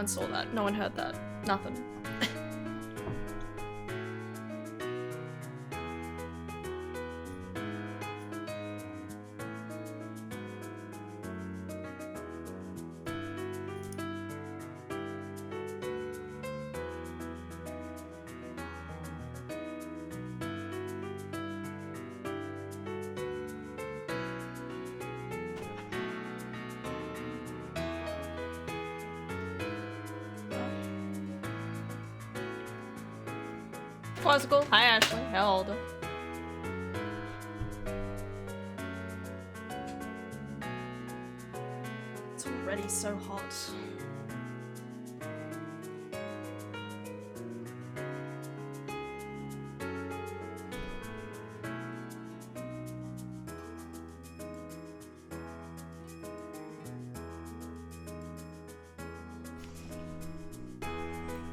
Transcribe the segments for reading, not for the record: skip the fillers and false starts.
one saw that. No one heard that. Nothing. Classical. Hi Ashley. How old? It's already so hot.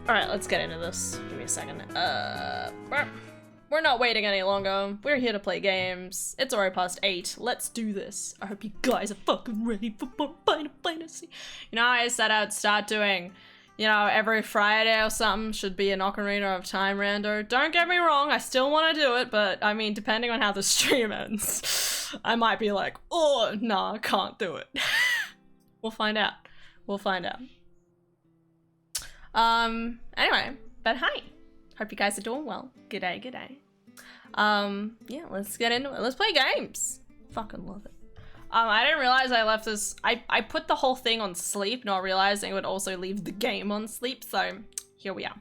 Alright, let's get into this. Give me a second. We're not waiting any longer. We're here to play games. It's already past 8. Let's do this. I hope you guys are fucking ready for more Final Fantasy. You know how I said I'd start doing, you know, every Friday or something should be an Ocarina of Time rando? Don't get me wrong, I still want to do it, but I mean, depending on how the stream ends, I might be like, oh, nah, I can't do it. We'll find out. We'll find out. Anyway, but hi. Hope you guys are doing well. G'day, g'day. Yeah, let's get into it. Let's play games. Fucking love it. I didn't realize I left this. I put the whole thing on sleep, not realizing it would also leave the game on sleep, so here we are.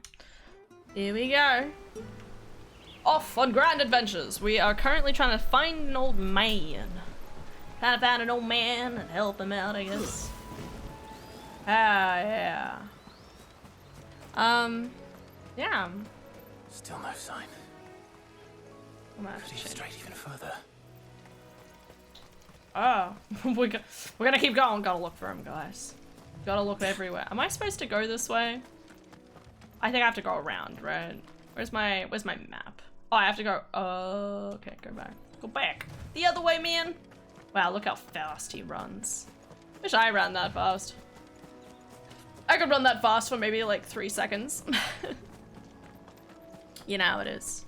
Here we go. Off on grand adventures. We are currently trying to find an old man. Trying to find an old man and help him out, I guess. Ah, yeah. Yeah. Still no sign. Could he straight even further? Oh, we're gonna keep going. Gotta look for him, guys. Gotta look everywhere. Am I supposed to go this way? I think I have to go around, right? Where's my map? Oh, I have to go. Oh, okay, go back. Go back. The other way, man. Wow, look how fast he runs. Wish I ran that fast. I could run that fast for maybe like 3 seconds. You know how it is.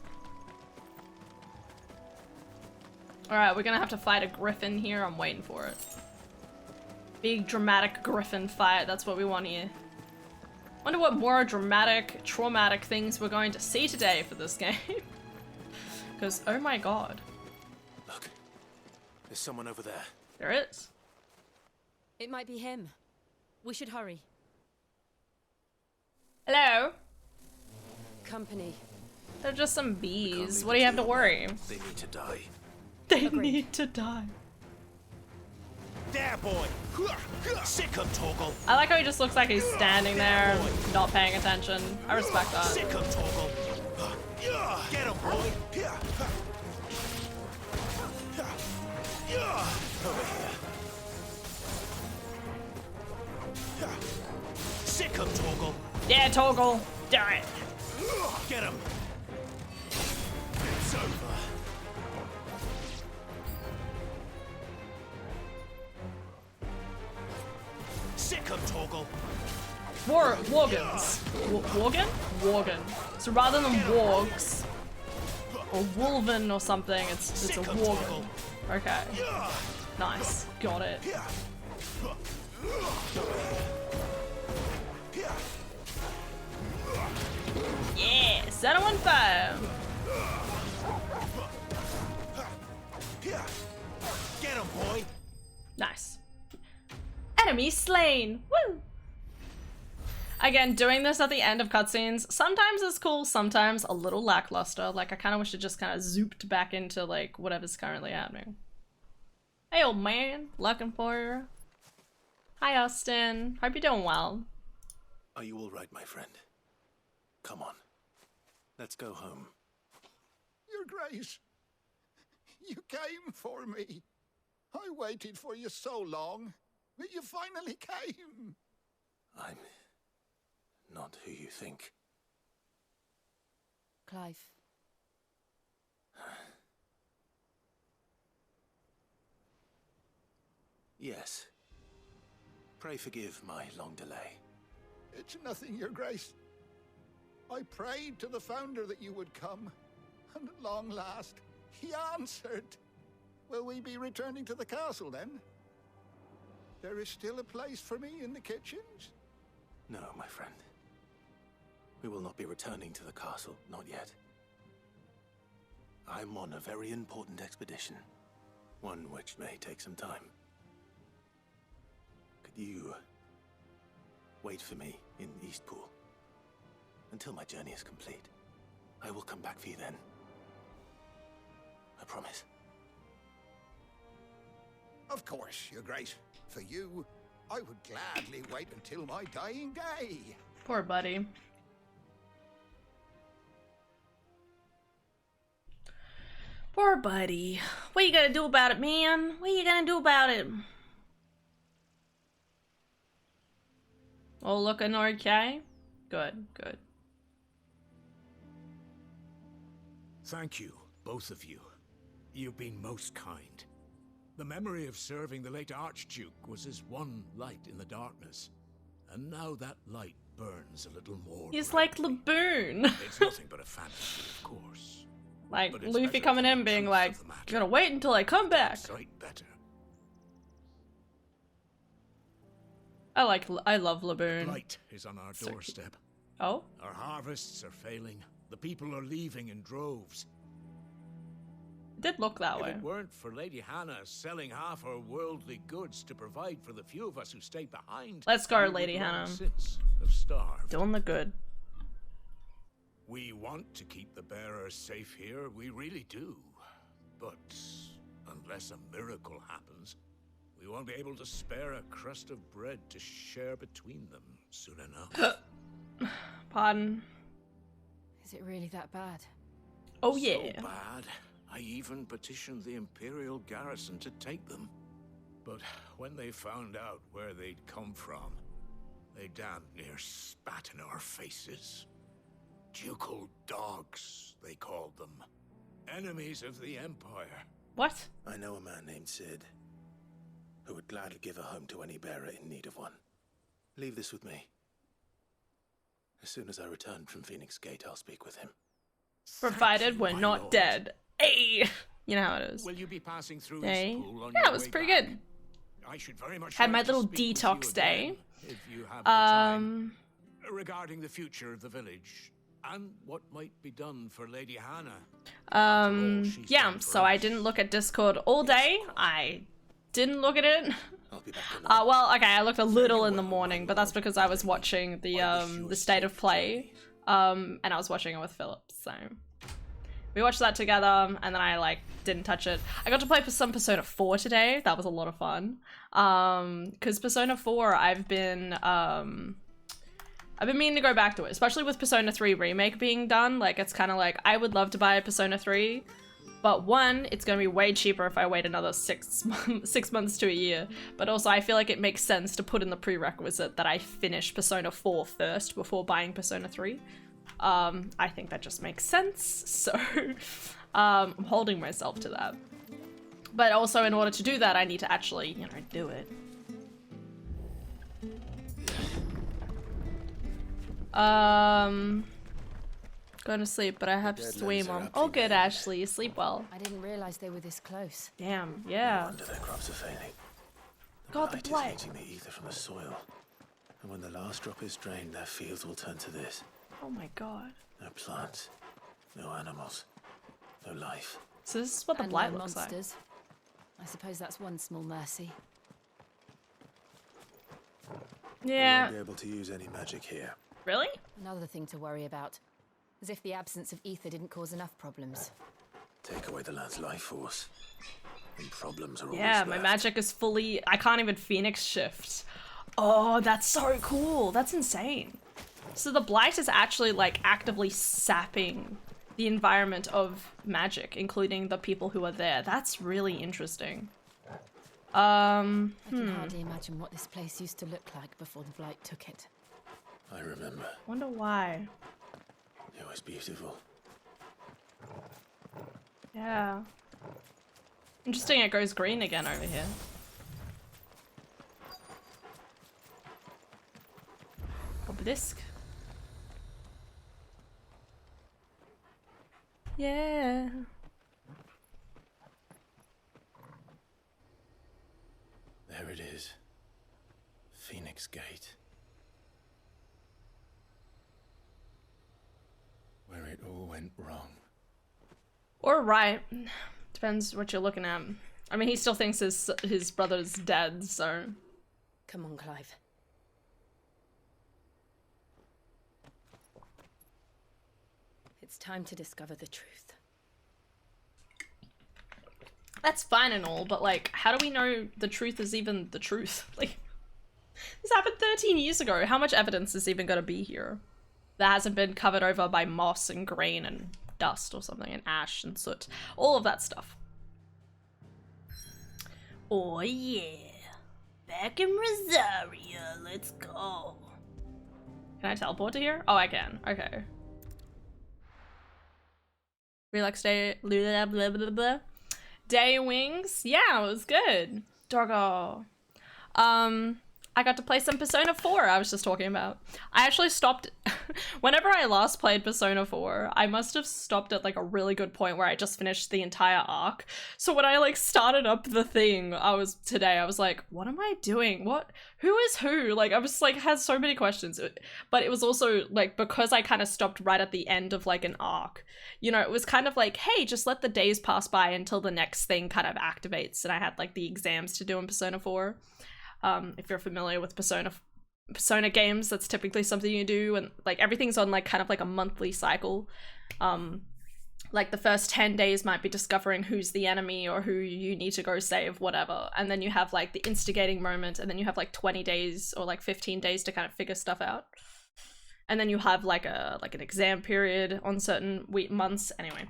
Alright, we're gonna have to fight a griffin here. I'm waiting for it. Big dramatic griffin fight. That's what we want here. Wonder what more dramatic, traumatic things we're going to see today for this game. Because, oh my god. Look, there's someone over there. There is. It might be him. We should hurry. Hello? Company. They're just some bees. What do you have to worry? They need to die. They Agreed. need to die. There, boy! Sick him, Torgal! I like how he just looks like he's standing there, not paying attention. I respect that. Sick him, Torgal! Get him, boy! Over here. Sick him, Torgal! Yeah, Toggle. Do it. Get him! It's over. Sick him, Torgal! Worgans. Worgan? Worgan. So rather than wargs or wolven or something, it's a worgan. Okay. Nice. Got it. Yeah, set him on fire. Get him, boy! Nice. Enemy slain. Woo! Again, doing this at the end of cutscenes, sometimes it's cool, sometimes a little lackluster. Like, I kind of wish it just kind of zooped back into, like, whatever's currently happening. Hey, old man. Looking for you. Hi, Austin. Hope you're doing well. Are you all right, my friend? Come on. Let's go home. Your Grace, you came for me. I waited for you so long, but you finally came. I'm not who you think. Clive. Yes. Pray forgive my long delay. It's nothing, Your Grace. I prayed to the Founder that you would come, and at long last, he answered. Will we be returning to the castle, then? There is still a place for me in the kitchens? No, my friend. We will not be returning to the castle, not yet. I'm on a very important expedition, one which may take some time. Could you wait for me in Eastpool until my journey is complete? I will come back for you then. I promise. Of course, Your Grace. For you, I would gladly wait until my dying day. Poor buddy. Poor buddy. What you gonna do about it, man? What you gonna do about it? Oh, looking okay? Good, good. Thank you, both of you. You've been most kind. The memory of serving the late Archduke was as one light in the darkness. And now that light burns a little more. He's brightly. like Laboon. It's nothing but a fantasy, of course. Like But it's Luffy better coming for in the being truth like, of the matter. you gotta wait until I come back. Sight better. I love Laboon. Blight is on our So cute. doorstep. Oh? Our harvests are failing. The people are leaving in droves. It did look that If way. it weren't for Lady Hannah selling half her worldly goods to provide for the few of us who stayed behind, Let's go, we would Lady long Hannah. since have starved. Doing the good. We want to keep the bearers safe here, we really do. But unless a miracle happens, we won't be able to spare a crust of bread to share between them soon enough. Pardon. Is it really that bad? Oh yeah. So bad, I even petitioned the Imperial garrison to take them. But when they found out where they'd come from, they damn near spat in our faces. Ducal dogs, they called them. Enemies of the Empire. What? I know a man named Sid, who would gladly give a home to any bearer in need of one. Leave this with me. As soon as I return from Phoenix Gate, I'll speak with him. Provided you, we're my not lord. dead. Hey! You know how it is. Will you be passing through Hey. Eastpool on Yeah, your it was way pretty back? good. I should very much Had like my to little speak with you detox day. again, if you have the time, Um, regarding the future of the village and what might be done for Lady Hannah. she's yeah, done for so I us. didn't look at Discord all day. I didn't look at it. I'll be back in Well, okay, I looked a little in the morning, but that's because I was watching the State of Play, and I was watching it with Philip, so we watched that together, and then I like didn't touch it. I got to play some Persona 4 today. That was a lot of fun. Because Persona 4, I've been meaning to go back to it, especially with Persona 3 Remake being done. Like, it's kind of like, I would love to buy Persona 3, but one, it's going to be way cheaper if I wait another 6 months to a year. But also, I feel like it makes sense to put in the prerequisite that I finish Persona 4 first before buying Persona 3. I think that just makes sense, so I'm holding myself to that. But also, in order to do that, I need to actually, you know, do it. Going to sleep, but I have to swim Deadlands are on. up Oh, in good, there. Ashley. You sleep well. I didn't realize they were this close. Damn, yeah. Wonder their crops are failing. God, the blight blight. is eating the ether from the soil. And when the last drop is drained, their fields will turn to this. Oh my god. No plants, no animals, no life. So this is what the And blight no looks like. monsters. I suppose that's one small mercy. We Yeah. won't be able to use any magic here. Really? Another thing to worry about. As if the absence of ether didn't cause enough problems. Take away the lad's life force, and problems are always Yeah, my left. magic is fully... I can't even Phoenix shift. Oh, that's so cool. That's insane. So the blight is actually, like, actively sapping the environment of magic, including the people who are there. That's really interesting. I can hardly imagine what this place used to look like before the blight took it. I remember. Wonder why. It was beautiful. Yeah. Interesting, it goes green again over here. obelisk. Yeah. There it is. Phoenix Gate. Where it all went wrong. Or right. Depends what you're looking at. I mean, he still thinks his brother's dead, so... Come on, Clive. It's time to discover the truth. That's fine and all, but like, how do we know the truth is even the truth? Like, this happened 13 years ago. How much evidence is even gonna be here that hasn't been covered over by moss and grain and dust or something, and ash and soot? All of that stuff. Oh yeah. Back in Rosaria, let's go. Can I teleport to here? Oh, I can. Okay. Relax day, blah, blah, blah, blah. Day wings. Yeah, it was good. Doggo. I got to play some Persona 4 I was just talking about. I actually stopped, whenever I last played Persona 4, I must have stopped at like a really good point where I just finished the entire arc. So when I like started up the thing, I was like, what am I doing? Who is who? Like, I was like, had so many questions. But it was also like, because I kind of stopped right at the end of like an arc, you know, it was kind of like, hey, just let the days pass by until the next thing kind of activates. And I had like the exams to do in Persona 4. If you're familiar with Persona games, that's typically something you do, and like everything's on like kind of like a monthly cycle. Like the first 10 days might be discovering who's the enemy or who you need to go save, whatever, and then you have like the instigating moment, and then you have like 20 days or like 15 days to kind of figure stuff out, and then you have like an exam period on certain months. Anyway,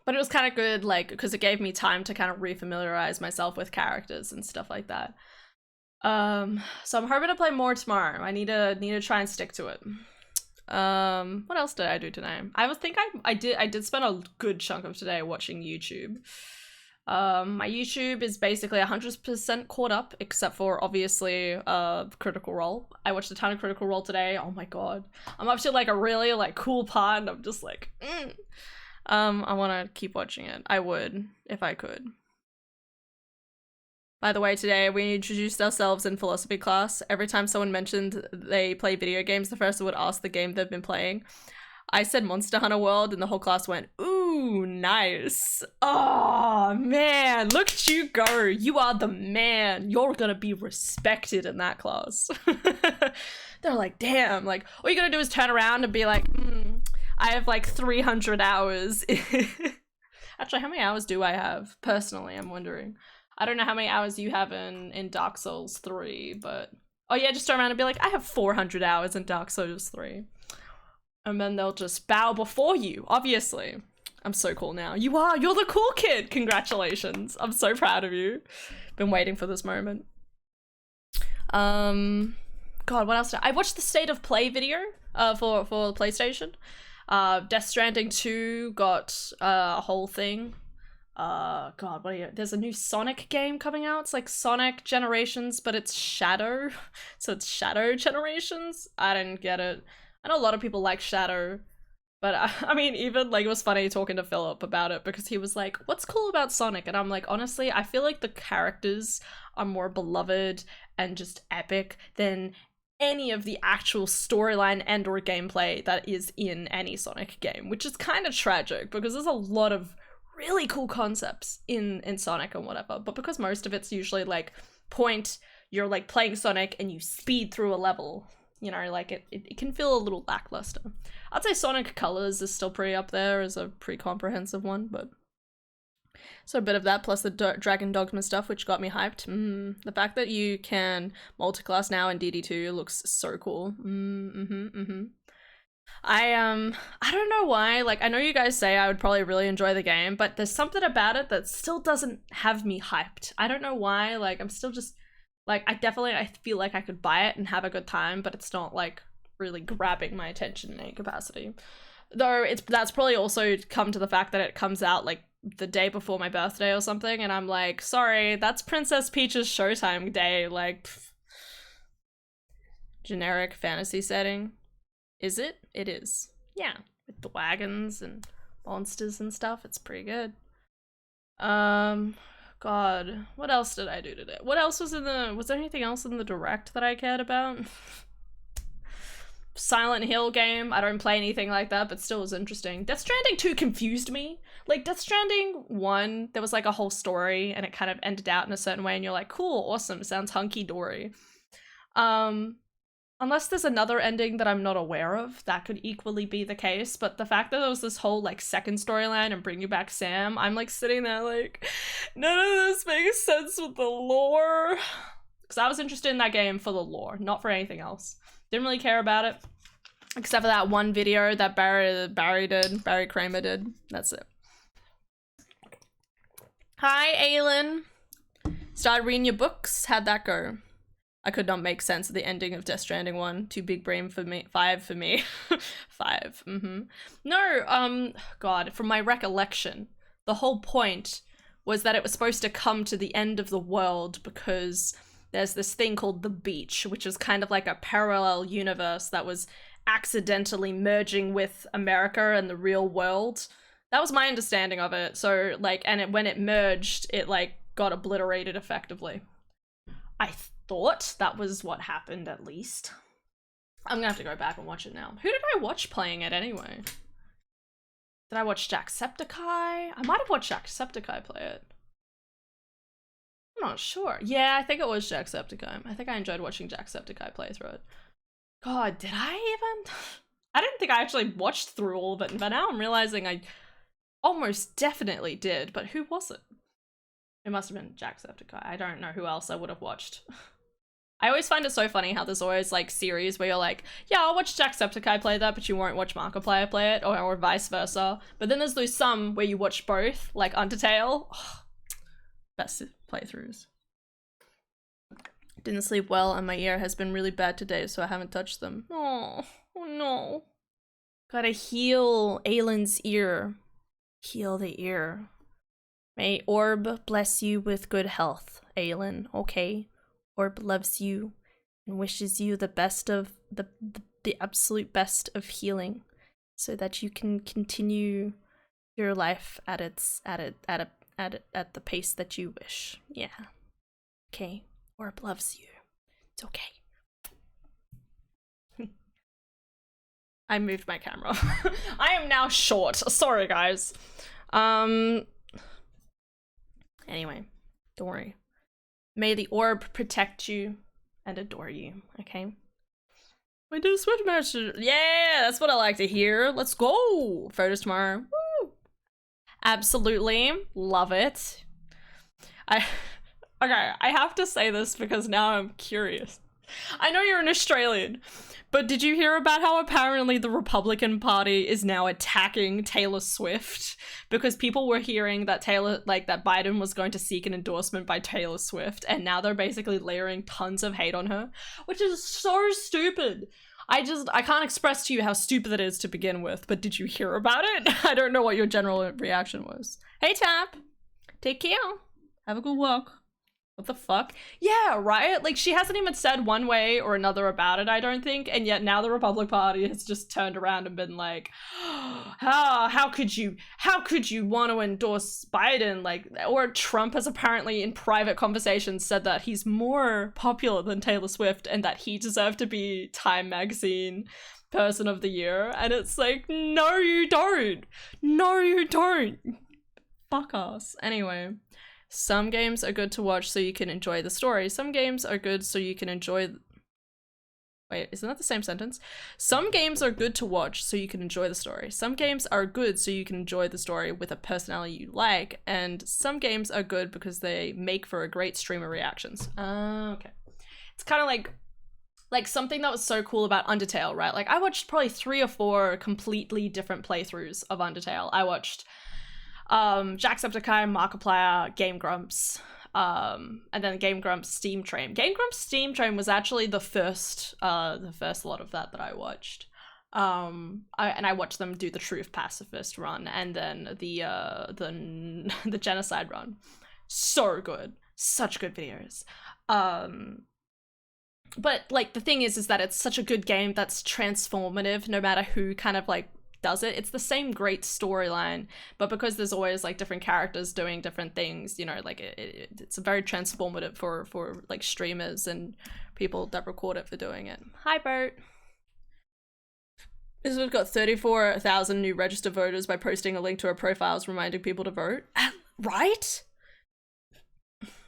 but it was kind of good, like, because it gave me time to kind of refamiliarize myself with characters and stuff like that. So I'm hoping to play more tomorrow. I need to try and stick to it. What else did I do today? I did spend a good chunk of today watching YouTube. My YouTube is basically 100% caught up, except for obviously Critical Role. I watched a ton of Critical Role today. Oh my god, I'm up to like a really like cool part, and I'm just like, I want to keep watching it. I would, if I could. By the way, today we introduced ourselves in philosophy class. Every time someone mentioned they play video games, the person would ask the game they've been playing. I said Monster Hunter World, and the whole class went, ooh, nice. Oh, man, look at you go. You are the man. You're gonna be respected in that class. They're like, damn, like, all you gotta do is turn around and be like, I have like 300 hours. Actually, how many hours do I have? Personally, I'm wondering. I don't know how many hours you have in Dark Souls 3, but... Oh yeah, just turn around and be like, I have 400 hours in Dark Souls 3. And then they'll just bow before you, obviously. I'm so cool now. You're the cool kid! Congratulations. I'm so proud of you. Been waiting for this moment. God, what else did I watched the State of Play video for PlayStation. Death Stranding 2 got a whole thing. God, there's a new Sonic game coming out. It's like Sonic Generations, but it's Shadow. So it's Shadow Generations. I didn't get it. I know a lot of people like Shadow, but I mean, even like it was funny talking to Philip about it, because he was like, what's cool about Sonic? And I'm like, honestly, I feel like the characters are more beloved and just epic than any of the actual storyline and or gameplay that is in any Sonic game, which is kind of tragic because there's a lot of really cool concepts in Sonic and whatever, but because most of it's usually like you're like playing Sonic and you speed through a level, you know, like it can feel a little lackluster. I'd say Sonic Colors is still pretty up there as a pretty comprehensive one, but so a bit of that plus the Dragon Dogma stuff, which got me hyped. The fact that you can multiclass now in DD2 looks so cool. I don't know why, like, I know you guys say I would probably really enjoy the game, but there's something about it that still doesn't have me hyped. I don't know why, like, I'm still just, like, I feel like I could buy it and have a good time, but it's not, like, really grabbing my attention in any capacity. Though, that's probably also come to the fact that it comes out, like, the day before my birthday or something, and I'm like, sorry, that's Princess Peach's Showtime day, like, generic fantasy setting. Is it? It is. Yeah, with the wagons and monsters and stuff. It's pretty good. God, what else did I do today? What else was in the, was there anything else in the direct that I cared about? Silent Hill game. I don't play anything like that, but still was interesting. Death Stranding 2 confused me. Like, Death Stranding 1, there was like a whole story and it kind of ended out in a certain way and you're like, cool, awesome, sounds hunky-dory. Unless there's another ending that I'm not aware of, that could equally be the case, but the fact that there was this whole like second storyline and bring you back Sam, I'm like sitting there like, none of this makes sense with the lore. Because I was interested in that game for the lore, not for anything else. Didn't really care about it, except for that one video that Barry Kramer did. That's it. Hi, Aylin. Started reading your books. How'd that go? I could not make sense of the ending of Death Stranding 1. Too big brain for me. 5 for me. 5. No, God, from my recollection, the whole point was that it was supposed to come to the end of the world because there's this thing called the Beach, which is kind of like a parallel universe that was accidentally merging with America and the real world. That was my understanding of it. So, like, and when it merged, it, like, got obliterated effectively. I thought that was what happened, at least. I'm gonna have to go back and watch it now. Who did I watch playing it anyway? Did I watch Jacksepticeye? I might have watched Jacksepticeye play it. I'm not sure. Yeah, I think it was Jacksepticeye. I think I enjoyed watching Jacksepticeye play through it. God, did I even? I didn't think I actually watched through all of it, but now I'm realizing I almost definitely did, but who was it? It must have been Jacksepticeye. I don't know who else I would have watched. I always find it so funny how there's always like series where you're like, yeah, I'll watch Jacksepticeye play that, but you won't watch Markiplier play it, or vice versa. But then there's those some where you watch both, like Undertale. Oh, best playthroughs. Didn't sleep well and my ear has been really bad today, so I haven't touched them. Oh no. Gotta heal Aylin's ear. Heal the ear. May Orb bless you with good health, Aylin, okay? Orb loves you and wishes you the best of the absolute best of healing so that you can continue your life at the pace that you wish. Yeah. Okay. Orb loves you. It's okay. I moved my camera. I am now short. Sorry, guys. Anyway, don't worry. May the orb protect you and adore you, okay? We did a Swift match. Yeah, that's what I like to hear. Let's go. Photos tomorrow. Woo. Absolutely. Love it. Okay, I have to say this because now I'm curious. I know you're an Australian, but did you hear about how apparently the Republican Party is now attacking Taylor Swift because people were hearing that that Biden was going to seek an endorsement by Taylor Swift, and now they're basically layering tons of hate on her, which is so stupid. I can't express to you how stupid it is to begin with, but did you hear about it? I don't know what your general reaction was. Hey Tap, take care. Have a good walk. What the fuck? Yeah, right? Like, she hasn't even said one way or another about it, I don't think, and yet now the Republican Party has just turned around and been like, how could you want to endorse Biden? Like, or Trump has apparently in private conversations said that he's more popular than Taylor Swift and that he deserved to be Time Magazine Person of the Year, and it's like, no you don't. No you don't. Fuck us. Anyway. Some games are good to watch so you can enjoy the story. Some games are good so you can enjoy... Wait, isn't that the same sentence? Some games are good to watch so you can enjoy the story. Some games are good so you can enjoy the story with a personality you like. And some games are good because they make for a great stream of reactions. Okay. It's kind of like something that was so cool about Undertale, right? Like, I watched probably 3 or 4 completely different playthroughs of Undertale. I watched... Jacksepticeye, Markiplier, Game Grumps, and then Game Grumps Steam Train. Game Grumps Steam Train was actually the first lot of that I watched. I watched them do the Truth Pacifist run and then the Genocide run. So good. Such good videos. but like the thing is that it's such a good game that's transformative no matter who kind of like does it. It's the same great storyline, but because there's always like different characters doing different things, you know, like it's very transformative for like streamers and people that record it for doing it. Hi, Bert. This one's got 34,000 new registered voters by posting a link to her profiles reminding people to vote. Right?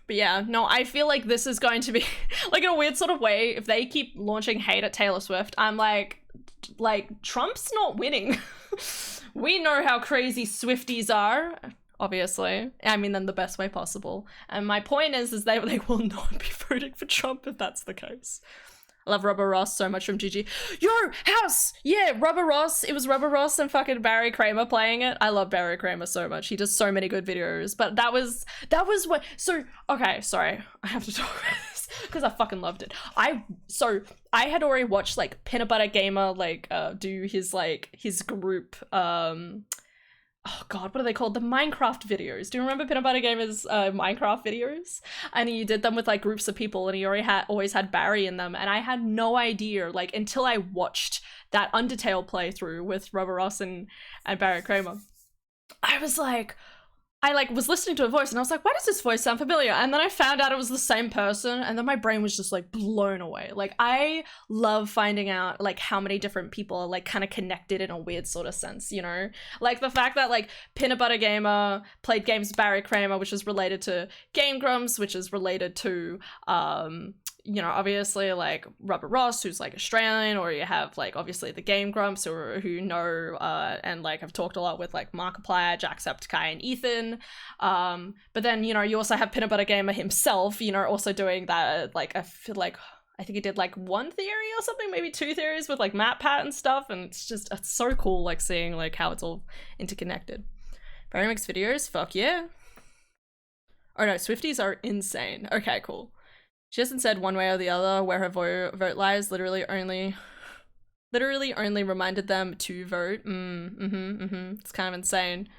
But yeah, no, I feel like this is going to be, like in a weird sort of way, if they keep launching hate at Taylor Swift, I'm like Trump's not winning. We know how crazy Swifties are, obviously. I mean, in the best way possible. And my point is they will not be voting for Trump if that's the case. I love Rubber Ross so much from GG. Yo, House! Yeah, Rubber Ross. It was Rubber Ross and fucking Barry Kramer playing it. I love Barry Kramer so much. He does so many good videos. But that was what... So, okay, sorry. I have to talk about this because I fucking loved it. I had already watched, like, Peanut Butter Gamer, like, do his group, oh god, what are they called? The Minecraft videos. Do you remember Peanut Butter Gamer's Minecraft videos? And he did them with like groups of people, and he always had Barry in them. And I had no idea, like, until I watched that Undertale playthrough with Rubber Ross and Barry Kramer. I was like, was listening to a voice and I was like, why does this voice sound familiar? And then I found out it was the same person, and then my brain was just like blown away. Like, I love finding out like how many different people are like kind of connected in a weird sort of sense, you know? Like the fact that like Peanut Butter Gamer played games with Barry Kramer, which is related to Game Grumps, which is related to you know, obviously like Rubber Ross, who's like Australian, or you have like obviously the Game Grumps who know and like have talked a lot with like Markiplier, Jacksepticeye, and Ethan. But then, you know, you also have Peanut Butter Gamer himself, you know, also doing that, like I feel like I think he did like one theory or something, maybe two theories with like MatPat and stuff, and it's so cool like seeing like how it's all interconnected. Barry makes videos, fuck yeah. Oh no, Swifties are insane. Okay, cool. She hasn't said one way or the other where her vote lies. Literally only reminded them to vote. It's kind of insane.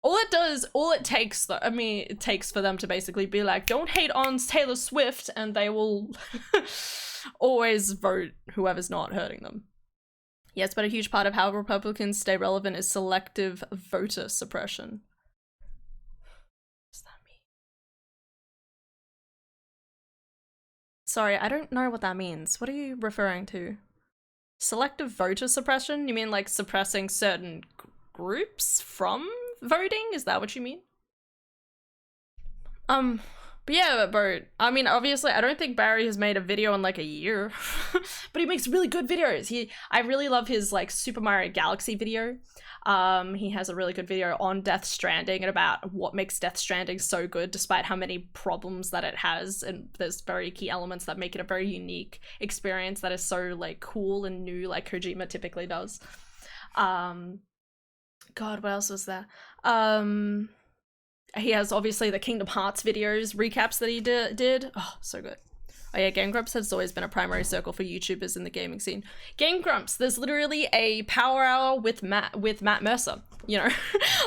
It takes for them to basically be like, don't hate on Taylor Swift, and they will always vote whoever's not hurting them. Yes, but a huge part of how Republicans stay relevant is selective voter suppression. Sorry, I don't know what that means. What are you referring to? Selective voter suppression? You mean like suppressing certain groups from voting? Is that what you mean? But yeah, bro, I mean, obviously, I don't think Barry has made a video in like a year, but he makes really good videos. I really love his like Super Mario Galaxy video. He has a really good video on Death Stranding and about what makes Death Stranding so good despite how many problems that it has, and there's very key elements that make it a very unique experience that is so like cool and new, like Kojima typically does. God, what else was there? He has obviously the Kingdom Hearts videos, recaps that he did. Oh, so good. Oh yeah, Game Grumps has always been a primary circle for YouTubers in the gaming scene. Game Grumps, there's literally a power hour with Matt Mercer, you know?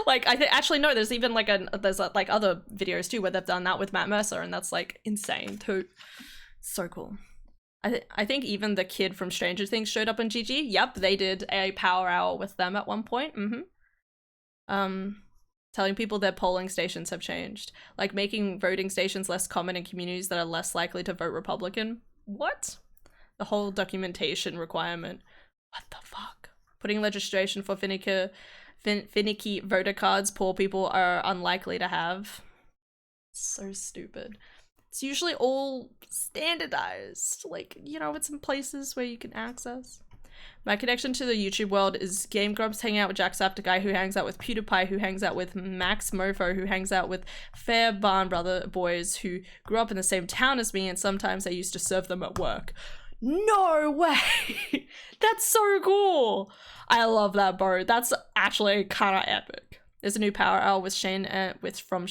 Like, actually, no, there's even like there's like other videos too where they've done that with Matt Mercer, and that's like insane too. So cool. I think even the kid from Stranger Things showed up on GG. Yep, they did a power hour with them at one point. Telling people their polling stations have changed. Like making voting stations less common in communities that are less likely to vote Republican. What? The whole documentation requirement. What the fuck? Putting legislation for finicky voter cards poor people are unlikely to have. So stupid. It's usually all standardized. Like, you know, it's in places where you can access. My connection to the YouTube world is Game Grumps hanging out with Jacksepticeye, who hangs out with PewDiePie, who hangs out with Max Mofo, who hangs out with Fair Barn Brother boys who grew up in the same town as me, and sometimes I used to serve them at work. No way! That's so cool! I love that, bro. That's actually kind of epic. There's a new power hour with Shane from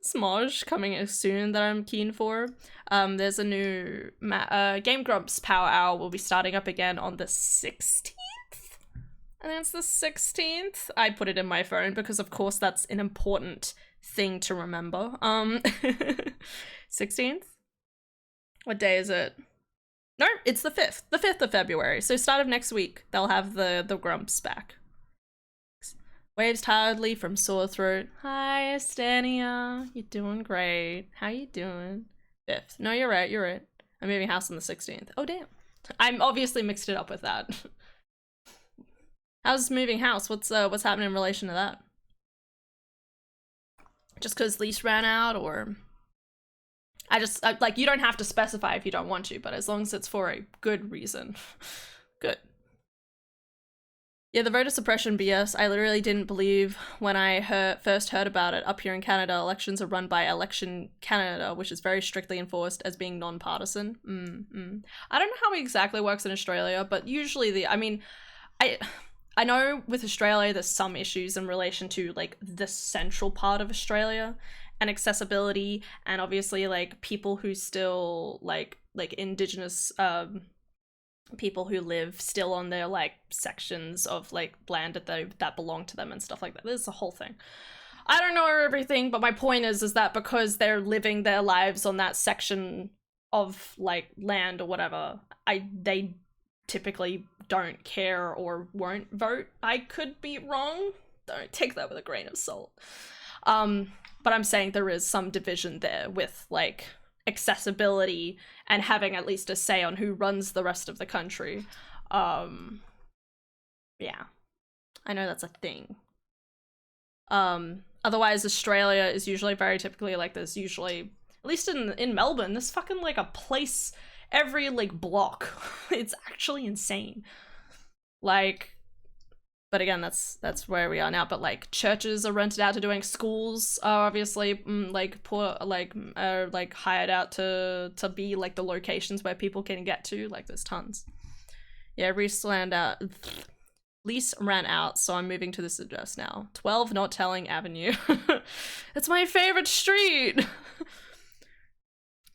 Smoj coming soon that I'm keen for. There's a new Game Grumps Power Hour will be starting up again on the 16th. I think it's the 16th. I put it in my phone because of course that's an important thing to remember. 16th? What day is it? No, it's the 5th. The 5th of February. So start of next week, they'll have the grumps back. Waves tiredly from sore throat. Hi, Estania. You're doing great. How you doing? 5th. No, you're right. You're right. I'm moving house on the 16th. Oh, damn. I'm obviously mixed it up with that. How's moving house? What's happening in relation to that? Just because lease ran out, or... like, you don't have to specify if you don't want to, but as long as it's for a good reason. Good. Yeah, the voter suppression BS, I literally didn't believe when I first heard about it. Up here in Canada, elections are run by Election Canada, which is very strictly enforced as being non-partisan. I don't know how it exactly works in Australia, but usually I know with Australia there's some issues in relation to like the central part of Australia and accessibility, and obviously like people who still like Indigenous people who live still on their like sections of like land that belong to them and stuff like that. There's a whole thing. I don't know everything, but my point is that because they're living their lives on that section of like land or whatever, they typically don't care or won't vote. I could be wrong. Don't take that with a grain of salt. But I'm saying there is some division there with like accessibility and having at least a say on who runs the rest of the country. Yeah, I know that's a thing. Otherwise Australia is usually very typically like there's usually, at least in Melbourne, there's fucking like a place every like block. It's actually insane. Like, but again, that's where we are now. But like churches are rented out to doing, schools are obviously like poor, like hired out to be like the locations where people can get to. Like there's tons. Yeah, lease ran out, so I'm moving to this address now. 12 Not Telling Avenue. It's my favorite street.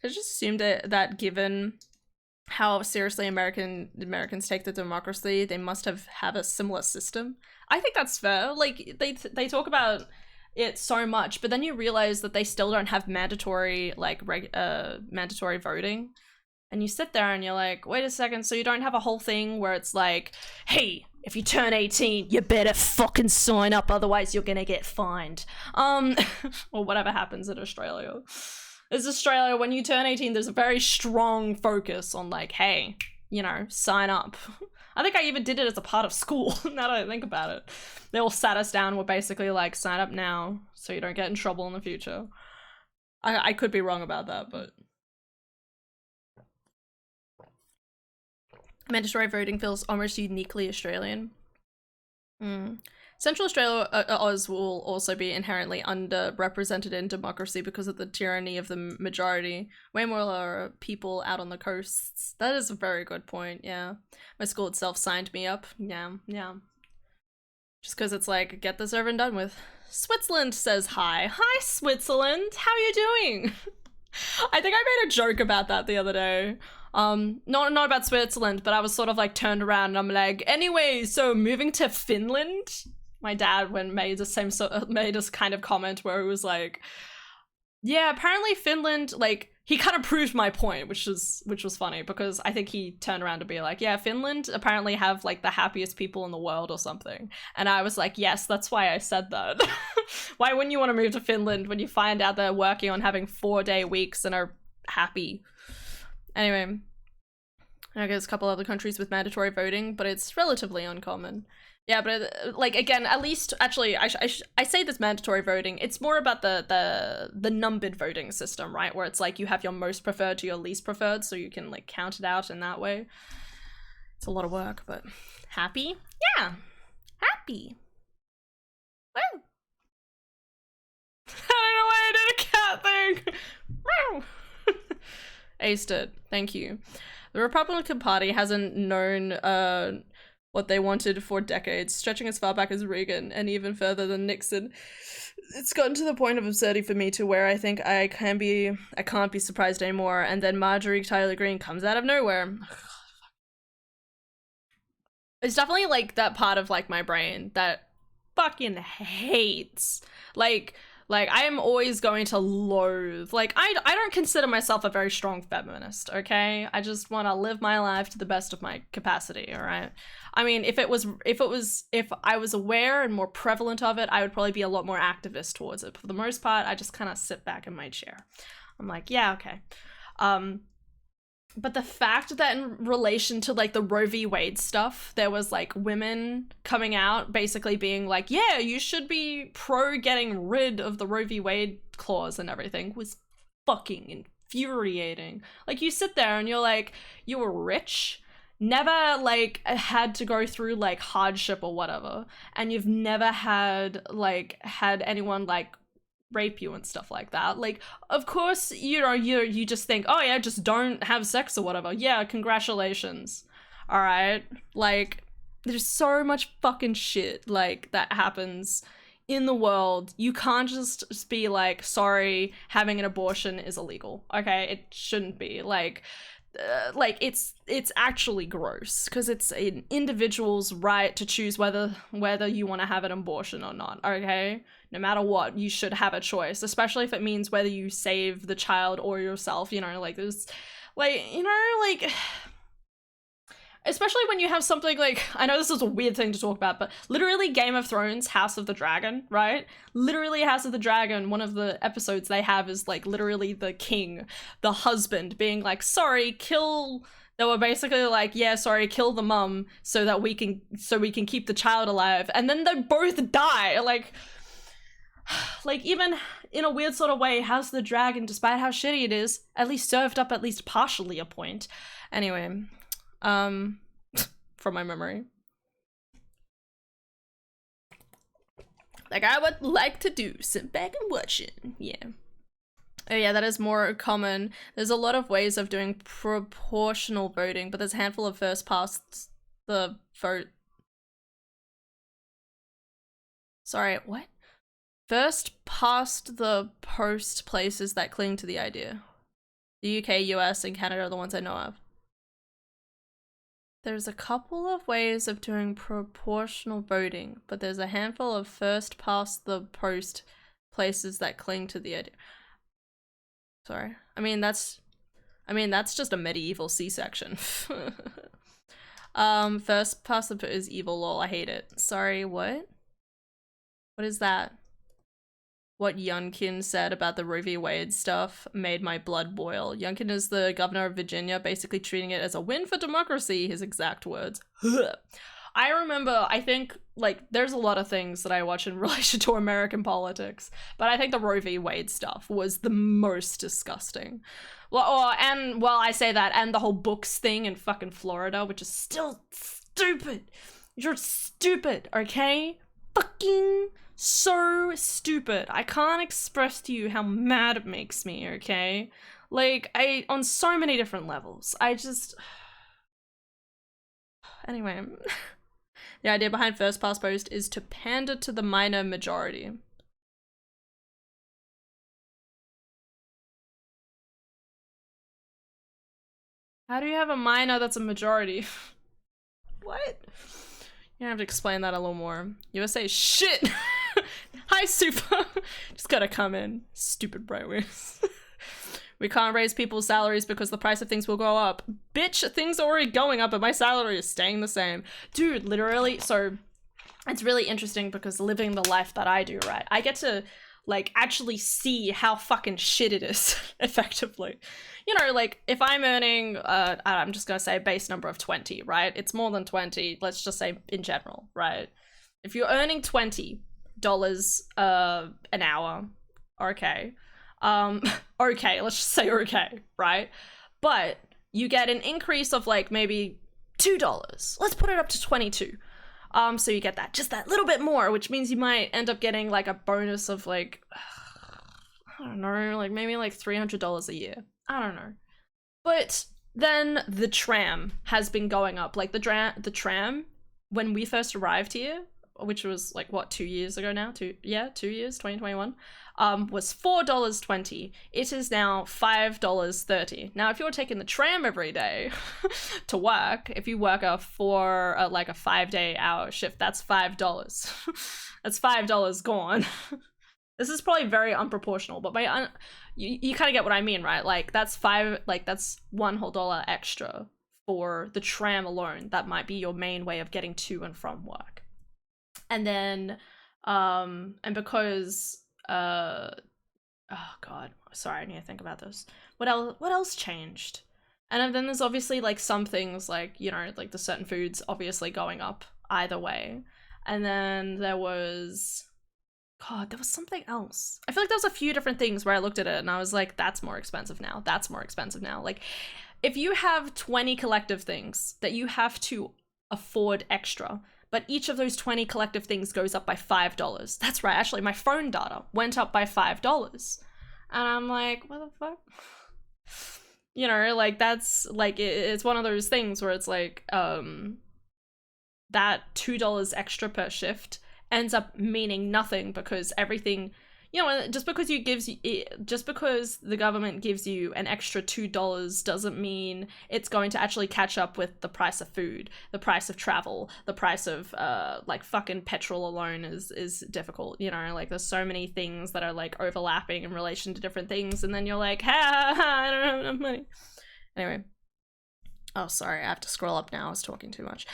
I just assumed that given how seriously Americans take the democracy, they must have a similar system. I think that's fair. Like they talk about it so much, but then you realize that they still don't have mandatory mandatory voting. And you sit there and you're like, wait a second, so you don't have a whole thing where it's like, hey, if you turn 18, you better fucking sign up, otherwise you're gonna get fined. Or whatever happens in Australia. Is Australia, when you turn 18, there's a very strong focus on like, hey, you know, sign up. I think I even did it as a part of school, now that I think about it. They all sat us down, were basically like, sign up now so you don't get in trouble in the future. I could be wrong about that, but... Mandatory voting feels almost uniquely Australian. Central Australia, Oz, will also be inherently underrepresented in democracy because of the tyranny of the majority. Way more people out on the coasts. That is a very good point, yeah. My school itself signed me up. Yeah. Just because it's like, get this over and done with. Switzerland says hi. Hi, Switzerland! How are you doing? I think I made a joke about that the other day. Not about Switzerland, but I was sort of like turned around and I'm like, anyway, so moving to Finland? My dad made this kind of comment where he was like, yeah, apparently Finland, like, he kind of proved my point, which was funny, because I think he turned around to be like, yeah, Finland apparently have like the happiest people in the world or something. And I was like, yes, that's why I said that. Why wouldn't you want to move to Finland when you find out they're working on having 4-day weeks and are happy? Anyway, I know there's a couple other countries with mandatory voting, but it's relatively uncommon. Yeah, but like, again, at least, actually, I say this mandatory voting, it's more about the numbered voting system, right? Where it's like you have your most preferred to your least preferred, so you can like count it out in that way. It's a lot of work, but happy? Yeah, happy. Woo! I don't know why I did a cat thing. Aced it. Thank you. The Republican Party hasn't known what they wanted for decades, stretching as far back as Reagan and even further than Nixon. It's gotten to the point of absurdity for me to where I think I can't be surprised anymore. And then Marjorie Taylor Greene comes out of nowhere. It's definitely like that part of like my brain that fucking hates like Like, I am always going to loathe, like, I don't consider myself a very strong feminist, okay? I just want to live my life to the best of my capacity, all right? I mean, if I was aware and more prevalent of it, I would probably be a lot more activist towards it. But for the most part, I just kind of sit back in my chair. I'm like, yeah, okay. But the fact that in relation to, like, the Roe v. Wade stuff, there was, like, women coming out basically being like, yeah, you should be pro getting rid of the Roe v. Wade clause and everything, was fucking infuriating. Like, you sit there and you're like, you were rich, never, like, had to go through, like, hardship or whatever, and you've never had anyone, like, rape you and stuff like that. Like, of course, you know, you just think, oh yeah, just don't have sex or whatever. Yeah, congratulations. All right. Like, there's so much fucking shit, like, that happens in the world. You can't just be like, sorry, having an abortion is illegal. Okay, it shouldn't be. Like it's actually gross, because it's an individual's right to choose whether you want to have an abortion or not, okay? No matter what, you should have a choice, especially if it means whether you save the child or yourself, you know, like, there's, like, you know, like, especially when you have something like, I know this is a weird thing to talk about, but literally Game of Thrones, House of the Dragon, right? Literally House of the Dragon, one of the episodes they have is, like, literally the king, the husband, being like, sorry, kill... They were basically like, yeah, sorry, kill the mum so that we can keep the child alive. And then they both die. Like, even in a weird sort of way, House of the Dragon, despite how shitty it is, at least served up at least partially a point. Anyway, from my memory. Like, I would like to do, sit back and watch it, yeah. Oh yeah, that is more common. There's a lot of ways of doing proportional voting, but there's a handful of first past the vote. Sorry, what? First past the post places that cling to the idea. The UK, US, and Canada are the ones I know of. There's a couple of ways of doing proportional voting, but there's a handful of first past the post places that cling to the idea. Sorry. I mean, that's just a medieval C-section. First past the is evil, lol, I hate it. Sorry, what? What is that? What Youngkin said about the Roe v. Wade stuff made my blood boil. Youngkin is the governor of Virginia, basically treating it as a win for democracy, his exact words. I remember, I think, like, there's a lot of things that I watch in relation to American politics, but I think the Roe v. Wade stuff was the most disgusting. Well, I say that, and the whole books thing in fucking Florida, which is still stupid. You're stupid, okay? Fucking so stupid. I can't express to you how mad it makes me, okay? Like, on so many different levels. Anyway. The idea behind first past post is to pander to the minor majority. How do you have a minor that's a majority? What? You have to explain that a little more. USA shit! Hi, Super! Just gotta come in. Stupid brainwaves. We can't raise people's salaries because the price of things will go up. Bitch, things are already going up, but my salary is staying the same. Dude, literally, so it's really interesting because living the life that I do, right? I get to, like, actually see how fucking shit it is, effectively. You know, like, if I'm earning, I'm just gonna say a base number of 20, right? It's more than 20, let's just say in general, right? If you're earning $20 an hour, okay. Okay, let's just say okay, right? But you get an increase of, like, maybe $2. Let's put it up to 22. So you get just that little bit more, which means you might end up getting, like, a bonus of, like, I don't know, like, maybe like $300 a year. I don't know. But then the tram has been going up. Like, the tram, when we first arrived here, which was, like, what, 2 years ago now? 2 years, 2021, was $4.20. It is now $5.30. Now, if you're taking the tram every day to work, if you work like a 5-day hour shift, that's $5. That's $5 gone. This is probably very unproportional, but you kind of get what I mean, right? Like that's that's $1 extra for the tram alone. That might be your main way of getting to and from work. And then, and because, oh God, sorry, I need to think about this. What else changed? And then there's obviously like some things like, you know, like the certain foods obviously going up either way. And then there was, God, there was something else. I feel like there was a few different things where I looked at it and I was like, that's more expensive now. That's more expensive now. Like if you have 20 collective things that you have to afford extra, but each of those 20 collective things goes up by $5. That's right. Actually, my phone data went up by $5. And I'm like, what the fuck? You know, like that's like, it's one of those things where it's like, that $2 extra per shift ends up meaning nothing because everything, you know, just because the government gives you an extra $2 doesn't mean it's going to actually catch up with the price of food, the price of travel, the price of like fucking petrol alone is difficult, you know, like there's so many things that are like overlapping in relation to different things, and then you're like, ha, I don't have enough money. Anyway, oh sorry, I have to scroll up now, I was talking too much.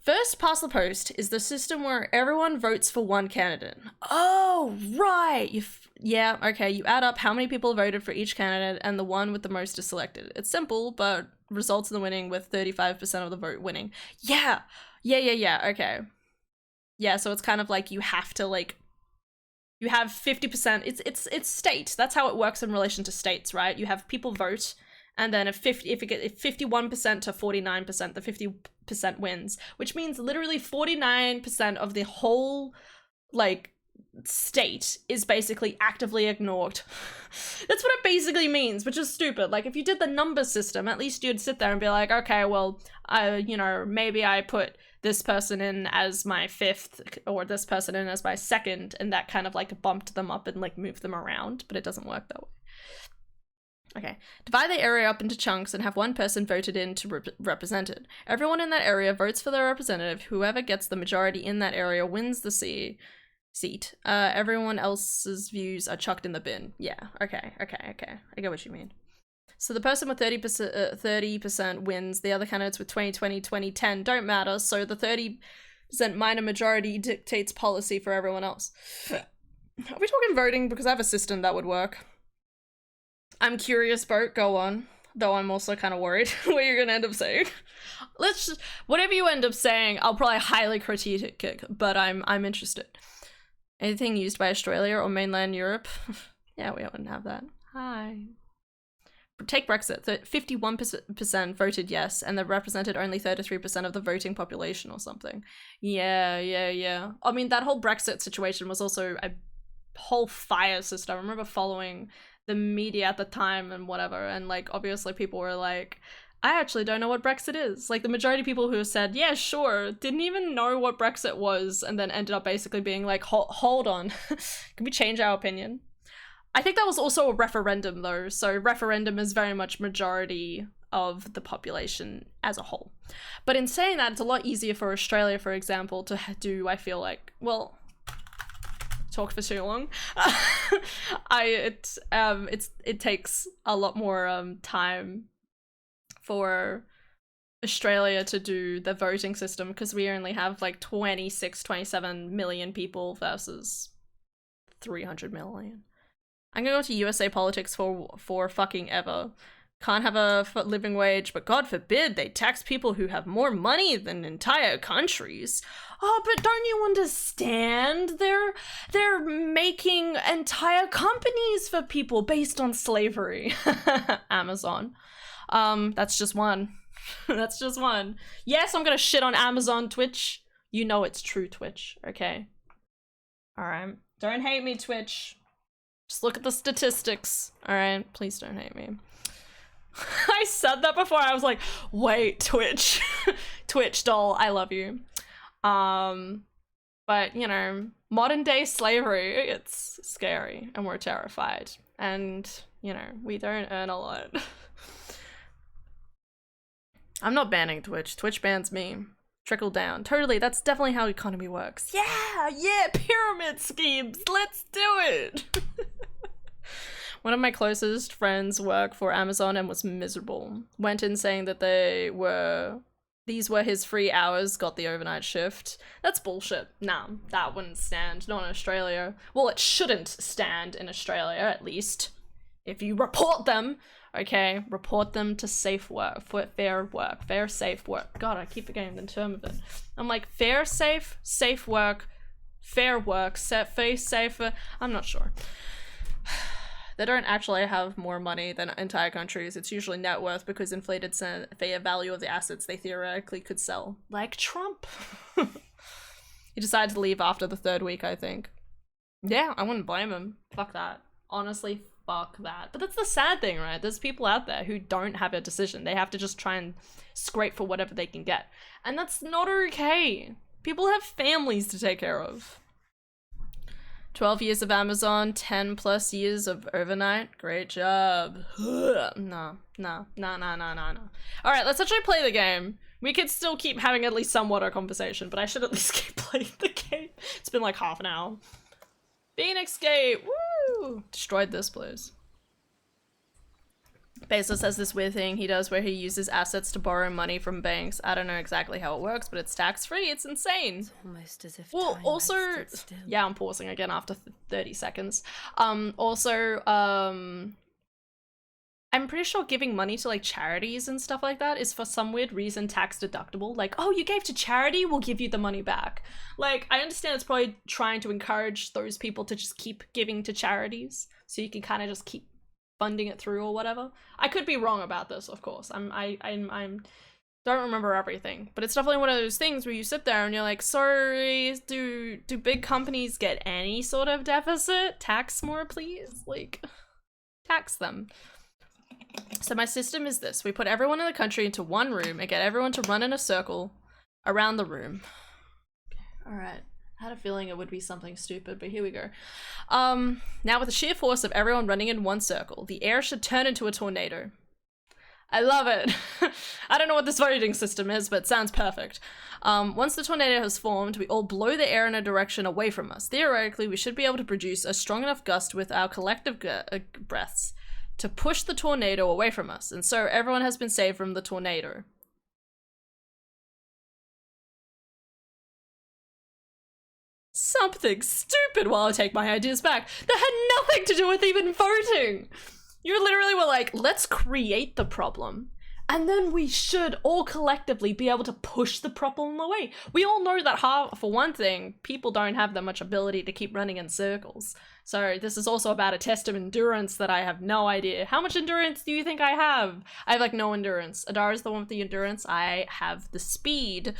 First past the post is the system where everyone votes for one candidate. Oh, right. Yeah, okay. You add up how many people voted for each candidate and the one with the most is selected. It's simple, but results in the winning with 35% of the vote winning. Yeah. Okay. Yeah, so it's kind of like you have to like, you have 50%. It's state. That's how it works in relation to states, right? You have people vote, and then if 51% to 49%, the 50% wins, which means literally 49% of the whole like state is basically actively ignored. That's what it basically means, which is stupid. Like if you did the number system, at least you'd sit there and be like, okay, well, you know, maybe I put this person in as my 5th or this person in as my 2nd, and that kind of like bumped them up and like moved them around, but it doesn't work that way. Okay, divide the area up into chunks and have one person voted in to represent it. Everyone in that area votes for their representative. Whoever gets the majority in that area wins the seat. Everyone else's views are chucked in the bin. Yeah, okay. I get what you mean. So the person with 30% wins. The other candidates with 20, 20, 20, 10 don't matter. So the 30% minor majority dictates policy for everyone else. Are we talking voting? Because I have a system that would work. I'm curious, Boat, go on. Though I'm also kind of worried what you're gonna end up saying. Whatever you end up saying, I'll probably highly critique it, but I'm interested. Anything used by Australia or mainland Europe? Yeah, we wouldn't have that. Hi. Take Brexit. 51% voted yes, and they represented only 33% of the voting population or something. Yeah. I mean, that whole Brexit situation was also a whole fire system. I remember following the media at the time and whatever, and like obviously people were like, I actually don't know what Brexit is. Like the majority of people who said yeah sure didn't even know what Brexit was, and then ended up basically being like, hold on, can we change our opinion? I think that was also a referendum though, so referendum is very much majority of the population as a whole. But in saying that, it's a lot easier for Australia, for example, to do, I feel like, well, talked for too long. It takes a lot more time for Australia to do the voting system because we only have like 27 million people versus 300 million. I'm gonna go to USA politics for fucking ever. Can't have a living wage, but God forbid they tax people who have more money than entire countries. Oh, but don't you understand? They're making entire companies for people based on slavery. Amazon. That's just one. That's just one. Yes, I'm gonna shit on Amazon, Twitch. You know it's true, Twitch, okay? Alright. Don't hate me, Twitch. Just look at the statistics. Alright, please don't hate me. I said that before, I was like, wait, Twitch. Twitch doll, I love you. But, you know, modern day slavery, it's scary and we're terrified. And, you know, we don't earn a lot. I'm not banning Twitch. Twitch bans me. Trickle down. Totally, that's definitely how economy works. Yeah, pyramid schemes. Let's do it. One of my closest friends worked for Amazon and was miserable. Went in saying that these were his free hours, got the overnight shift. That's bullshit. Nah, that wouldn't stand. Not in Australia. Well, it shouldn't stand in Australia, at least. If you report them, okay? Report them to safe work, fair, safe work. God, I keep forgetting the term of it. I'm like, fair, safe work, fair work, safer. I'm not sure. They don't actually have more money than entire countries. It's usually net worth because inflated fair value of the assets they theoretically could sell. Like Trump. He decided to leave after the 3rd week, I think. Yeah, I wouldn't blame him. Fuck that. Honestly, fuck that. But that's the sad thing, right? There's people out there who don't have a decision. They have to just try and scrape for whatever they can get. And that's not okay. People have families to take care of. 12 years of Amazon, 10 plus years of overnight. Great job. No. All right, let's actually play the game. We could still keep having at least somewhat a conversation, but I should at least keep playing the game. It's been like half an hour. Phoenix Gate, woo! Destroyed this place. Bezos has this weird thing he does where he uses assets to borrow money from banks. I don't know exactly how it works, but it's tax-free. It's insane. It's almost as if well, also, yeah, I'm pausing again after 30 seconds. I'm pretty sure giving money to like charities and stuff like that is for some weird reason tax deductible. Like, oh, you gave to charity, we'll give you the money back. Like, I understand it's probably trying to encourage those people to just keep giving to charities so you can kind of just keep funding it through or whatever. I could be wrong about this, of course. I don't remember everything, but it's definitely one of those things where you sit there and you're like, sorry, do big companies get any sort of deficit? Tax more, please. Like, tax them. So my system is this. We put everyone in the country into one room and get everyone to run in a circle around the room. Okay, all right. I had a feeling it would be something stupid, but here we go. Now with the sheer force of everyone running in one circle, the air should turn into a tornado. I love it. I don't know what this voting system is, but it sounds perfect. Once the tornado has formed, we all blow the air in a direction away from us. Theoretically, we should be able to produce a strong enough gust with our collective breaths to push the tornado away from us, and so everyone has been saved from the tornado. Something stupid while I take my ideas back. That had nothing to do with even voting. You literally were like, let's create the problem, and then we should all collectively be able to push the problem away. We all know that, for one thing, people don't have that much ability to keep running in circles. So this is also about a test of endurance that I have no idea. How much endurance do you think I have? I have like no endurance. Adara's the one with the endurance. I have the speed.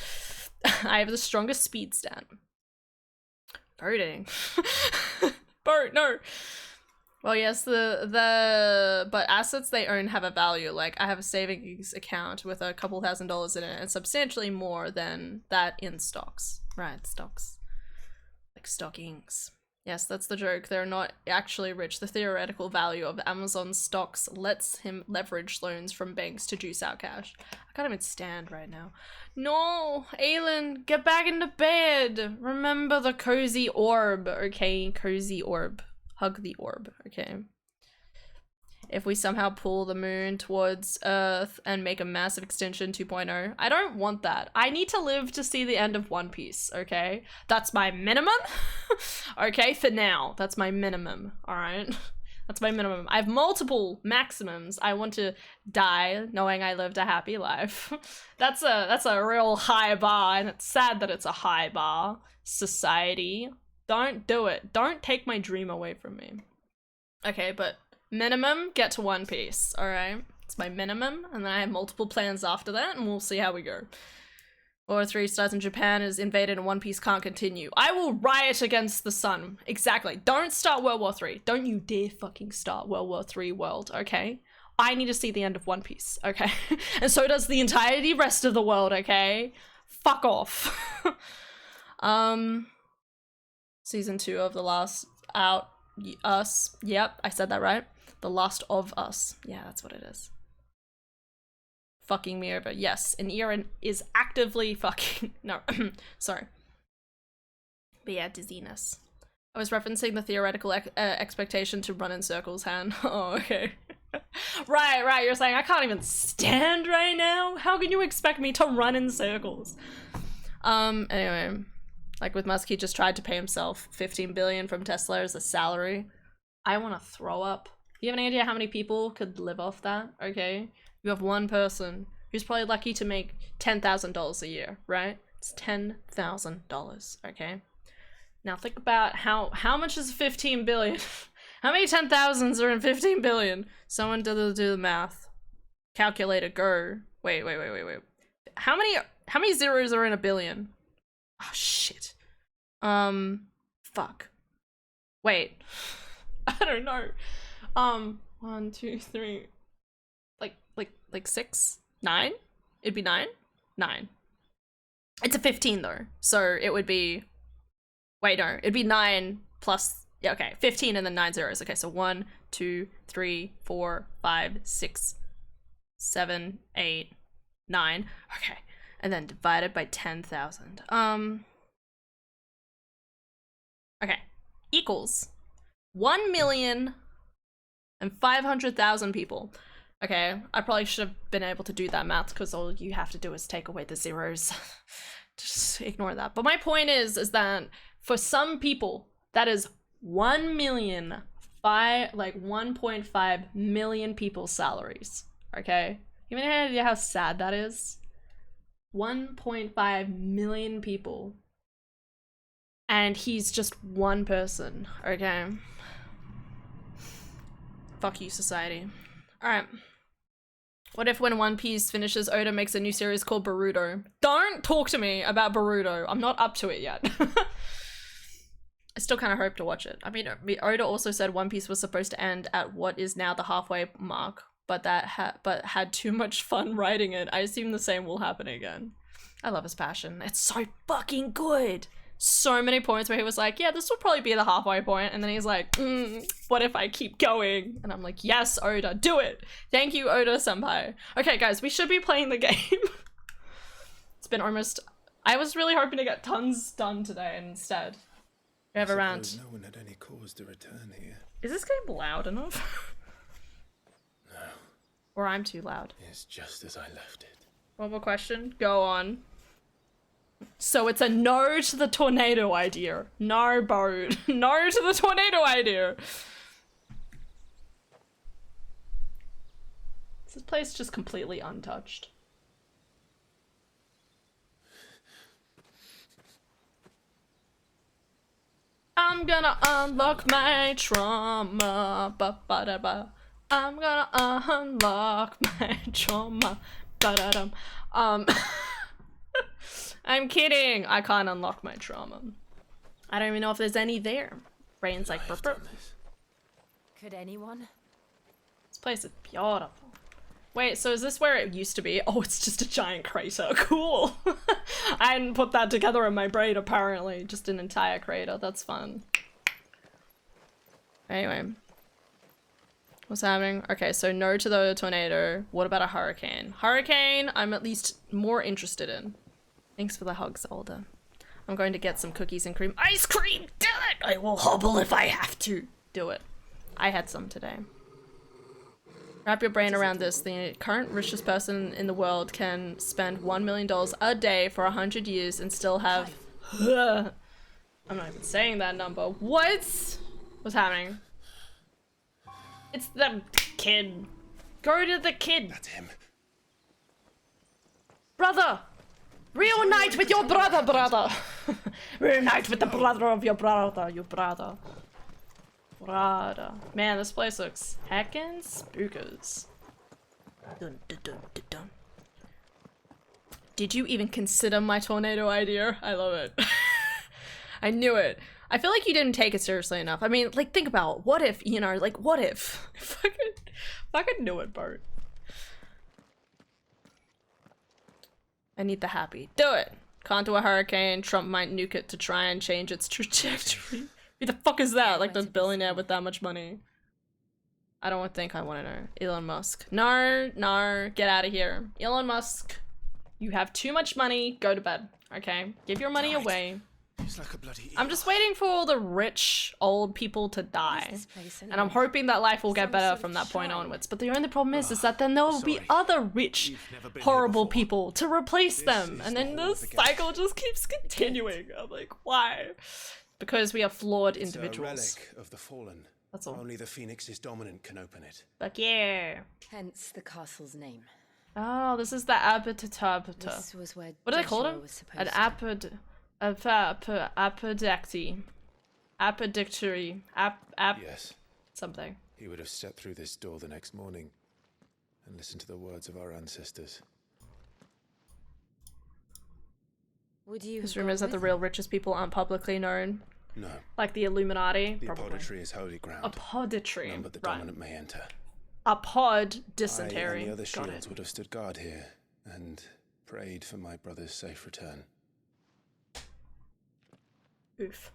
I have the strongest speed stat. Voting. Vote, no. Well, yes, but assets they own have a value. Like, I have a savings account with a couple $1,000s in it, and substantially more than that in stocks. Right, stocks. Like stockings. Yes, that's the joke. They're not actually rich. The theoretical value of Amazon stocks lets him leverage loans from banks to juice out cash. I can't even stand right now. No, Aelin, get back into bed. Remember the cozy orb, okay? Cozy orb. Hug the orb, okay? If we somehow pull the moon towards Earth and make a massive extinction 2.0, I don't want that. I need to live to see the end of One Piece, okay? That's my minimum, okay? For now, that's my minimum, all right? That's my minimum. I have multiple maximums. I want to die knowing I lived a happy life. That's a real high bar, and it's sad that it's a high bar. Society, don't do it. Don't take my dream away from me. Okay, but minimum, get to One Piece, alright? It's my minimum, and then I have multiple plans after that, and we'll see how we go. War 3 starts in Japan, is invaded, and One Piece can't continue. I will riot against the sun. Exactly. Don't start World War 3. Don't you dare fucking start World War 3 world, okay? I need to see the end of One Piece, okay? And so does the entirety rest of the world, okay? Fuck off. Season 2 of The Last Out Us. Yep, I said that right. The Last of Us. Yeah, that's what it is. fucking me over. Yes, an ear is actively fucking... No, sorry. But yeah, dizziness. I was referencing the theoretical expectation to run in circles, Han. Oh, okay. Right, you're saying I can't even stand right now? How can you expect me to run in circles? Anyway, like with Musk, he just tried to pay himself 15 billion from Tesla as a salary. I want to throw up. Do you have any idea how many people could live off that? Okay, you have one person who's probably lucky to make $10,000 a year, right? It's $10,000, okay? Now think about how much is 15 billion? How many 10,000s are in 15 billion? Someone do the math. Calculator, go. Wait. How many zeros are in a billion? Oh like fuck. Wait. I don't know. 1, 2, 3. Like 6? 9? It'd be 9? 9. It's a 15 though. So it would be, wait, no, it'd be 9 plus, yeah, okay, 15 and then 9 zeros. Okay, so 1, 2, 3, 4, 5, 6, 7, 8, 9. Okay, and then divided by 10,000. Okay, equals 1,500,000 people. Okay, I probably should have been able to do that math because all you have to do is take away the zeros. Just ignore that. But my point is that for some people, that is 1.5 million people's salaries. Okay, you have any idea how sad that is? 1.5 million people, and he's just one person. Okay, fuck you, society. All right. What if when One Piece finishes, Oda makes a new series called Boruto? Don't talk to me about Boruto. I'm not up to it yet. I still kind of hope to watch it. I mean, Oda also said One Piece was supposed to end at what is now the halfway mark, but had too much fun writing it. I assume the same will happen again. I love his passion. It's so fucking good. So many points where he was like, yeah, this will probably be the halfway point, and then he's like, what if I keep going? And I'm like, yes, Oda, do it. Thank you, Oda senpai. Okay, guys, we should be playing the game. It's been almost, I was really hoping to get tons done today, and instead we have a round. No one had any cause to return here. Is this game loud enough? No. Or I'm too loud? It's just as I left it. One more question, go on. So it's a no to the tornado idea. No, Bo. No to the tornado idea. This place just completely untouched. I'm gonna unlock my trauma. Ba-ba-da-ba. I'm gonna unlock my trauma. Ba-da-dum. I'm kidding. I can't unlock my trauma. I don't even know if there's any there. Brain's like burp burp. Could anyone? This place is beautiful. Wait, so is this where it used to be? Oh, it's just a giant crater. Cool. I hadn't put that together in my brain apparently. Just an entire crater. That's fun. Anyway. What's happening? Okay, so no to the tornado. What about a hurricane? Hurricane, I'm at least more interested in. Thanks for the hugs, Alda. I'm going to get some cookies and cream. Ice cream! Do it! I will hobble if I have to. Do it. I had some today. Wrap your brain around this. The current richest person in the world can spend $1 million a day for 100 years and still have... I'm not even saying that number. What? What's happening? It's the kid. Go to the kid. That's him. Brother! Reunite with your brother, brother! Reunite with the brother of your brother, brother. Man, this place looks heckin' spookers. Dun, dun, dun, dun, dun. Did you even consider my tornado idea? I love it. I knew it. I feel like you didn't take it seriously enough. I mean, like, think about what if, you know, like, what if? Fucking knew it, Bart. I need the happy. Do it! Can't do a hurricane. Trump might nuke it to try and change its trajectory. Who the fuck is that? Like the billionaire with that much money. I don't think I want to know. Elon Musk. No, no, get out of here. Elon Musk, you have too much money. Go to bed, okay? Give your money away. It's like a bloody I'm just waiting for all the rich old people to die. And I'm hoping that life will get better from that point onwards. But the only problem is that then there will be other rich, horrible people to replace them. And then the cycle just keeps continuing. I'm like, why? Because we are flawed individuals. It's a relic of the fallen. That's all. Only the Phoenix's dominant can open it. But yeah. Hence the castle's name. Oh, this is the Abitabata. This was where What do they call Joshua it? was supposed An to. apodacty. Apodictory. Yes. Something. He would have stepped through this door the next morning and listened to the words of our ancestors. Would you? This rumor is that the real richest people aren't publicly known. No. Like the Illuminati. The Probably. apoditry is holy ground. Apoditry. None but the Right. dominant may enter. Apod I dysentery. and the other Got shields it. would have stood guard here and prayed for my brother's safe return. Oof.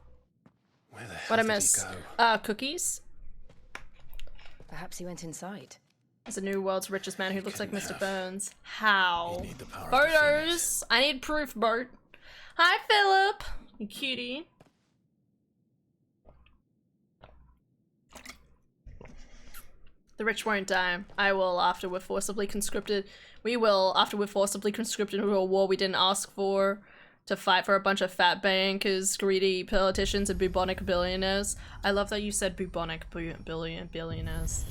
Where the hell What I did he miss? go? Cookies. Perhaps he went inside. There's a new world's richest man who looks like couldn't Mr. have. Burns. How? You need the power of the Phoenix. Photos. I need proof, Bert. Hi, Philip. You cutie. The rich won't die. I will after we're forcibly conscripted. We will after we're forcibly conscripted into a war we didn't ask for, to fight for a bunch of fat bankers, greedy politicians, and bubonic billionaires. I love that you said bubonic billionaires.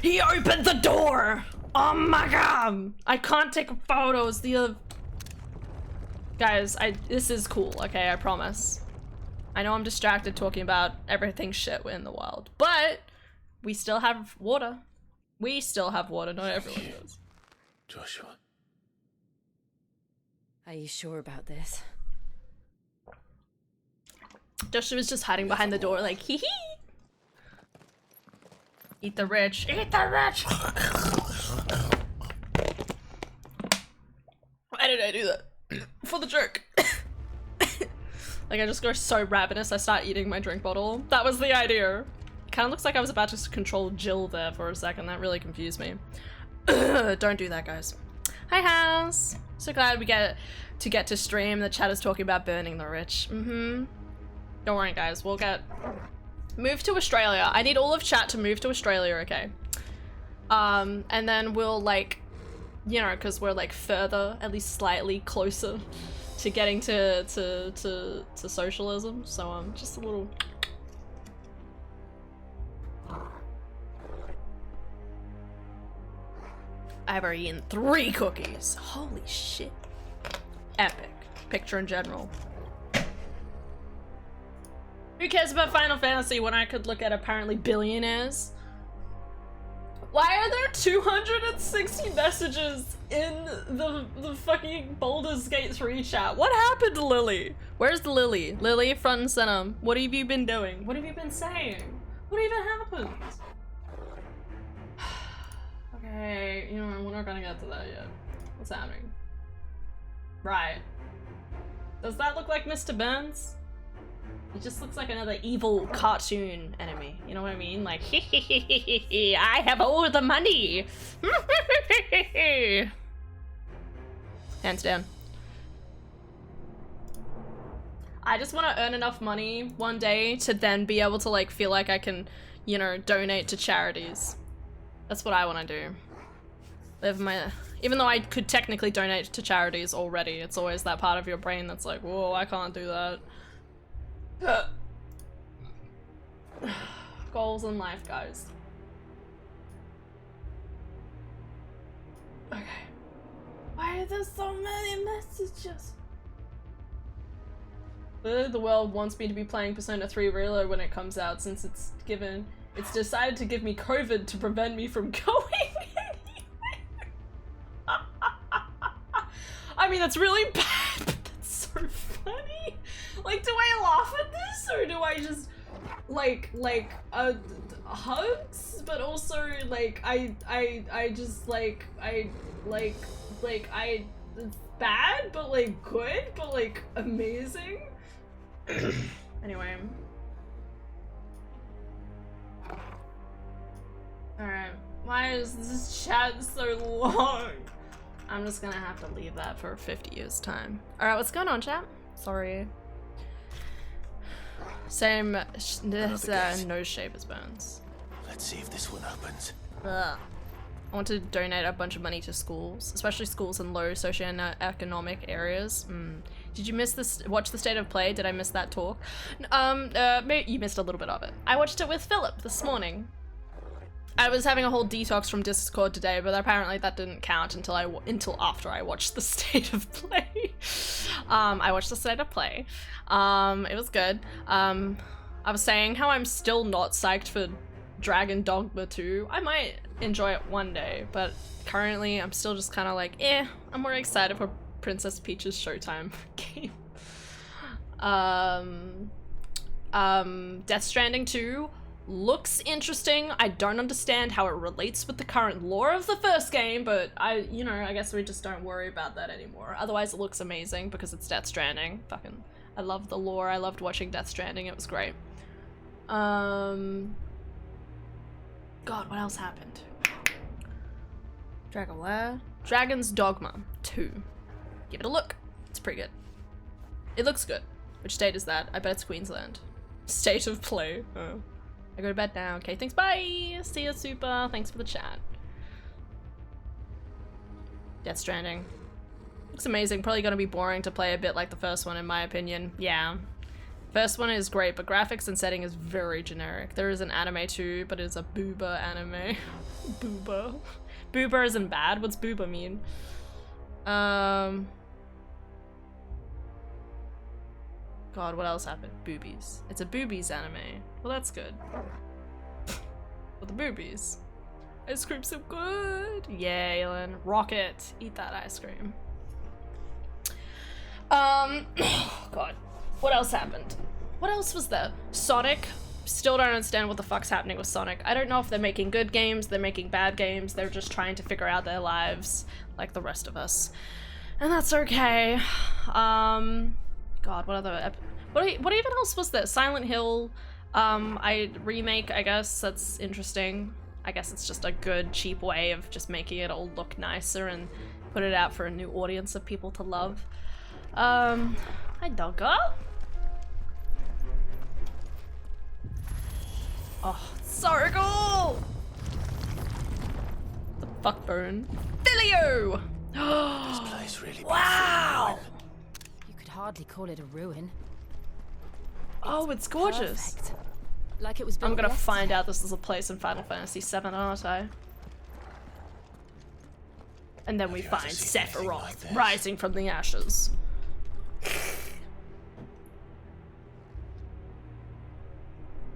He opened the door! Oh my god! I can't take photos. The other... Guys, this is cool, okay? I promise. I know I'm distracted talking about everything shit in the world, but we still have water. We still have water, not everyone does. Joshua. Are you sure about this? Joshua's just hiding behind the door like, hee hee! Eat the rich. Eat the rich! Why did I do that? For the jerk. Like I just go so ravenous I start eating my drink bottle. That was the idea. Kind of looks like I was about to control Jill there for a second. That really confused me. Don't do that, guys. Hi, house. So glad we get to stream. The chat is talking about burning the rich. Don't worry, guys. We'll get... Move to Australia. I need all of chat to move to Australia, okay? And then we'll, like... You know, because we're, like, further, at least slightly closer to getting to socialism. So, just a little... I've already eaten 3 cookies. Holy shit. Epic. Picture in general. Who cares about Final Fantasy when I could look at apparently billionaires? Why are there 260 messages in the fucking Baldur's Gate 3 chat? What happened to Lily? Where's the Lily? Lily, front and center. What have you been doing? What have you been saying? What even happened? Okay, you know, we're not gonna get to that yet. What's happening? Right. Does that look like Mr. Burns? He just looks like another evil cartoon enemy. You know what I mean? Like, I have all the money! Hands down. I just want to earn enough money one day to then be able to, like, feel like I can, you know, donate to charities. That's what I want to do. Live my... Even though I could technically donate to charities already, it's always that part of your brain that's like, whoa, I can't do that. Goals in life, guys. Okay. Why are there so many messages? Literally, the world wants me to be playing Persona 3 Reload when it comes out, since it's decided to give me COVID to prevent me from going anywhere. I mean, that's really bad, but that's so funny. Like, do I laugh at this, or do I just, like, hugs, but also, like, I just, like, it's bad, but, like, good, but, like, amazing? Anyway. Alright. Why is this chat so long? I'm just gonna have to leave that for 50 years time. Alright, what's going on, chat? Sorry. Same nose shape as Bones. Let's see if this one opens. Ugh. I want to donate a bunch of money to schools, especially schools in low socioeconomic areas. Did you miss this? Watch the State of Play? Did I miss that talk? Maybe you missed a little bit of it. I watched it with Philip this morning. I was having a whole detox from Discord today, but apparently that didn't count until after I watched the State of Play. I watched the State of Play. It was good. I was saying how I'm still not psyched for Dragon Dogma 2. I might enjoy it one day, but currently I'm still just kind of like, I'm more excited for Princess Peach's Showtime game. Death Stranding 2 looks interesting. I don't understand how it relates with the current lore of the first game, but I guess we just don't worry about that anymore. Otherwise it looks amazing because it's Death Stranding. Fucking, I love the lore. I loved watching Death Stranding. It was great. God, what else happened? Dragon's Dogma 2. Give it a look. It's pretty good. It looks good. Which state is that? I bet it's Queensland. State of Play. Oh. I go to bed now. Okay, thanks, bye! See ya, super. Thanks for the chat. Death Stranding. Looks amazing. Probably gonna be boring to play a bit like the first one, in my opinion. Yeah. First one is great, but graphics and setting is very generic. There is an anime too, but it's a booba anime. Booba. Booba isn't bad. What's booba mean? God, what else happened? Boobies. It's a boobies anime. Well, that's good. With the boobies. Ice cream's so good. Yay, Ellen. Rocket. Eat that ice cream. God. What else happened? What else was there? Sonic. Still don't understand what the fuck's happening with Sonic. I don't know if they're making good games, they're making bad games, they're just trying to figure out their lives like the rest of us. And that's okay. God, what other what even else was there? Silent Hill remake, I guess. That's interesting. I guess it's just a good, cheap way of just making it all look nicer and put it out for a new audience of people to love. Hi, doggo. Oh, so cool! The fuck burn. Filio! This place really. Wow! You could hardly call it a ruin. Oh, it's gorgeous. Perfect. Like it was built I'm gonna yesterday. find out this is a place in Final Fantasy VII, aren't I? And then we find Sephiroth like rising from the ashes.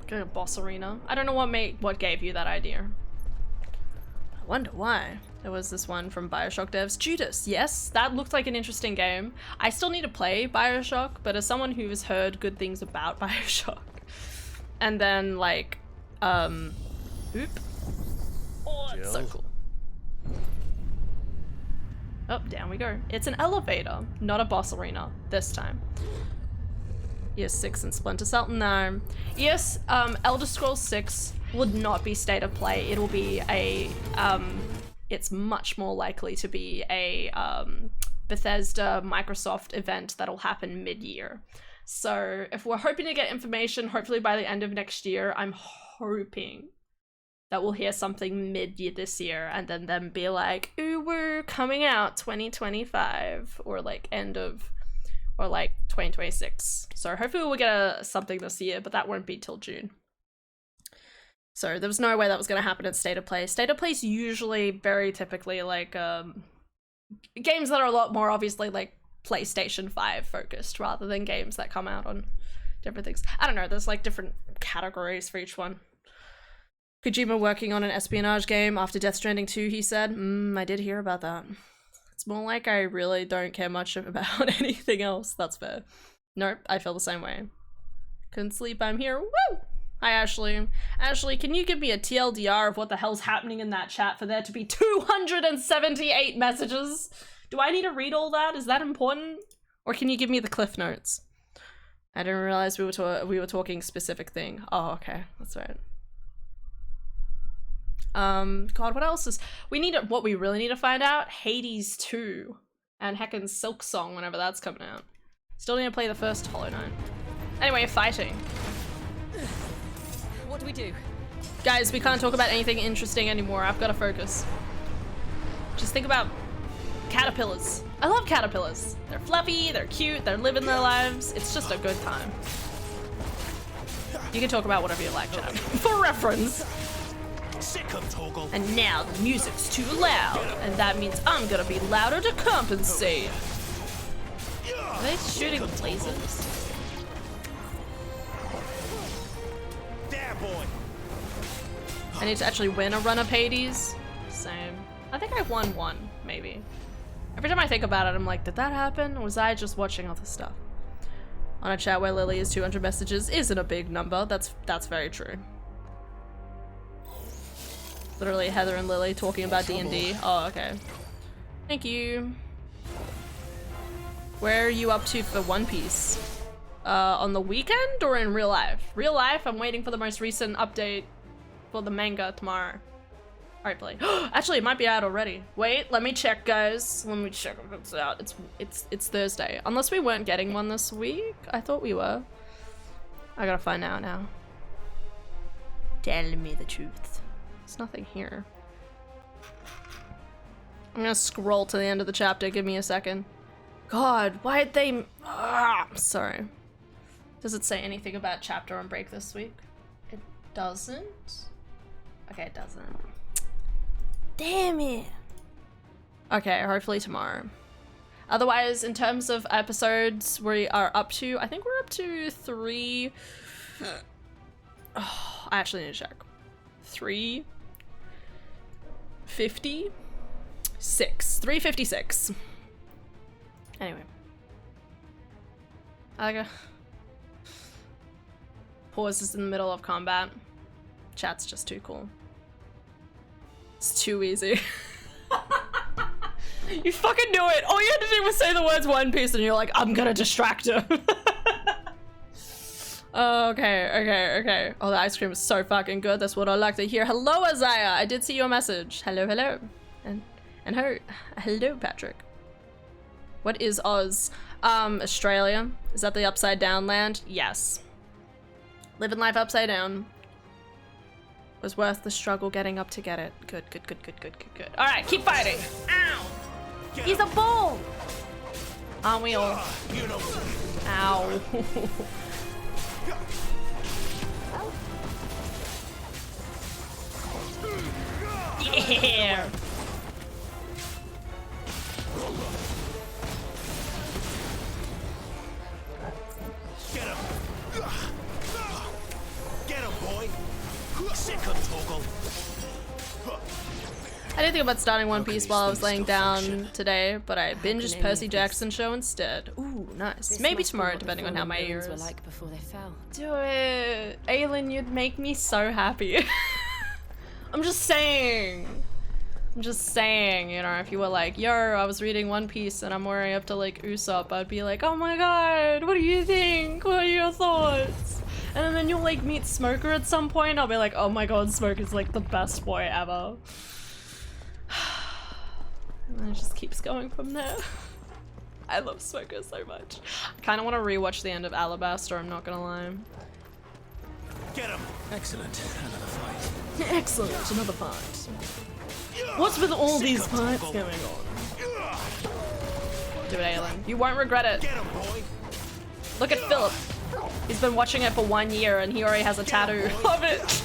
Go boss arena. I don't know what gave you that idea. I wonder why. There was this one from Bioshock devs. Judas, yes, that looked like an interesting game. I still need to play Bioshock, but as someone who has heard good things about Bioshock, and then like, oop. Oh, it's so cool. Oh, down we go. It's an elevator, not a boss arena this time. ES6 and Splinter Cell, no. Elder Scrolls 6 would not be State of Play. It'll be a, it's much more likely to be a Bethesda Microsoft event that'll happen mid-year. So if we're hoping to get information, hopefully by the end of next year, I'm hoping that we'll hear something mid-year this year and then them be like, ooh, we're coming out 2025 or like end of, or like 2026. So hopefully we'll get something this year, but that won't be till June. So there was no way that was going to happen at State of Play. State of Play is usually very typically like games that are a lot more obviously like PlayStation 5 focused rather than games that come out on different things. I don't know, there's like different categories for each one. Kojima working on an espionage game after Death Stranding 2, he said. I did hear about that. It's more like I really don't care much about anything else. That's fair. Nope, I feel the same way. Couldn't sleep, I'm here. Woo! Hi, Ashley. Ashley, can you give me a TLDR of what the hell's happening in that chat for there to be 278 messages? Do I need to read all that? Is that important? Or can you give me the cliff notes? I didn't realize we were talking specific thing. Oh, okay. That's right. God, what else is what we really need to find out? Hades 2 and heckin' Silk Song whenever that's coming out. Still need to play the first Hollow Knight. Anyway, fighting. What do we do? Guys, we can't talk about anything interesting anymore. I've got to focus. Just think about caterpillars. I love caterpillars. They're fluffy, they're cute, they're living their lives. It's just a good time. You can talk about whatever you like, Chad. For reference. And now the music's too loud, and that means I'm gonna be louder to compensate. Are they shooting lasers? There, boy. I need to actually win a run of Hades. Same. I think I won one, maybe. Every time I think about it, I'm like, did that happen? Or was I just watching other stuff? On a chat where Lily is 200 messages isn't a big number. That's very true. Literally Heather and Lily talking about D&D. Oh, okay. Thank you. Where are you up to for One Piece? On the weekend or in real life? Real life, I'm waiting for the most recent update for the manga tomorrow. Alright, play. Actually, it might be out already. Wait, let me check, guys. Let me check if it's out. It's Thursday. Unless we weren't getting one this week. I thought we were. I gotta find out now. Tell me the truth. There's nothing here. I'm gonna scroll to the end of the chapter. Give me a second. God, why'd they... sorry. Does it say anything about chapter on break this week? It doesn't? Okay, it doesn't. Damn it. Okay, hopefully tomorrow. Otherwise, in terms of episodes, we are up to... I think we're up to 3... Oh, I actually need to check. 356. 356. Anyway. I gotta... Pauses in the middle of combat. Chat's just too cool. It's too easy. You fucking knew it! All you had to do was say the words One Piece and you're like, I'm gonna distract her. Okay. Oh, the ice cream is so fucking good. That's what I like to hear. Hello, Isaiah! I did see your message. Hello. And hello, Patrick. What is Oz? Australia. Is that the upside down land? Yes. Living life upside down. Was worth the struggle getting up to get it. Good. Alright, keep fighting. Ow! He's a bull! Aren't we all? Ow. Yeah! Get him! Get him, boy! Sick of Toggle. I didn't think about starting One Piece while I was laying down today, but I binged Percy Jackson show instead. Ooh, nice. Maybe tomorrow, depending on how my ears were like before they fell. Do it! Aylin, you'd make me so happy. I'm just saying, you know, if you were like, yo, I was reading One Piece and I'm already up to like Usopp, I'd be like, oh my god, what do you think? What are your thoughts? And then you'll like meet Smoker at some point, I'll be like, oh my god, Smoker's like the best boy ever. And then it just keeps going from there. I love Smoker so much. I kind of want to rewatch the end of Alabaster, I'm not gonna lie. Get him! Excellent. Another fight. Excellent, another fight. What's with all these fights going on? Do it, Aylin. You won't regret it. Get him, boy! Look at Philip. He's been watching it for 1 year and he already has a tattoo of it.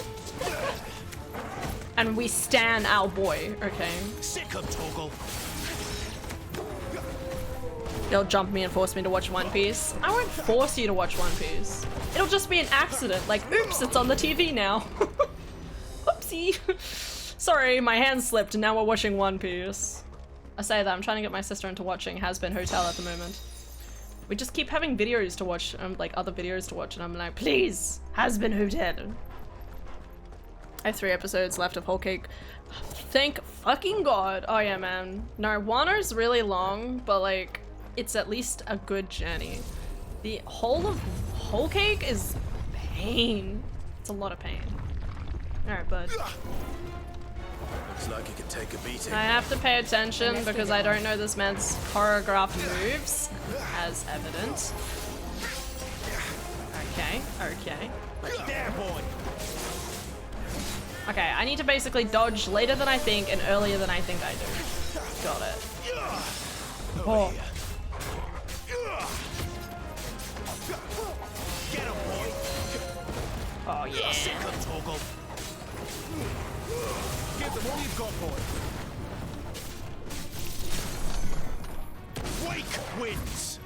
And we stan our boy, okay? Sick of Toggle. You'll jump me and force me to watch One Piece. I won't force you to watch One Piece. It'll just be an accident, like, oops, it's on the TV now. Oopsie. Sorry, my hand slipped and now we're watching One Piece. I say that, I'm trying to get my sister into watching Has Been Hotel at the moment. We just keep having videos to watch, like other videos to watch, and I'm like, please, Has Been Hotel. I have 3 episodes left of Whole Cake. Thank fucking god. Oh yeah, man. No, Wano's really long, but like, it's at least a good journey. The whole of Whole Cake is pain. It's a lot of pain. Alright, bud. Looks like he could take a beating. I have to pay attention because I don't know this man's choreographed moves, as evident. Okay, okay. There, boy. Okay, I need to basically dodge later than I think and earlier than I think I do. Got it. Oh. Get him, boy. Oh yeah. Give them all you've got, boy. Wake wins.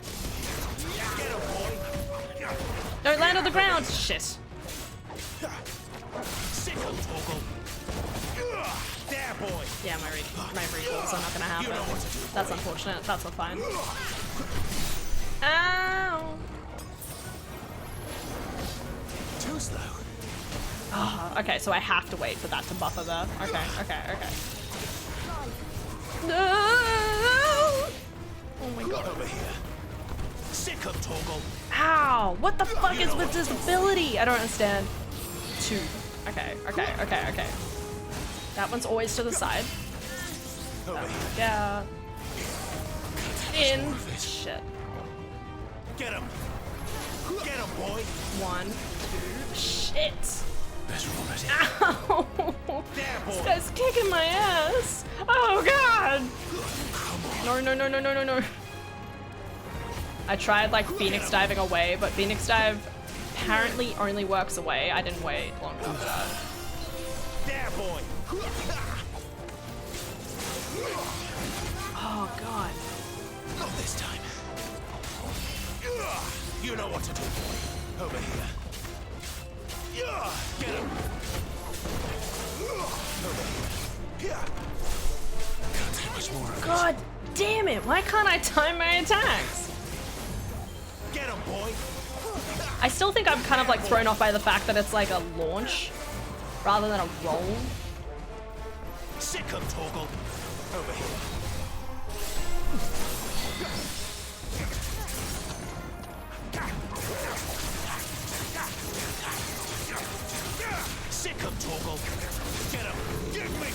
Get him, boy. Don't land on the ground. Shit. Sickle, Toggle. There, boy. Yeah, my recalls are not gonna happen. You know what to do, That's boy. unfortunate. That's a fine. Ow. Too slow. Oh, okay, so I have to wait for that to buffer there. Okay, okay, okay. No! Oh my god. Over here. Sickle, Toggle. Ow! What the fuck is with this ability? I don't understand. 2. Okay, okay, okay, okay. That one's always to the side. Over here. Yeah. In. Shit. Get him. Get him, boy. 1, 2. Shit. Better already. Ow! There, boy. This guy's kicking my ass. Oh god. No, no, no, no, no, no, no. I tried like Phoenix diving away, but Phoenix dive apparently only works away. I didn't wait long enough for that. There, boy. Oh god. Not this time. You know what to do, boy. Over here. Get him. Over here. Can't take much more of it. God damn it! Why can't I time my attacks? Get him, boy. I still think I'm kind of like thrown off by the fact that it's like a launch rather than a roll. Sickle, Toggle. Over here. Sickle, Toggle. Get him. Give me.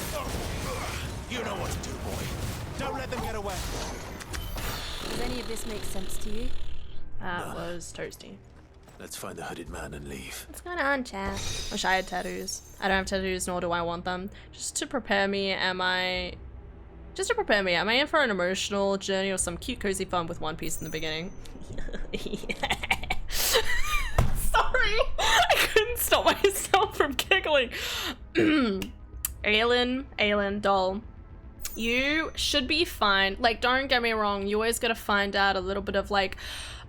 You know what to do, boy. Don't let them get away. Does any of this make sense to you? That was toasty. Let's find the hooded man and leave. What's going on, chat? Wish I had tattoos. I don't have tattoos, nor do I want them. Just to prepare me, am I in for an emotional journey or some cute cozy fun with One Piece in the beginning? Sorry! I couldn't stop myself from giggling. Aelin, doll. You should be fine. Like, don't get me wrong, you always gotta find out a little bit of like,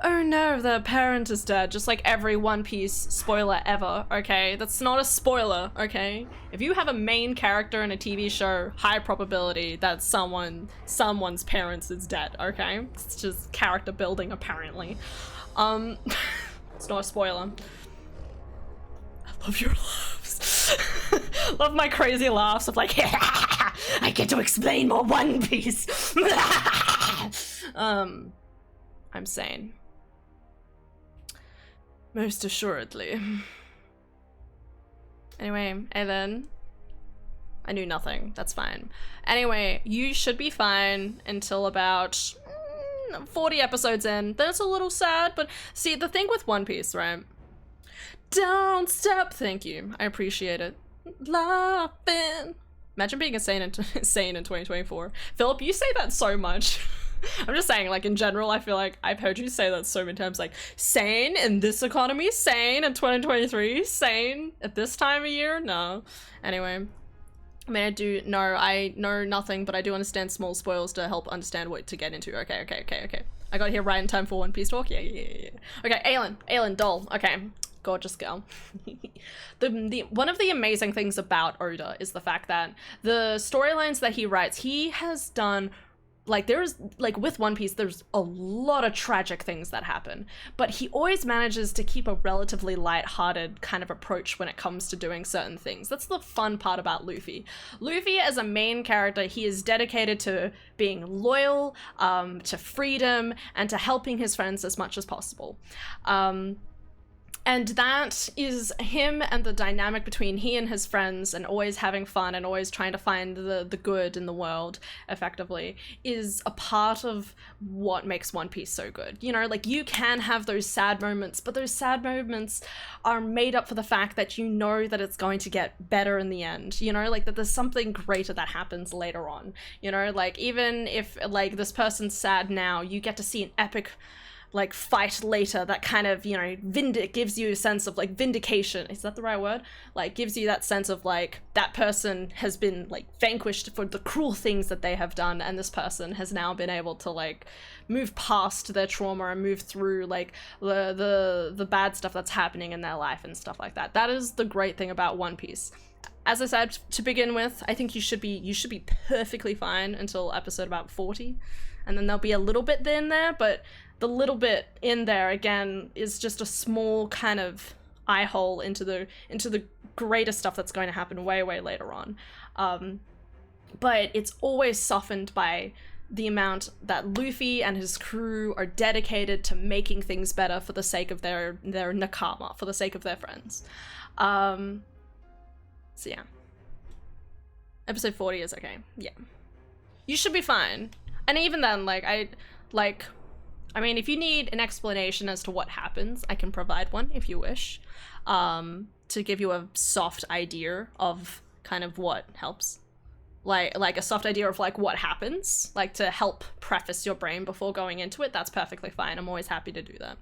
oh no, the parent is dead, just like every One Piece spoiler ever, okay? That's not a spoiler, okay? If you have a main character in a TV show, high probability that someone's parents is dead, okay? It's just character building, apparently. It's not a spoiler. I love your laughs. Love my crazy laughs of like, I get to explain more One Piece. I'm sane. Most assuredly. Anyway, Aelin. I knew nothing. That's fine. Anyway, you should be fine until about 40 episodes in. That's a little sad, but see, the thing with One Piece, right? Don't stop. Thank you. I appreciate it. Laughing. Imagine being sane in 2024. Philip, you say that so much. I'm just saying, like, in general, I feel like I've heard you say that so many times, like, sane in this economy, sane in 2023, sane at this time of year? No. Anyway. I mean, I know nothing, but I do understand small spoils to help understand what to get into. Okay. I got here right in time for One Piece talk? Yeah. Okay, Aelin, doll. Okay. Gorgeous girl. One of the amazing things about Oda is the fact that the storylines that he writes, he has done, like, there's, like, with One Piece, there's a lot of tragic things that happen, but he always manages to keep a relatively light-hearted kind of approach when it comes to doing certain things. That's the fun part about Luffy. Luffy, as a main character, he is dedicated to being loyal, to freedom, and to helping his friends as much as possible. And that is him, and the dynamic between he and his friends, and always having fun and always trying to find the good in the world, effectively, is a part of what makes One Piece so good. You know, like, you can have those sad moments, but those sad moments are made up for the fact that you know that it's going to get better in the end, you know, like that there's something greater that happens later on, you know, like even if like this person's sad now, you get to see an epic like fight later that kind of, you know, gives you a sense of like vindication. Is that the right word? Like, gives you that sense of like that person has been like vanquished for the cruel things that they have done, and this person has now been able to like move past their trauma and move through like the bad stuff that's happening in their life and stuff like that. That is the great thing about One Piece. As I said, to begin with, I think you should be perfectly fine until episode about 40, and then there'll be a little bit in there, but the little bit in there, again, is just a small kind of eye hole into the greater stuff that's going to happen way, way later on. But it's always softened by the amount that Luffy and his crew are dedicated to making things better for the sake of their nakama, for the sake of their friends. So yeah. Episode 40 is okay. Yeah. You should be fine. And even then, I mean, if you need an explanation as to what happens, I can provide one if you wish, to give you a soft idea of kind of what helps. Like a soft idea of like what happens, like to help preface your brain before going into it. That's perfectly fine. I'm always happy to do that.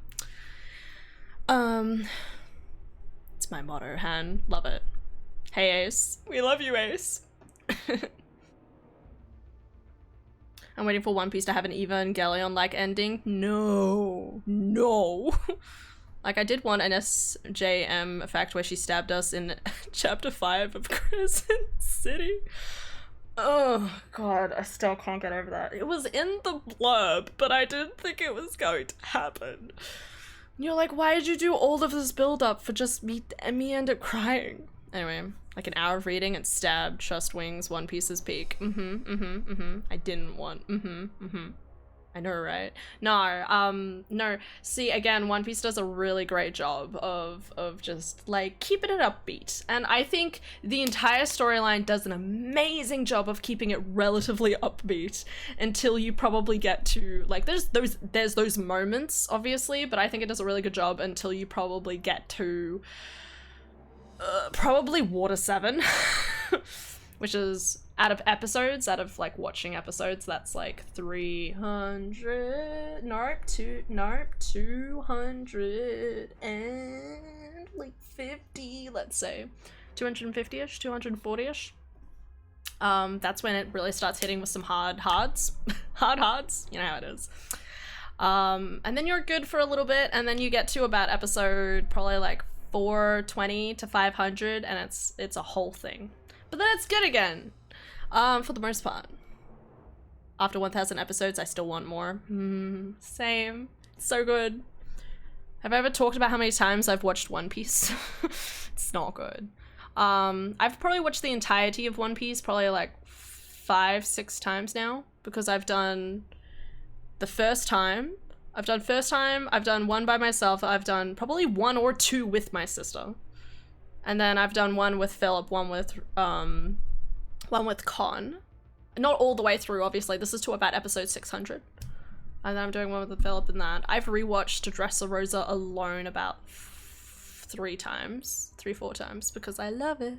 It's my motto, Han. Love it. Hey, Ace. We love you, Ace. I'm waiting for One Piece to have an Evangelion-like ending. No. Like, I did want an SJM effect where she stabbed us in chapter 5 of Crescent City. Oh, God, I still can't get over that. It was in the blurb, but I didn't think it was going to happen. You're like, why did you do all of this build-up for just me end up crying? Anyway, like an hour of reading and stabbed, trust wings, One Piece's peak. I didn't want, I know, right? No, see, again, One Piece does a really great job of just, like, keeping it upbeat. And I think the entire storyline does an amazing job of keeping it relatively upbeat until you probably get to, like, there's those moments, obviously, but I think it does a really good job until you probably get to probably Water 7, which is out of like watching episodes, that's like 300, 200 and like 50, let's say 250-ish, 240-ish. That's when it really starts hitting with some hards, you know how it is. And then you're good for a little bit, and then you get to about episode probably like 420 to 500, and it's a whole thing. But then it's good again, for the most part. After 1,000 episodes, I still want more. Same. It's so good. Have I ever talked about how many times I've watched One Piece? It's not good. I've probably watched the entirety of One Piece probably like 5-6 times now, because I've done the first time, I've done one by myself, I've done probably 1 or 2 with my sister. And then I've done one with Philip, one with Con. Not all the way through, obviously. This is to about episode 600. And then I'm doing one with Philip and that. I've rewatched Dressrosa alone about 4 times, because I love it.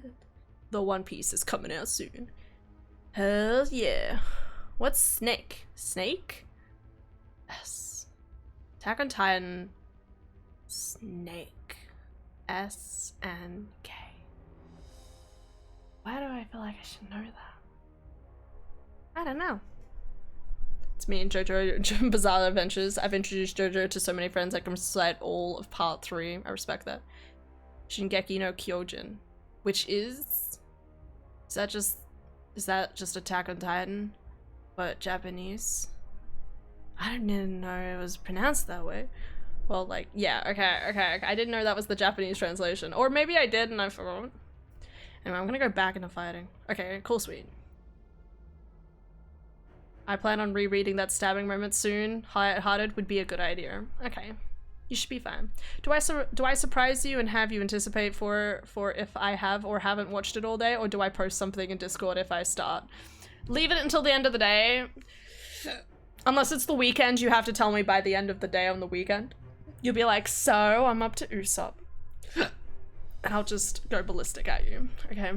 The One Piece is coming out soon. Hell yeah. What's Snake? Snake? S. Attack on Titan, Snake, S-N-K. Why do I feel like I should know that? I don't know. It's me and JoJo Bizarre Adventures. I've introduced JoJo to so many friends I can recite all of part 3. I respect that. Shingeki no Kyojin, which is that just Attack on Titan, but Japanese? I didn't know it was pronounced that way. Well, like, yeah, okay. I didn't know that was the Japanese translation. Or maybe I did and I forgot. Anyway, I'm gonna go back into fighting. Okay, cool, sweet. I plan on rereading that stabbing moment soon. Hearted would be a good idea. Okay. You should be fine. Do I surprise you and have you anticipate for if I have or haven't watched it all day, or do I post something in Discord if I start? Leave it until the end of the day. Unless it's the weekend, you have to tell me by the end of the day on the weekend. You'll be like, so I'm up to Usopp. And I'll just go ballistic at you, okay?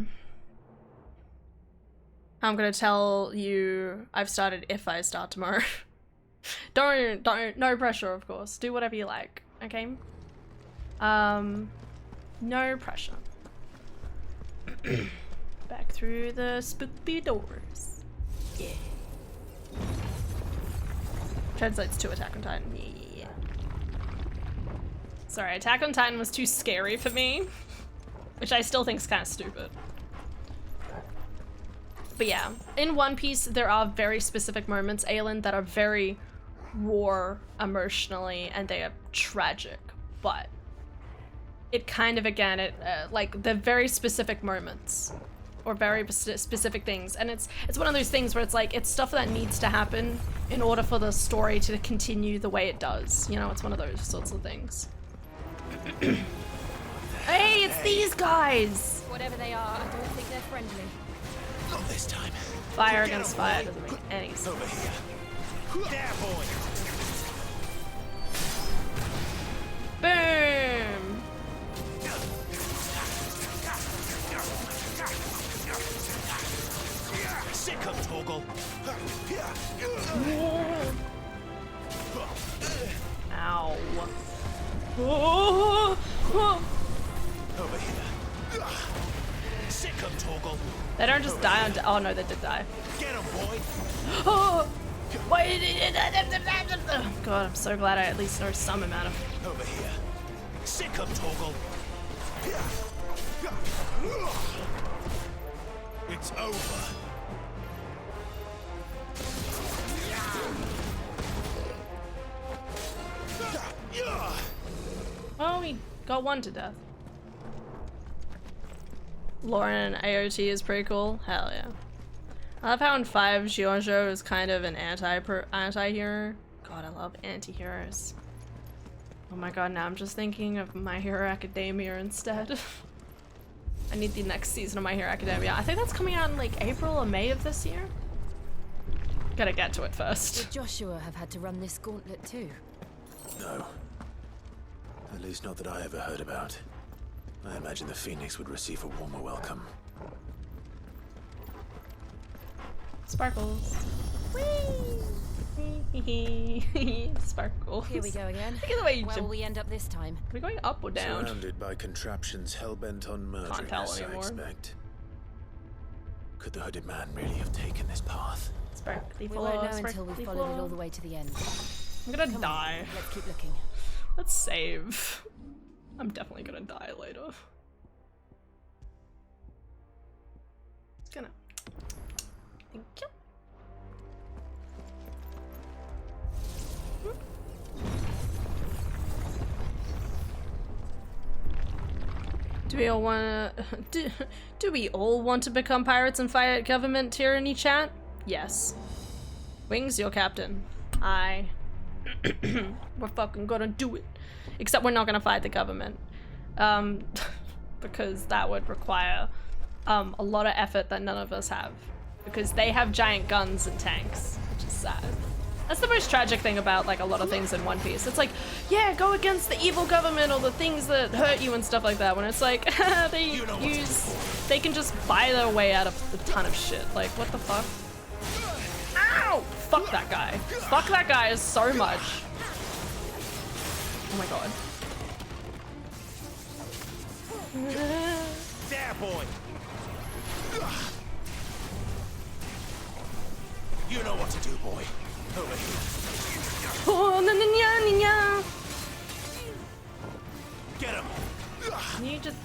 I'm gonna tell you I've started if I start tomorrow. Don't, no pressure, of course. Do whatever you like, okay? No pressure. Back through the spooky doors. Yeah. Translates to Attack on Titan. Yeah. Sorry, Attack on Titan was too scary for me, which I still think is kind of stupid. But yeah, in One Piece, there are very specific moments, Aelin, that are very raw emotionally, and they are tragic, but it kind of, again, like, they're very specific moments, or very specific things, and it's one of those things where it's like, it's stuff that needs to happen in order for the story to continue the way it does, you know, it's one of those sorts of things. Hey, it's these guys! Whatever they are, I don't think they're friendly. Not this time. Fire against fire doesn't make any sense. Over here. There, boy. Boom! Sick of Torgal. Ow. Oh. Over here. Sick of Torgal. They don't just die on. Oh no, they did die. Get him, boy. Oh! God, I'm so glad I at least know some amount of. Over here. Sick of Torgal. It's over. Oh, we got one to death. Lauren and AOT is pretty cool. Hell yeah. I love how in 5 Giorgio is kind of an anti-hero. God, I love anti-heroes. Oh my god, now I'm just thinking of My Hero Academia instead. I need the next season of My Hero Academia. I think that's coming out in like April or May of this year. Gotta get to it first. Would Joshua have had to run this gauntlet too? No. At least not that I ever heard about. I imagine the Phoenix would receive a warmer welcome. Sparkles. Whee! Sparkles. Here we go again. Look at the way you Where jump. will we end up this time? Are we going up or down? Surrounded by contraptions hell-bent on murdering Can't tell us, I anymore. expect. Could the hooded man really have taken this path? Sparkly We floor, won't know until sparkly we've followed it floor. all the way to the end. I'm gonna Come die. on, let's keep looking. Let's save. I'm definitely gonna die later. It's gonna. Thank you. Do we all wanna do we all want to become pirates and fight government tyranny, chat? Yes. Wings, your captain. Aye. We're fucking gonna do it. Except we're not gonna fight the government. Because that would require a lot of effort that none of us have. Because they have giant guns and tanks, which is sad. That's the most tragic thing about like a lot of things in One Piece. It's like, yeah, go against the evil government or the things that hurt you and stuff like that. When it's like, they can just buy their way out of a ton of shit. Like, what the fuck? Ow! Fuck that guy. Fuck that guy so much. Oh my god. There, boy! You know what to do, boy. Over here. Oh, na na na na. Get him! Can you just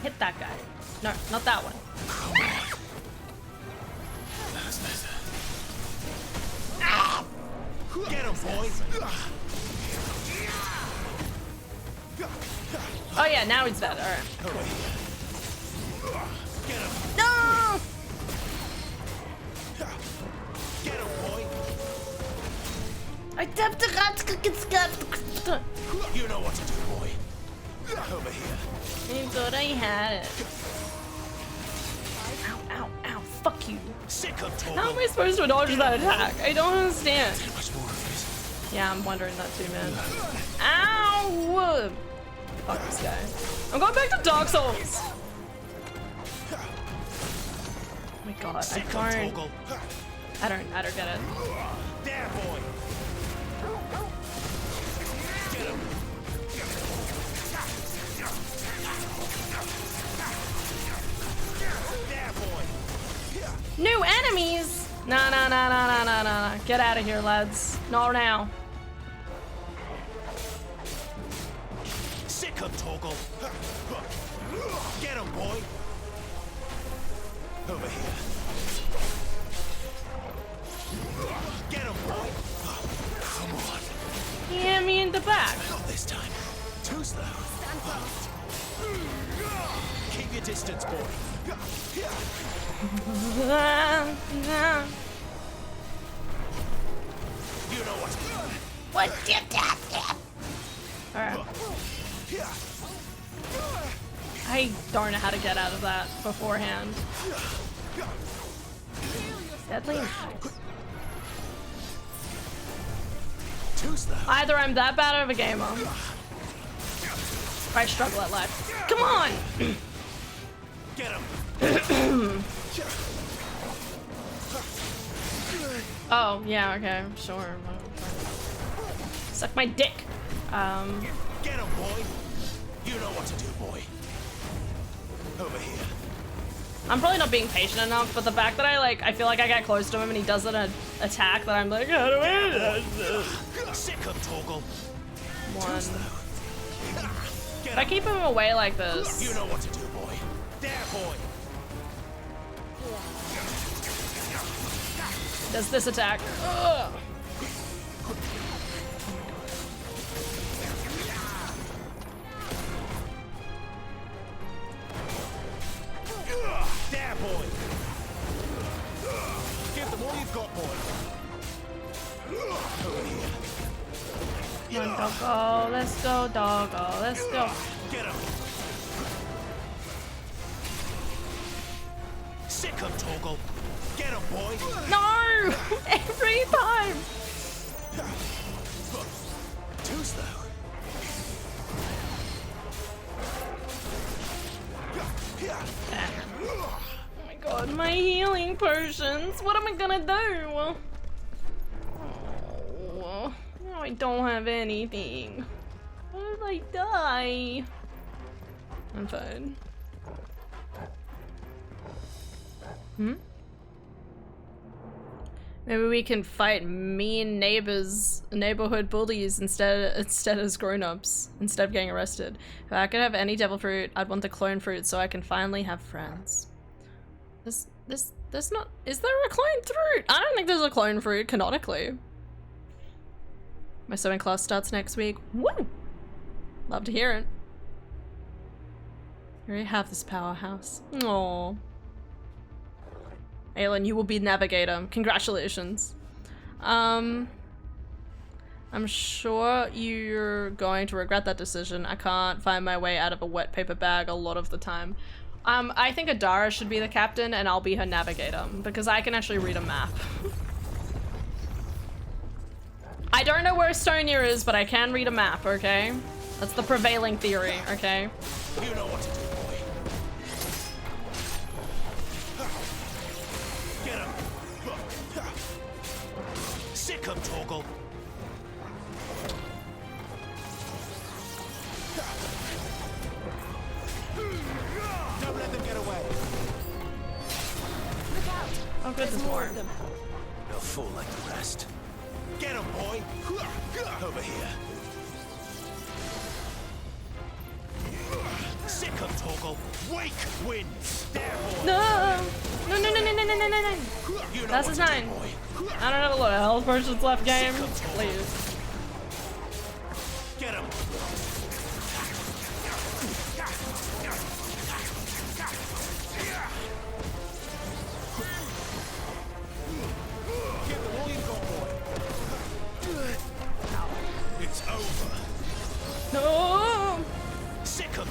hit that guy? No, not that one. Get him, boy! Oh yeah, now he's dead. Alright. Over here. Get him! No! Get him, boy! I tapped the rat. You know what to do, boy. Over here. I thought I had it. Ow, ow, ow. Fuck you. Sick of talk. How am I supposed to dodge that attack? I don't understand. Much more of this. Yeah, I'm wondering that too, man. Ow! Fuck this guy. I'm going back to Dark Souls. Oh my god, I don't get it. There, boy. Get him. There, boy. New enemies! Nah. Get out of here, lads. Not now. Sick of Toggle. Get him, boy. Over here. Get him, boy. Come on. Yeah, me in the back. Not this time. Too slow. Keep your distance, boy. You know what? What did that? Alright. I don't know how to get out of that beforehand. Deadly attacks. Too slow. Either I'm that bad of a gamer, or I struggle at life. Come on! Get him. Oh, yeah, okay, sure. Suck my dick. Get him, boy. You know what to do, boy. Over here. I'm probably not being patient enough, but the fact that I feel like I get close to him and he does an attack that I'm like, how do I do this? Sick of Toggle. One. If I keep him away like this. You know what to do, boy. There, boy. Does this attack? Ugh. There, boy. Give them all you've got, boy. Over here. Come on, doggo. Let's go, doggo. Let's go. Get him. Sick of Toggle. Get him, boy. No! Every time! Too slow. Oh my god, my healing potions! What am I gonna do? Oh, I don't have anything. What if I die? I'm fine. Maybe we can fight mean neighborhood bullies instead as grown-ups, instead of getting arrested. If I could have any devil fruit, I'd want the clone fruit so I can finally have friends. There's not, is there a clone fruit? I don't think there's a clone fruit canonically. My sewing class starts next week. Woo! Love to hear it. Here we have this powerhouse. Aww. Aelin, you will be navigator. Congratulations. I'm sure you're going to regret that decision. I can't find my way out of a wet paper bag a lot of the time. I think Adara should be the captain and I'll be her navigator because I can actually read a map. I don't know where Estonia is, but I can read a map, okay? That's the prevailing theory, okay? You know what to do, boy. Get him. Sick of Toggle. Don't let them get away. Look out! Oh, good, there's more. They'll fall like the rest. Get him, boy. Over here. Sick of Toggle. Wake wins. There, boy. No! No. You know That's what his to do, 9. boy. I don't have a lot of health potions left, game. Please. Get him. Give them all you've got, boy. It's over.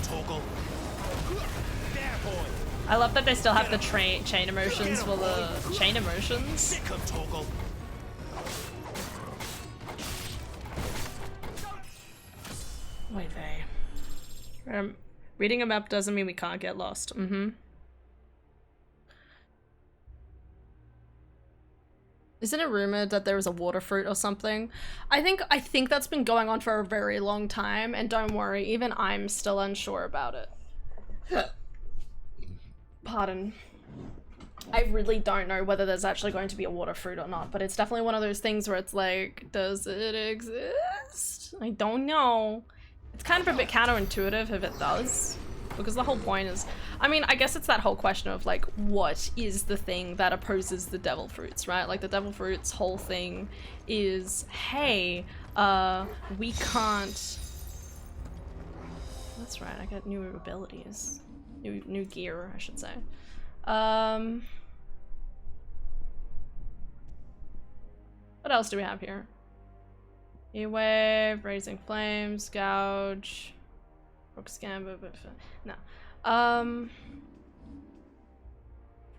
Torgal. There, boy. I love that they still have the chain emotions for the chain emotions. Sick of Torgal. Wait, they. Reading a map doesn't mean we can't get lost. Mm-hmm. Isn't it rumored that there is a water fruit or something? I think that's been going on for a very long time, and don't worry, even I'm still unsure about it. Pardon. I really don't know whether there's actually going to be a water fruit or not, but it's definitely one of those things where it's like, does it exist? I don't know. It's kind of a bit counterintuitive if it does, because the whole point is, I mean, I guess it's that whole question of like, what is the thing that opposes the devil fruits, right? Like the devil fruits whole thing is, hey, we can't, that's right, I get new abilities, new gear, I should say. What else do we have here? E-wave, raising flames, gouge, rock scan, but no.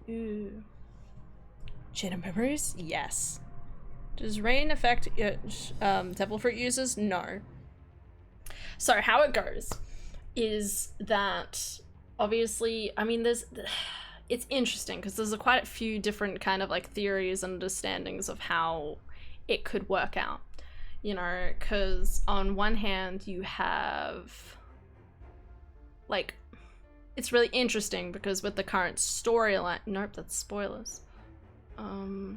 Ooh. Chain of memories? Yes. Does rain affect devil fruit users? No. So how it goes is that obviously, I mean, it's interesting because there's quite a few different kind of like theories and understandings of how it could work out. You know, because on one hand you have, like, it's really interesting because with the current storyline, nope, that's spoilers. I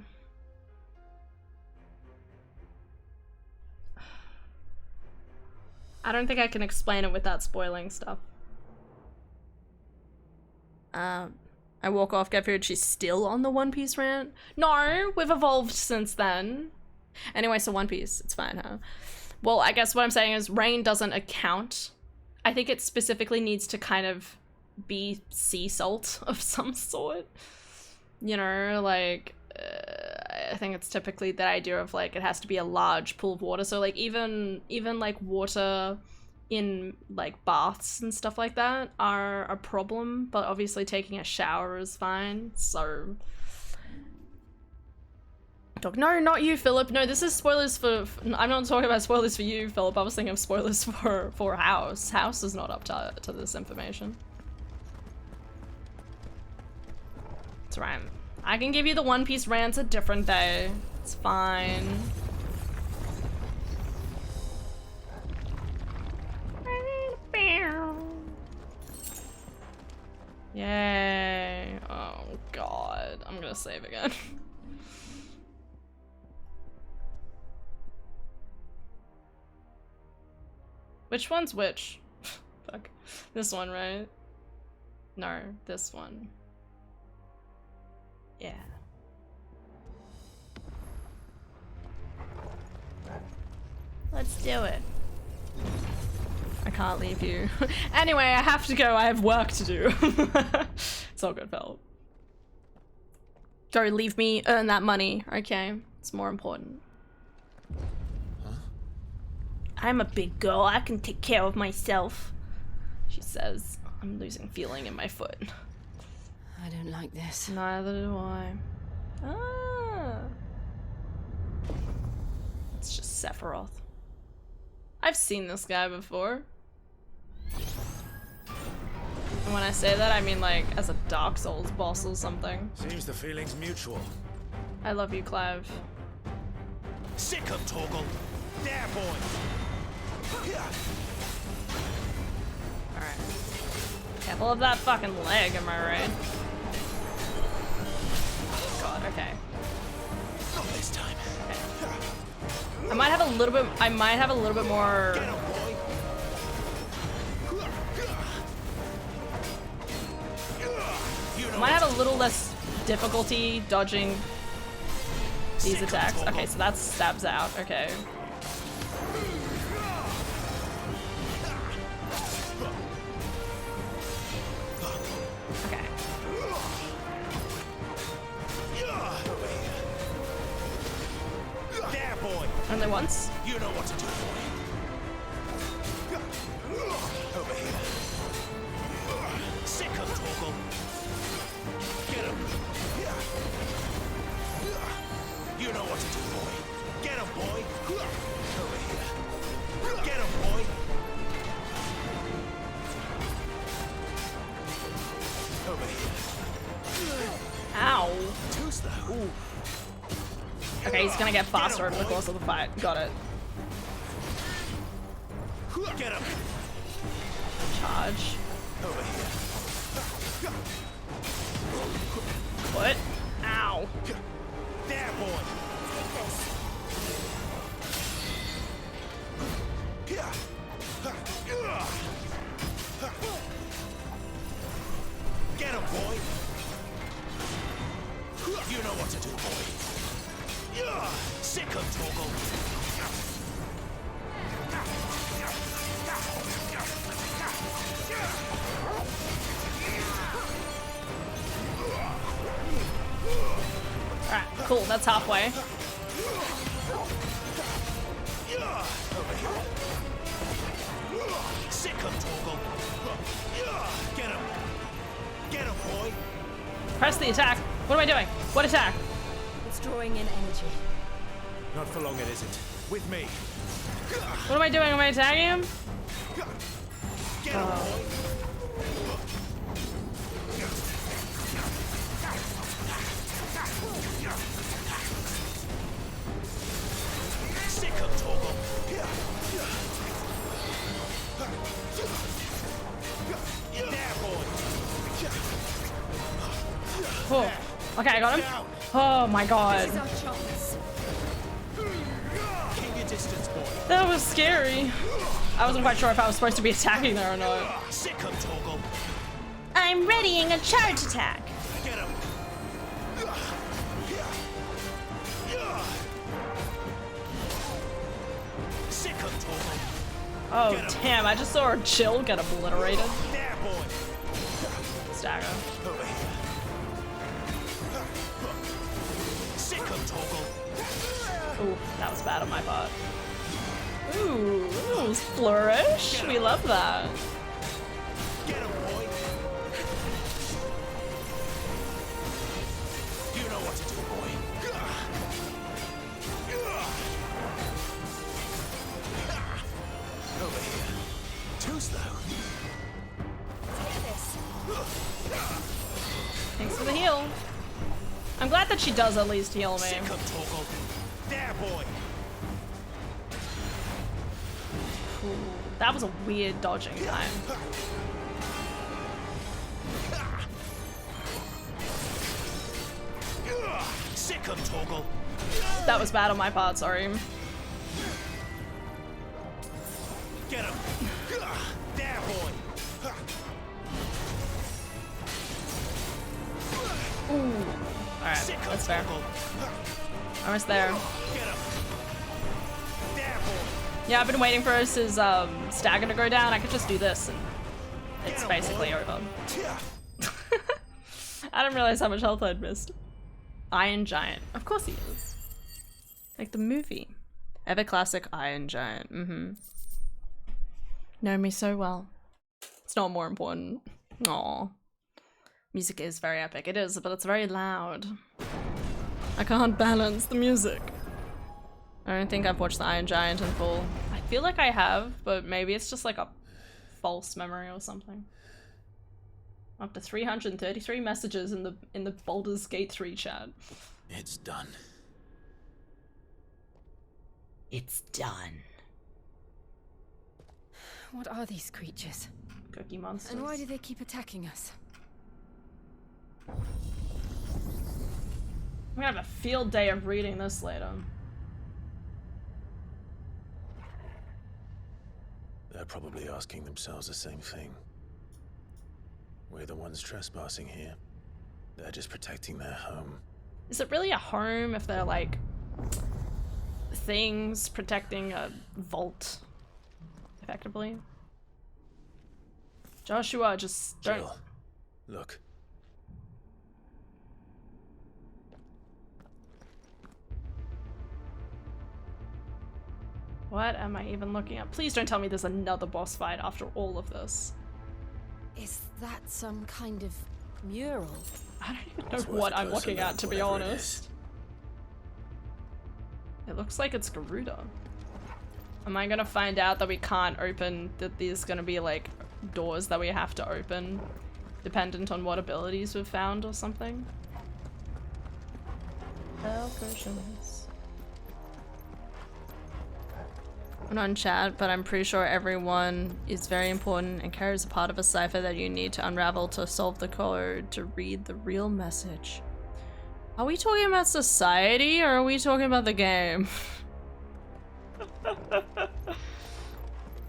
don't think I can explain it without spoiling stuff. I walk off, get food, she's still on the One Piece rant? No, we've evolved since then. Anyway, so One Piece, it's fine, huh? Well, I guess what I'm saying is rain doesn't account. I think it specifically needs to kind of be sea salt of some sort. You know, like, I think it's typically that idea of like, it has to be a large pool of water. So like even like water in like baths and stuff like that are a problem, but obviously taking a shower is fine, so. No, not you, Philip. No, this is spoilers for I'm not talking about spoilers for you, Philip. I was thinking of spoilers for House. House is not up to this information. It's right. I can give you the One Piece rants a different day. It's fine. Yay. Oh god. I'm gonna save again. Which one's which? Fuck. This one, right? No, this one. Yeah. Let's do it. I can't leave you. Anyway, I have to go. I have work to do. It's all good, Phil. Go, leave me, earn that money. Okay, it's more important. I'm a big girl, I can take care of myself. She says, I'm losing feeling in my foot. I don't like this. Neither do I. Ah. It's just Sephiroth. I've seen this guy before. And when I say that, I mean like as a Dark Souls boss or something. Seems the feeling's mutual. I love you, Clive. Sick of Torgal. There, boy. Alright. Careful of that fucking leg, am I right? God, okay. Not this time. Okay. I might have a little bit more. Get up, boy. I might have a little less difficulty dodging these attacks. Okay, so that stabs out. Okay. Okay. There, boy. Only once? You know what to do, boy. Over here. Ow. Too slow. Ooh. Okay, he's gonna get faster over the course of the fight. Got it. Get him. Charge. Over here. What? Ow. There, boy. Get him, boy. You know what to do, boy. Sick of Torgal. Alright, cool, that's halfway. Sick of Torgal. Get him. Get him, boy. Press the attack. What am I doing? What attack? It's drawing in energy. Not for long, it isn't. With me. What am I doing? Am I attacking him? Get him, boy. Sick of Torgal. There, boy. Oh. Okay, I got him. Oh my god. This is our chance. Keep your distance, boy. That was scary. I wasn't quite sure if I was supposed to be attacking there or not. Sick of Torgal. I'm readying a charge attack. Get him. Sick of Torgal. Oh damn, I just saw her chill get obliterated. There, boy. Stagger. Over here. Sick of Torgal. Ooh, that was bad on my part. Ooh, flourish. We love that. Get him, boy. You know what to do, boy. Over here. Too slow. Thanks for the heal. I'm glad that she does at least heal me. Sick of Torgal. There, boy. Ooh, that was a weird dodging time. Sick of Torgal. That was bad on my part, sorry. Get him. There, boy. Ooh. Alright, Sick of that's fair. Torgal. Almost there. Get him. There, boy. Yeah, I've been waiting for his stagger to go down. I could just do this and it's basically over. I didn't realize how much health I'd missed. Iron Giant. Of course he is. Like the movie. Ever classic Iron Giant. Know me so well. It's not more important. Aww. Music is very epic. It is, but it's very loud. I can't balance the music. I don't think I've watched the Iron Giant in full. I feel like I have, but maybe it's just like a false memory or something. Up to 333 messages in the Baldur's Gate 3 chat. It's done. It's done. What are these creatures? Cookie monsters. And why do they keep attacking us? I'm gonna have a field day of reading this later. They're probably asking themselves the same thing. We're the ones trespassing here. They're just protecting their home. Is it really a home if they're like things protecting a vault effectively? Joshua, just don't. Jill, look. What am I even looking at? Please don't tell me there's another boss fight after all of this. Is that some kind of mural? I don't even know It's worth what a I'm closer looking look, at, to be whatever it honest. It looks like it's Garuda. Am I gonna find out that we can't open, that there's gonna be like doors that we have to open dependent on what abilities we've found or something. Spell potions. I'm not in chat, but I'm pretty sure everyone is very important and carries a part of a cipher that you need to unravel to solve the code to read the real message. Are we talking about society or are we talking about the game?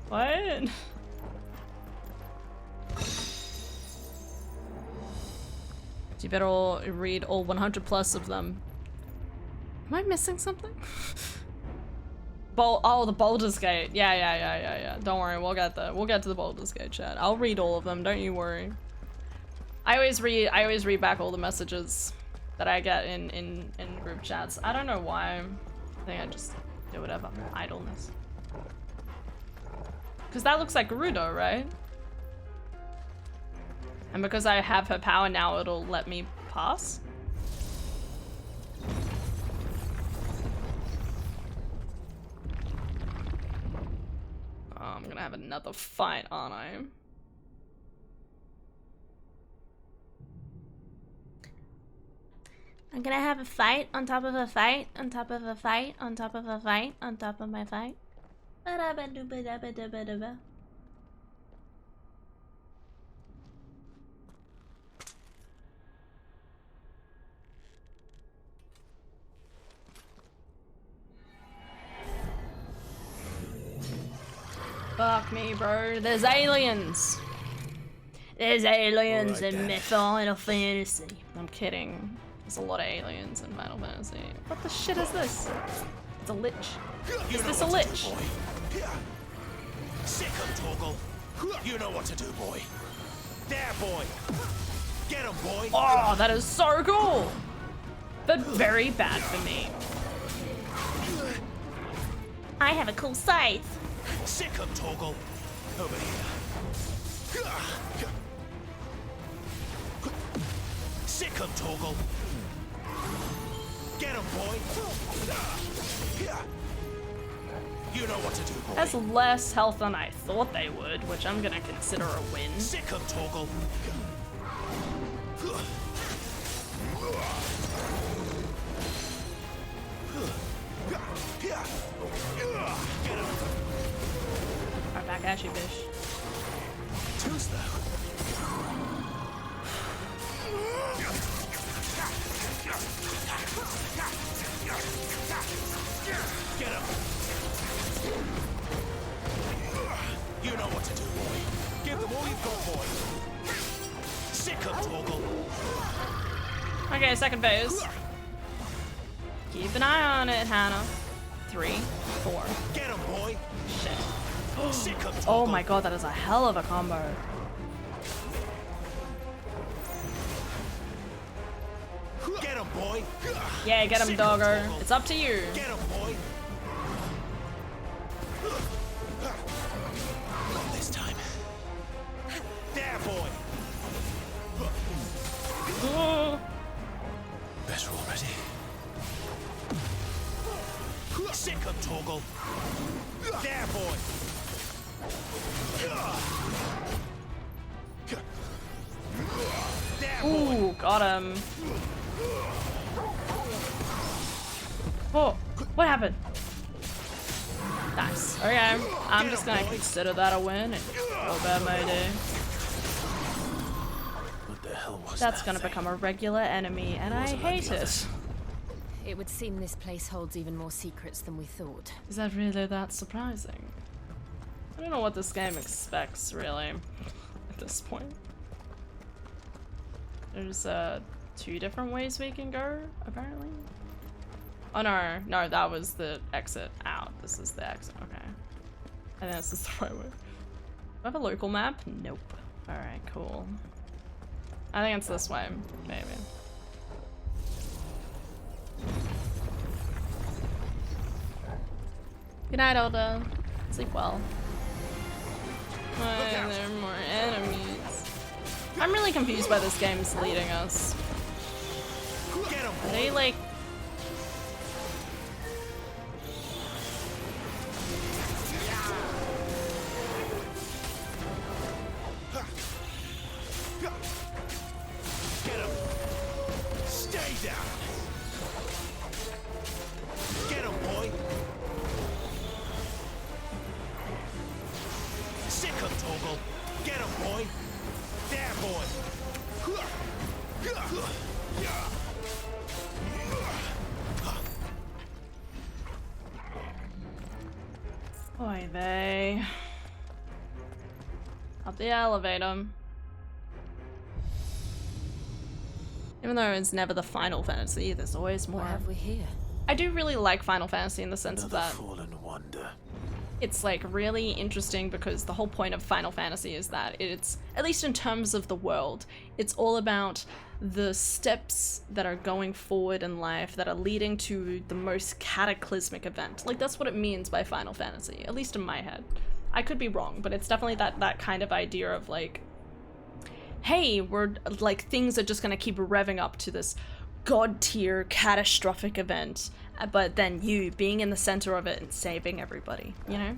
What? You better all read all 100 plus of them. Am I missing something? Oh, the Baldur's Gate. Yeah. Don't worry, we'll get to the Baldur's Gate chat. I'll read all of them, don't you worry. I always read back all the messages that I get in group chats. I don't know why. I think I just do whatever. Idleness. Because that looks like Gerudo, right? And because I have her power now, it'll let me pass. Oh, I'm gonna have another fight, aren't I? I'm gonna have a fight on top of a fight on top of a fight on top of a fight on top of my fight. Fuck me, bro. There's aliens. There's aliens in Final Fantasy. I'm kidding. There's a lot of aliens in Final Fantasy. What the shit is this? It's a lich. Is this a lich? Sick of Torgal. You know what to do, boy. There, boy. Get him, boy. Oh, that is so cool. But very bad for me. I have a cool scythe. Sick of Torgal. Over here. Sick of Torgal. Get him, boy. You know what to do, boy. That's less health than I thought they would, which I'm gonna consider a win. Sick of Torgal. Right back at you, bitch. Too slow. Get him. You know what to do, boy. Give them all you've got, boy. Sick of Torgal. Okay, second phase. Keep an eye on it, Hannah. 3, 4. Get him, boy. Shit. Sick of Torgal. Oh my god, that is a hell of a combo. Get him, boy. Yeah, get him, dogger. It's up to you. Get him, boy. Not this time. There, boy. Better already. Sick of Torgal. There, boy. There, boy. Ooh, got him. Oh, what happened? Nice. Okay, I'm just gonna consider that a win and go about my day. What the hell was That's that gonna thing? become a regular enemy, and I hate it. others. It would seem this place holds even more secrets than we thought. Is that really that surprising? I don't know what this game expects, really, at this point. There's 2 different ways we can go, apparently. Oh no, that was the exit out. This is the exit, okay. I think this is the right way. Do I have a local map? Nope. Alright, cool. I think it's this way, maybe. Good night, Elda. Sleep well. Why are there more enemies? I'm really confused by this game's leading us. Get him, Are boy. they like... Torgal. Get him, boy. There, boy. Oy vey. Up the elevator. Even though it's never the Final Fantasy, there's always more. What have we here? I do really like Final Fantasy in the sense Another that fallen wonder. it's like really interesting because the whole point of Final Fantasy is that it's, at least in terms of the world, it's all about the steps that are going forward in life that are leading to the most cataclysmic event. Like that's what it means by Final Fantasy, at least in my head. I could be wrong, but it's definitely that kind of idea of like, hey, we're like, things are just gonna keep revving up to this god tier catastrophic event, but then you being in the center of it and saving everybody, you know?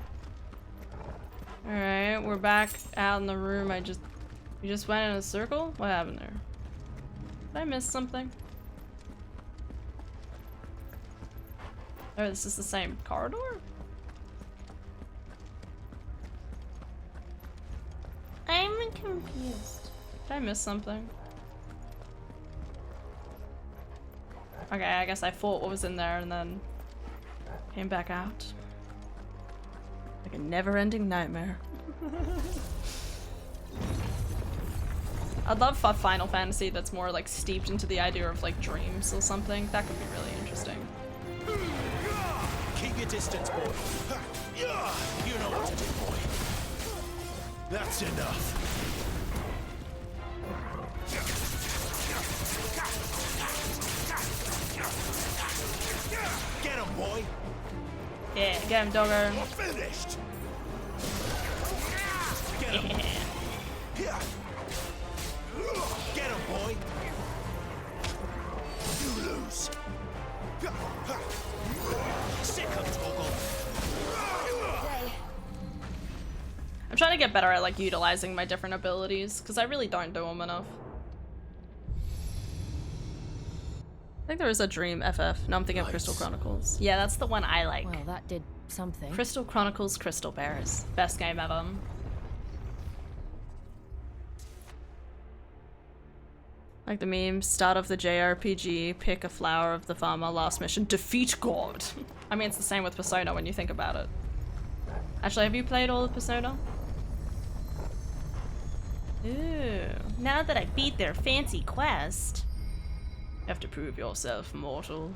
Alright, we're back out in the room. We just went in a circle? What happened there? Did I miss something? Oh, this is the same corridor? I'm confused. Did I miss something? Okay, I guess I fought what was in there and then came back out. Like a never-ending nightmare. I'd love a Final Fantasy that's more like steeped into the idea of like dreams or something. That could be really interesting. Keep your distance, boy. You know what to do, boy. That's enough. Get him, boy. Yeah, get him, doggo. Finished. Get him. Yeah. Get him, boy. You lose. Sick of Torgal. I'm trying to get better at like utilizing my different abilities because I really don't do them enough. I think there is a Dream FF. No, I'm thinking of Crystal Chronicles. Yeah, that's the one I like. Well, that did something. Crystal Chronicles Crystal Bears. Best game ever. Like the meme, start of the JRPG, pick a flower of the farmer, last mission, defeat God. I mean, it's the same with Persona when you think about it. Actually, have you played all of Persona? Ooh, now that I beat their fancy quest. You have to prove yourself mortal.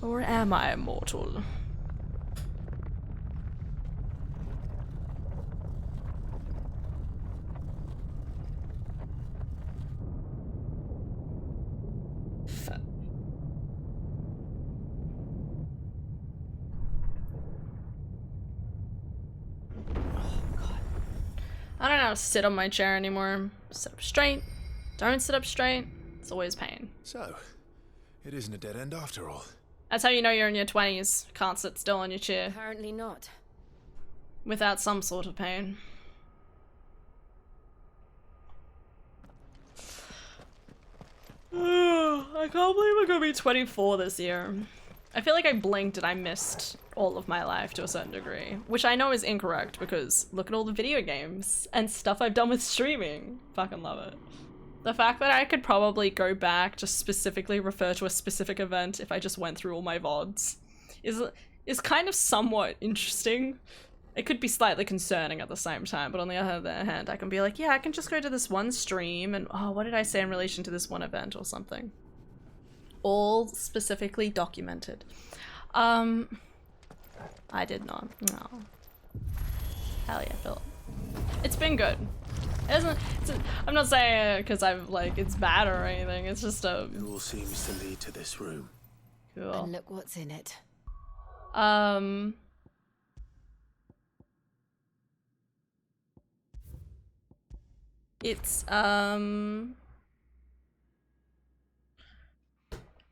Or am I mortal? I don't know how to sit on my chair anymore. Sit up straight. Don't sit up straight. It's always pain. So, it isn't a dead end after all. That's how you know you're in your 20s. Can't sit still on your chair. Apparently not. Without some sort of pain. I can't believe I'm gonna be 24 this year. I feel like I blinked and I missed all of my life to a certain degree, which I know is incorrect because look at all the video games and stuff I've done with streaming. Fucking love it. The fact that I could probably go back to specifically refer to a specific event if I just went through all my VODs is kind of somewhat interesting. It could be slightly concerning at the same time, but on the other hand, I can be like, yeah, I can just go to this one stream and, oh, what did I say in relation to this one event or something? All specifically documented. I did not. No. Hell yeah, Philip. It's been good. It isn't, I'm not saying it because I'm like, it's bad or anything. It's just a... It all seems to lead to this room. Cool. And look what's in it.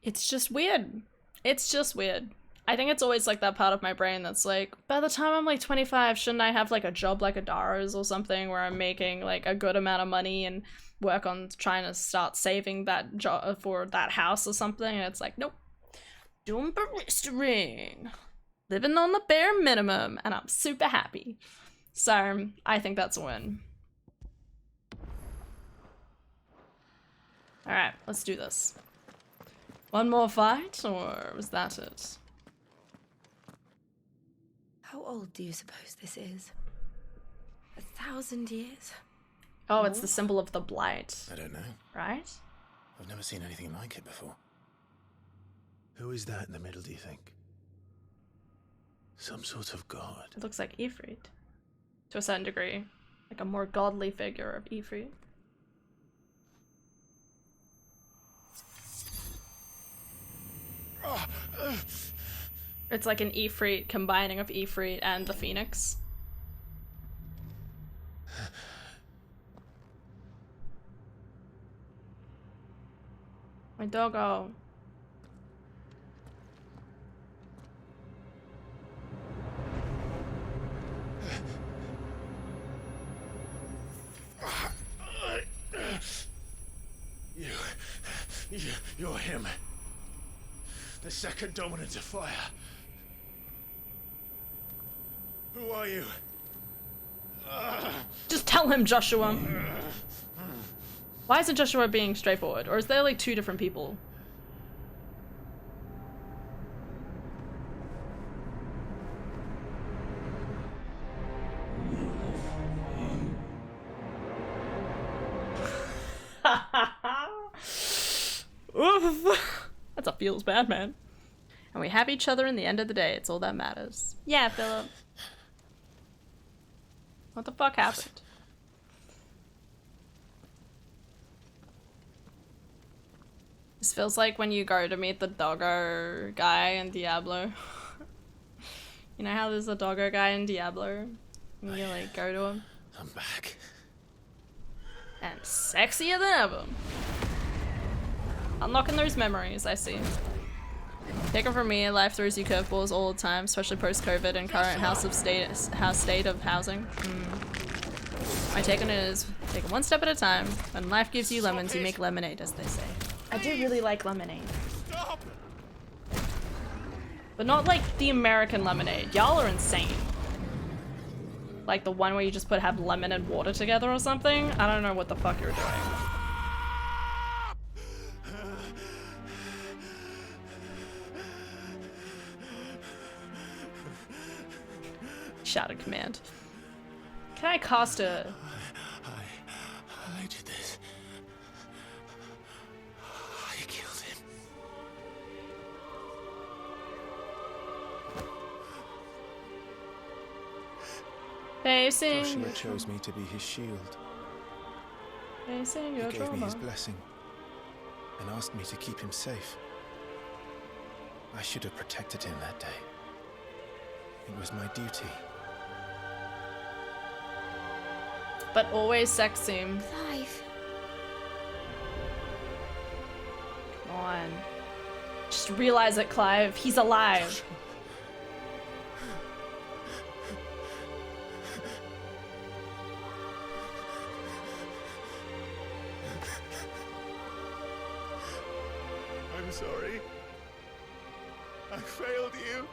It's just weird. It's just weird. I think it's always like that part of my brain that's like, by the time I'm like 25, shouldn't I have like a job like a Dara's or something where I'm making like a good amount of money and work on trying to start saving that job for that house or something? And it's like, nope. Doing barista ring. Living on the bare minimum, and I'm super happy. So, I think that's a win. Alright, let's do this. One more fight, or was that it? How old do you suppose this is? 1,000 years? Oh, it's the symbol of the blight. I don't know. Right? I've never seen anything like it before. Who is that in the middle, do you think? Some sort of god. It looks like Ifrit. To a certain degree. Like a more godly figure of Ifrit. It's like an Ifrit combining of Ifrit and the Phoenix. My doggo. You're him. The second dominant of fire. Who are you? Just tell him, Joshua. Why isn't Joshua being straightforward? Or is there like two different people? Oof. That's a feels bad, man. And we have each other in the end of the day. It's all that matters. Yeah, Philip. What the fuck happened? This feels like when you go to meet the doggo guy in Diablo. You know how there's a doggo guy in Diablo? And you like go to him. I'm back. And sexier than ever. Unlocking those memories, I see. Take it from me, life throws you curveballs all the time, especially post-COVID and current state of housing. My take on it is, take it one step at a time. When life gives you lemons, you make lemonade, as they say. I do really like lemonade. Stop! But not like the American lemonade. Y'all are insane. Like the one where you just have lemon and water together or something? I don't know what the fuck you're doing. Shouted command. Can I cast a... I did this. I killed him. Facing... Joshua chose me to be his shield. Facing He your gave me his trauma. blessing and asked me to keep him safe. I should have protected him that day. It was my duty. But always sexy. Clive. Come on. Just realize it, Clive. He's alive. I'm sorry. I failed you.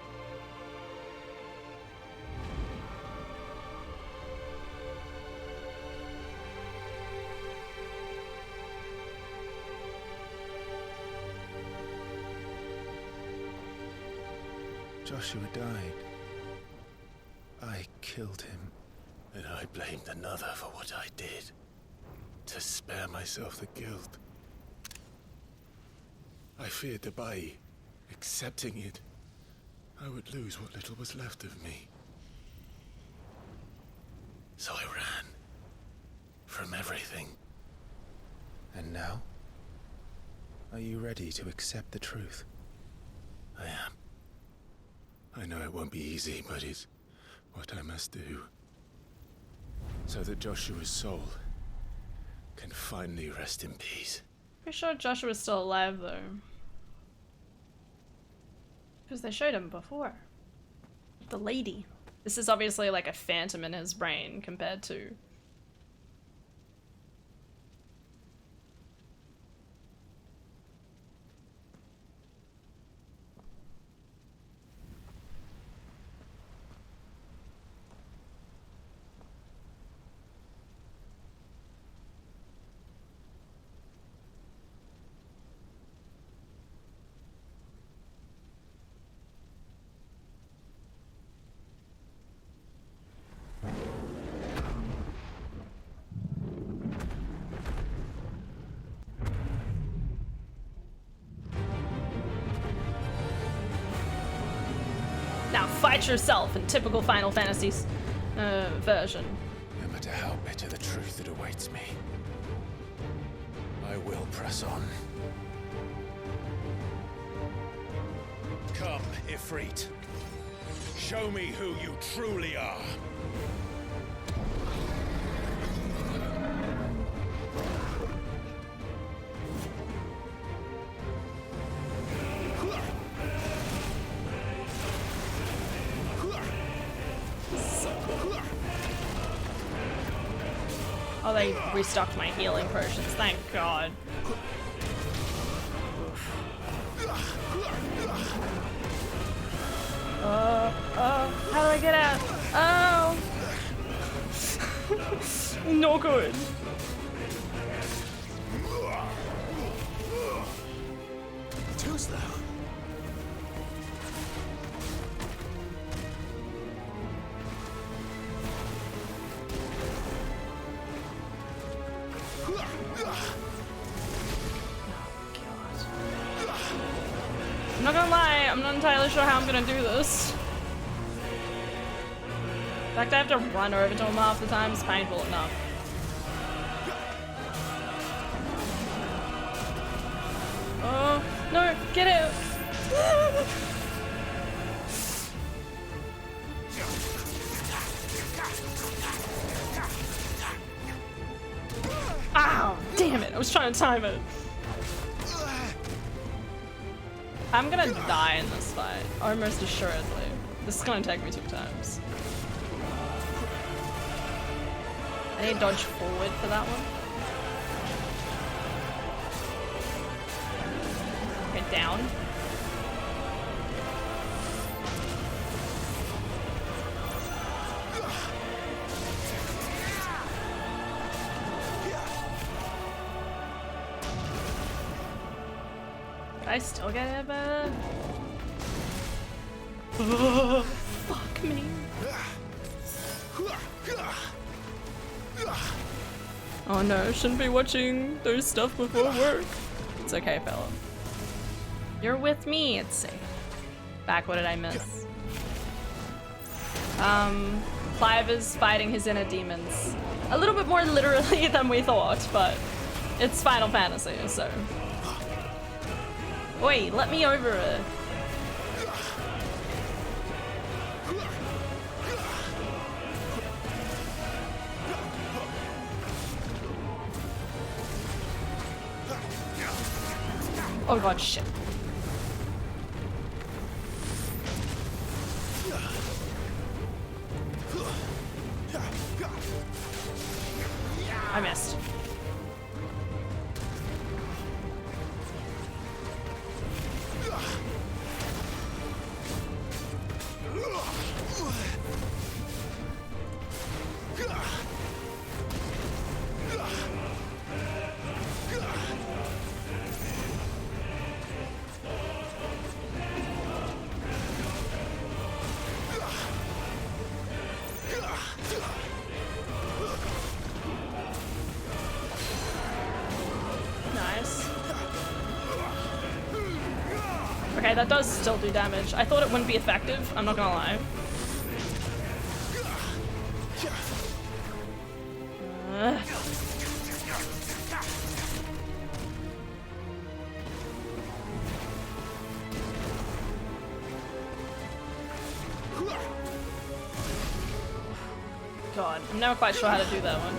Joshua died. I killed him. And I blamed another for what I did. To spare myself the guilt. I feared that by accepting it, I would lose what little was left of me. So I ran. From everything. And now? Are you ready to accept the truth? I am. I know it won't be easy, but it's what I must do. So that Joshua's soul can finally rest in peace. Pretty sure Joshua's still alive though. Because they showed him before. The lady. This is obviously like a phantom in his brain compared to... fight yourself in typical Final Fantasy's version. No matter how bitter the truth that awaits me, I will press on. Come, Ifrit. Show me who you truly are. Oh, they restocked my healing potions. Thank God. How do I get out? Oh! No good. Too slow. I'm not gonna lie, I'm not entirely sure how I'm gonna do this. In fact, I have to run over to him half the time. It's painful enough. Oh, no, get out! Ow, damn it, I was trying to time it. I'm gonna die in this fight, almost assuredly. This is gonna take me 2 times. I need to dodge forward for that one. Get down. Did I still get it, but... fuck me. Oh no, shouldn't be watching those stuff before work. It's okay, fella. You're with me, it's safe. Back, what did I miss? Clive is fighting his inner demons. A little bit more literally than we thought, but it's Final Fantasy, so. Oi, let me over it. Oh god, shit. I missed. Okay, that does still do damage. I thought it wouldn't be effective, I'm not gonna lie. God, I'm never quite sure how to do that one.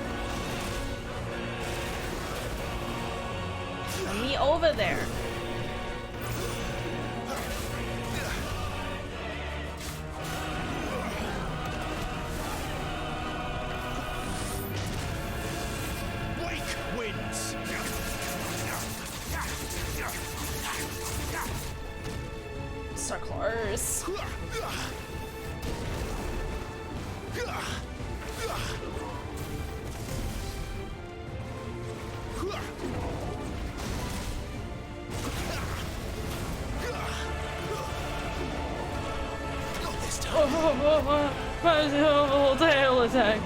Let me over there. So close. Oh, tail attack.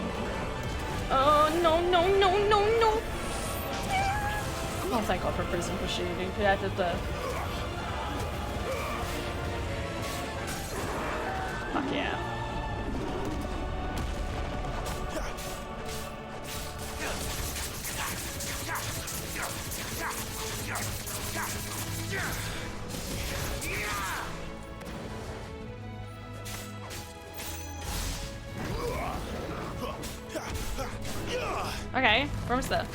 Oh, no, no, no, no, no. Oh, thank God for prison proceeding. Yeah, I did the... Fuck yeah. Okay, we're almost there.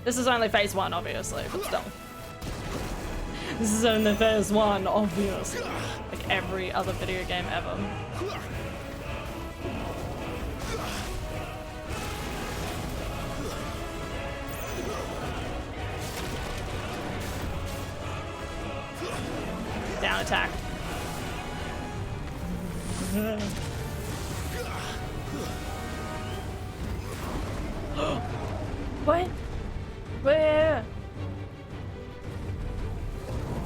This is only phase 1, obviously, but still. This is only phase 1, obviously. Like every other video game ever. Down attack. What? Where?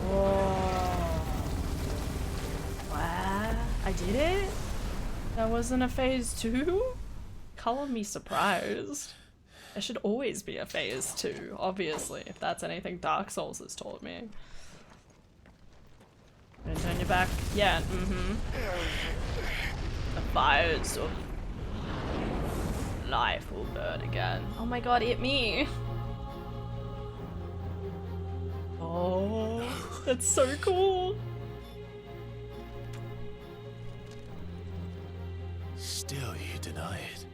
Whoa. Wow. I did it? That wasn't a phase 2? Color me surprised. There should always be a phase 2, obviously, if that's anything Dark Souls has taught me. Gonna turn your back? Yeah, The fires of life will burn again. Oh my god, hit me! Oh, that's so cool! Still you deny it.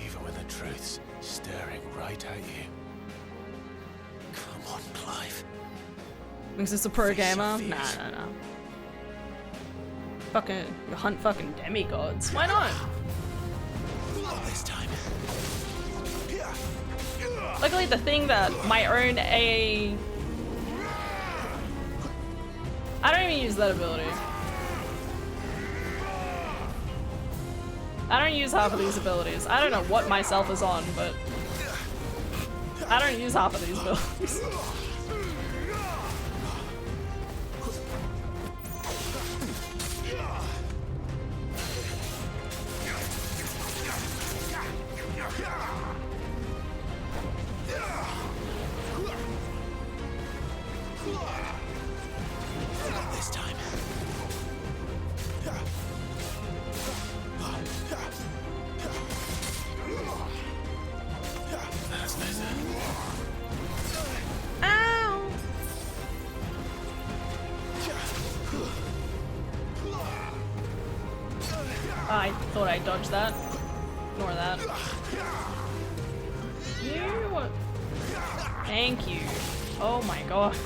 Even when the truth's staring right at you. Come on, Clive. Is this a pro Face your gamer? fears. Nah. Fucking, you hunt fucking demigods. Why not? Not this time. Luckily the thing that my own I don't even use that ability. I don't use half of these abilities. I don't know what myself is on, but I don't use half of these abilities. Not this time. That's better. Ow! I thought I dodged that. Ignore that. You. Thank you. Oh my god.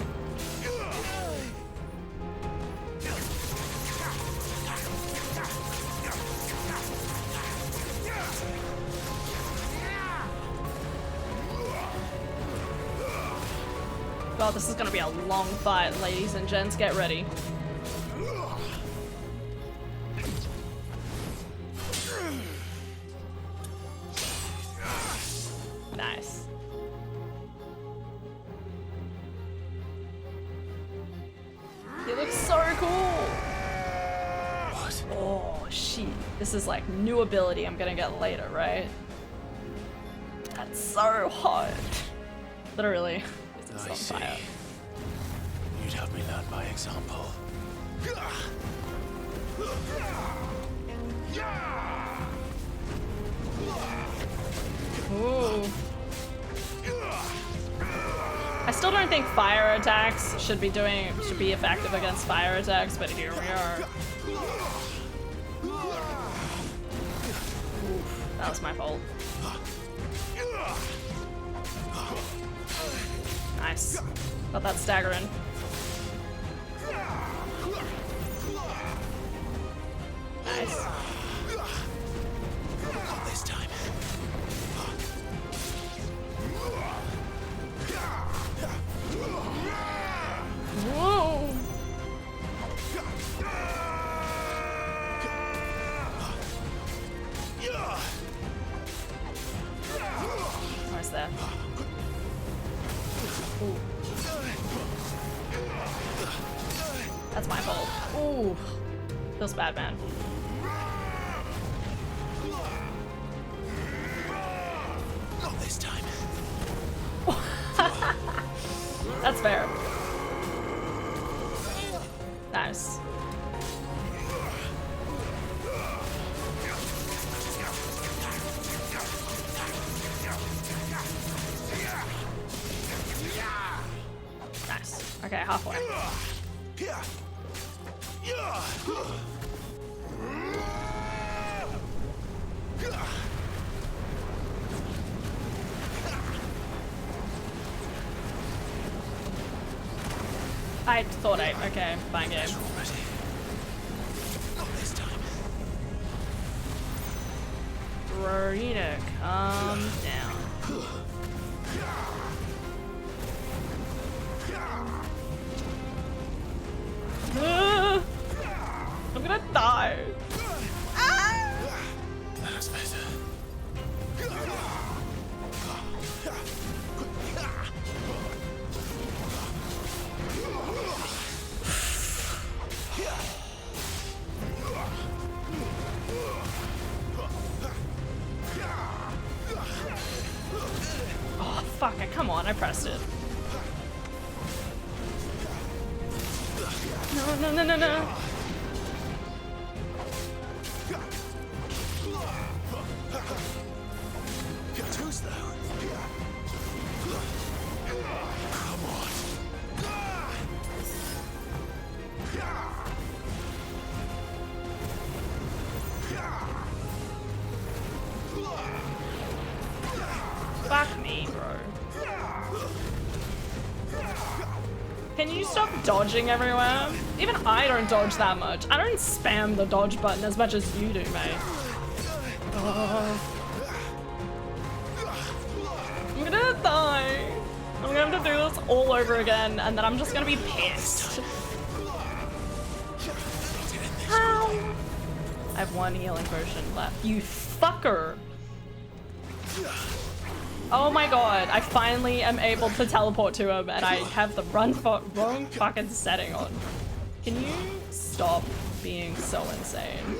God, this is gonna be a long fight, ladies and gents. Get ready. Nice. He looks so cool. What? Oh shit. This is like new ability I'm gonna get later, right? That's so hot. Literally. It's I on see. fire. You'd have me learn by example. Ooh. I still don't think fire attacks should be effective against fire attacks, but here we are. Oof, that was my fault. Nice. Got that staggering. Nice. Not this time. Whoa! Nice there. Ooh. That's my fault. Ooh. Feels bad, man. Not this time. That's fair. Nice. Okay, halfway. I thought okay, fine game. Not this time. Bro, you know, calm down. I'm gonna die. That's better. Oh, fuck it. Come on, I pressed it. No, no, no, no, no. Too slow. Come on. Fuck me, bro. Can you stop dodging everywhere? Even I don't dodge that much. I don't spam the dodge button as much as you do, mate. I'm gonna die. I'm gonna have to do this all over again, and then I'm just gonna be pissed. Ow. I have one healing potion left. You fucker. Oh my god, I finally am able to teleport to him and I have the wrong fucking setting on. Can you stop being so insane?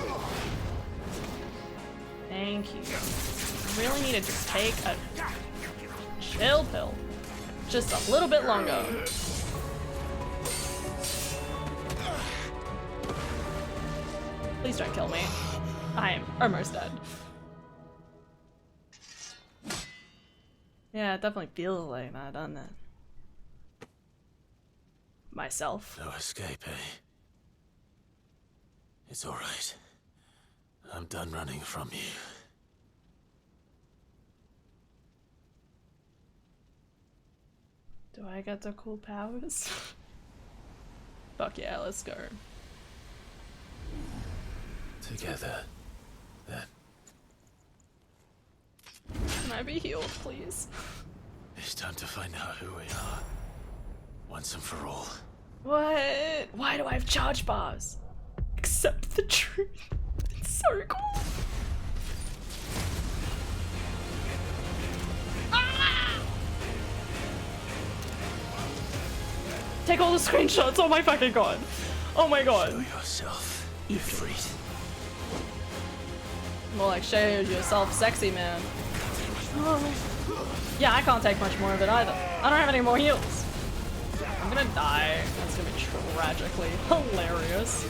Thank you. I really need to just take a chill pill. Just a little bit longer. Please don't kill me. I am almost dead. Yeah, it definitely feels like that, doesn't it? Myself. No escape, eh? It's alright. I'm done running from you. Do I get the cool powers? Fuck yeah, let's go. Together, then. Can I be healed, please? It's time to find out who we are. Once and for all. What? Why do I have charge bars? Accept the truth. It's so cool. Ah! Take all the screenshots. Oh my fucking god. Oh my god. Show yourself, Ifrit. More like show yourself, sexy man. Yeah, I can't take much more of it either. I don't have any more heals. I'm gonna die. That's gonna be tragically hilarious.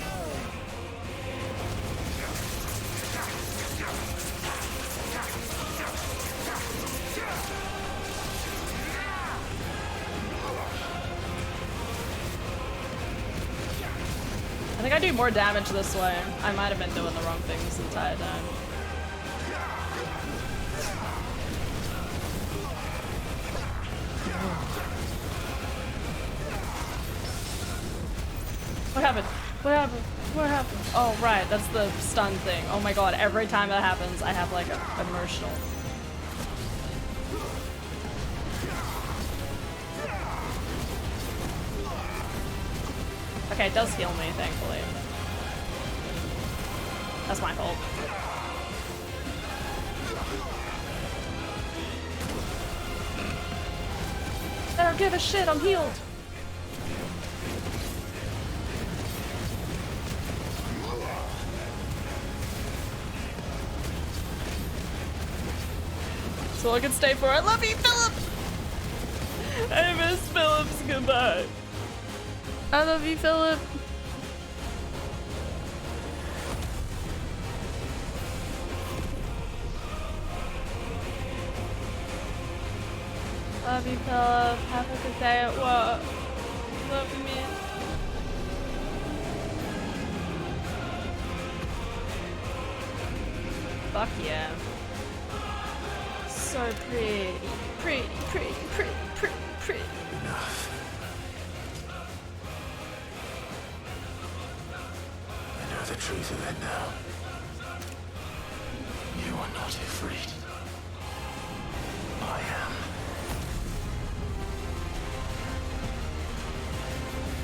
I think I do more damage this way. I might have been doing the wrong thing this entire time. What happened? What happened? What happened? Oh, right, that's the stun thing. Oh my god, every time that happens, I have like a emotional. Okay, it does heal me, thankfully. That's my fault. I don't give a shit, I'm healed. So I can stay for it. I love you, Philip! I miss Philip's goodbye. I love you, Philip. Love you, Philip. Have a good day at work. Love you, man. Fuck yeah. So pretty. Pretty, pretty, pretty, pretty, pretty. Enough. I know the truth of it now. You are not Ifrit. I am.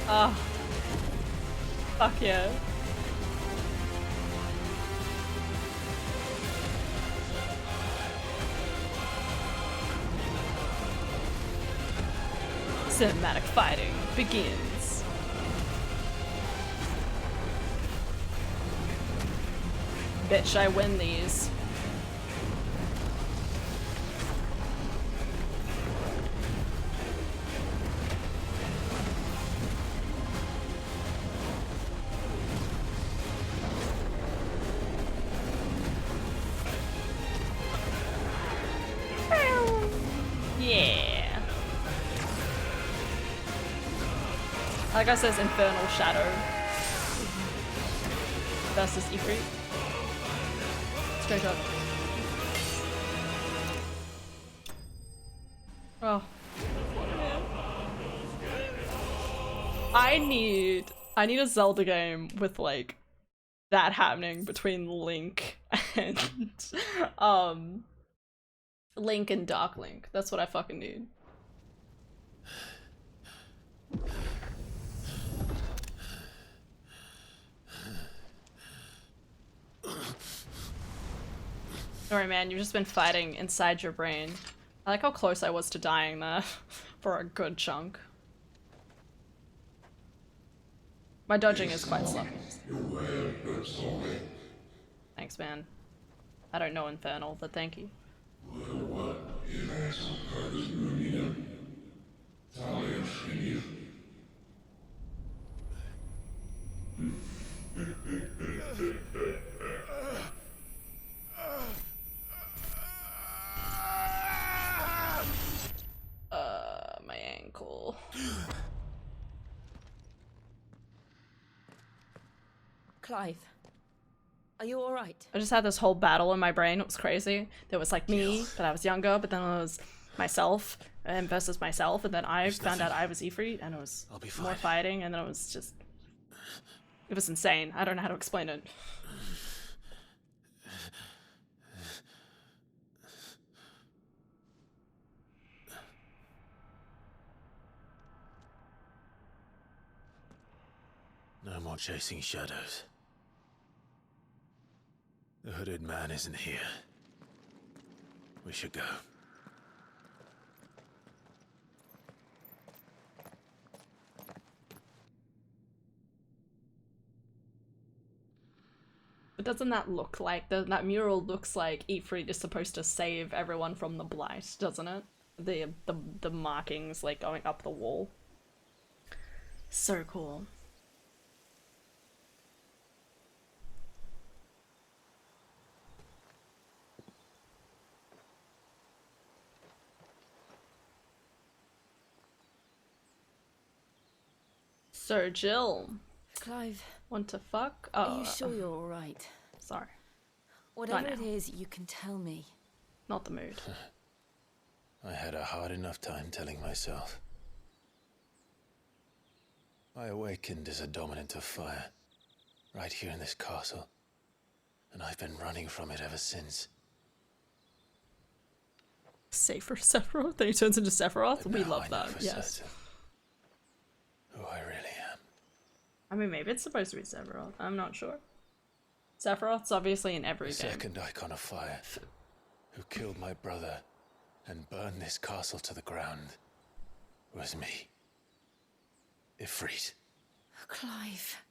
Oh. Fuck yeah. Cinematic fighting begins. Bitch, I win these. Yeah. Like I says, Infernal Shadow versus Ifrit. Straight up. Oh. I need a Zelda game with like that happening between Link and Link and Dark Link. That's what I fucking need. Sorry, man, you've just been fighting inside your brain. I like how close I was to dying there for a good chunk. My dodging is quite slow. Thanks, man. I don't know Infernal, but thank you. My ankle. Clive, are you alright? I just had this whole battle in my brain. It was crazy. There was like me, but I was younger, but then it was myself and versus myself, and then I found out I was Ifrit, and it was more fighting, and then it was just... It was insane. I don't know how to explain it. No more chasing shadows. The hooded man isn't here. We should go. But doesn't that look like, that mural looks like Ifrit is supposed to save everyone from the blight, doesn't it? The markings like going up the wall. So cool. So Jill, Clive, want to fuck? Oh, are you sure you're alright? Sorry, Whatever it is, you can tell me. not the mood. I had a hard enough time telling myself. I awakened as a dominant of fire, right here in this castle, and I've been running from it ever since. Safer Sephiroth? Then he turns into Sephiroth? But We now love I know that, for yes. certain who I really am. I mean, maybe it's supposed to be Sephiroth. I'm not sure. Sephiroth's obviously in every The game. second icon of fire, who killed my brother and burned this castle to the ground, was me. Ifrit. Clive.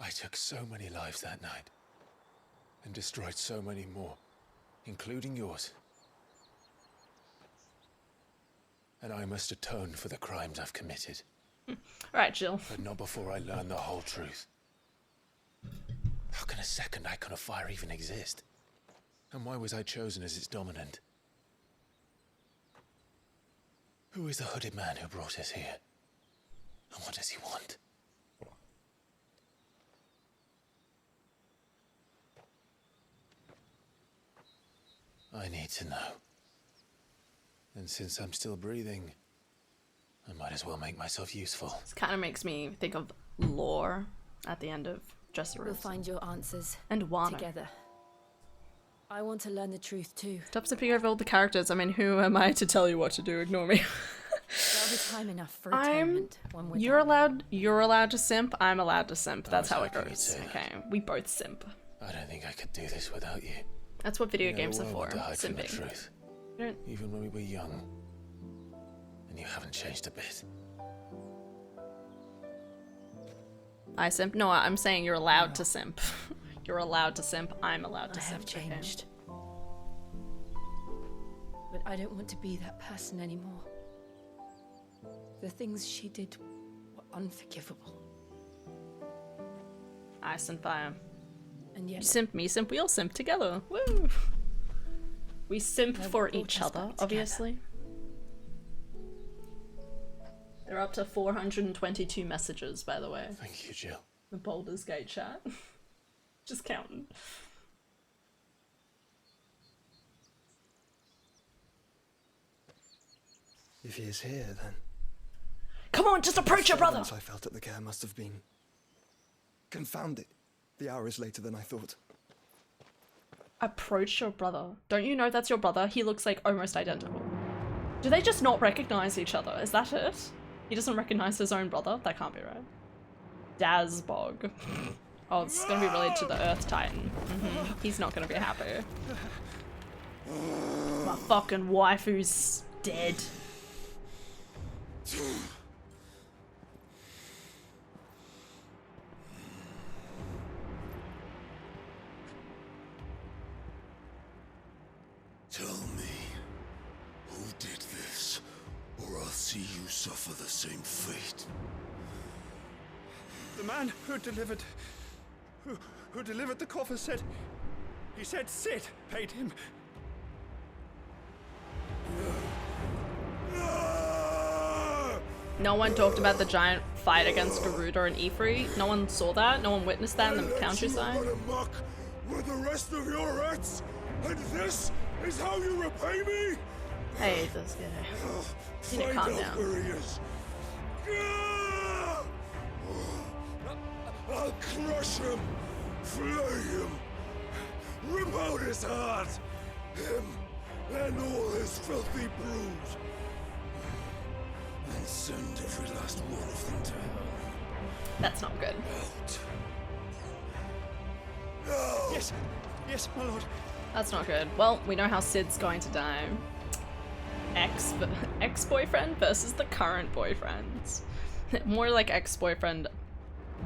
I took so many lives that night, and destroyed so many more, including yours. And I must atone for the crimes I've committed. Alright, Jill. But not before I learn the whole truth. How can a second icon of fire even exist? And why was I chosen as its dominant? Who is the hooded man who brought us here? And what does he want? I need to know. And since I'm still breathing, I might as well make myself useful. This kind of makes me think of lore at the end of Just a We'll Rose. find your answers And Wano. together. I want to learn the truth too. Stop sipping over all the characters. I mean, who am I to tell you what to do? Ignore me. There'll be time enough for atonement when we're You're allowed to simp. I'm allowed to simp. That's how it hoping you'd goes. say that. Okay, we both simp. I don't think I could do this without you. That's what video You know, games are I for. want to hide from the Simping. truth. You don't- Even when we were young. And you haven't changed a bit. I simp. No, I'm saying you're allowed to simp. You're allowed to simp. I'm allowed to I simp. have changed. But I don't want to be that person anymore. The things she did were unforgivable. I simp. I am. And You yet, simp me, simp. We all simp together. Woo! We simp They've for brought each us other, back together. obviously. They're up to 422 messages, by the way. Thank you, Jill. The Baldur's Gate chat. Just counting. If he is here, then Come on, just approach your brother! silence I felt at the care must have been confounded. The hour is later than I thought. Approach your brother. Don't you know that's your brother? He looks like almost identical. Do they just not recognize each other? Is that it? He doesn't recognize his own brother? That can't be right. Dazbog. Oh, it's gonna be related to the Earth Titan. He's not gonna be happy. My fucking waifu's dead. Tell me, who did this, or I'll see you suffer the same fate. The man who delivered the coffer said Sid paid him. No one talked about the giant fight against Garuda and Ifrit. No one saw that. No one witnessed that in the countryside. Run amok with the rest of your rats, and this is how you repay me? Hey, this guy. You need to Find calm out down. where he is. I'll crush him, flay him, rip out his heart, him and all his filthy brood, and send every last one of them to hell. That's not good. Out. No! Yes, my lord. That's not good. Well, we know how Sid's going to die. Ex-boyfriend versus the current boyfriend. More like ex-boyfriend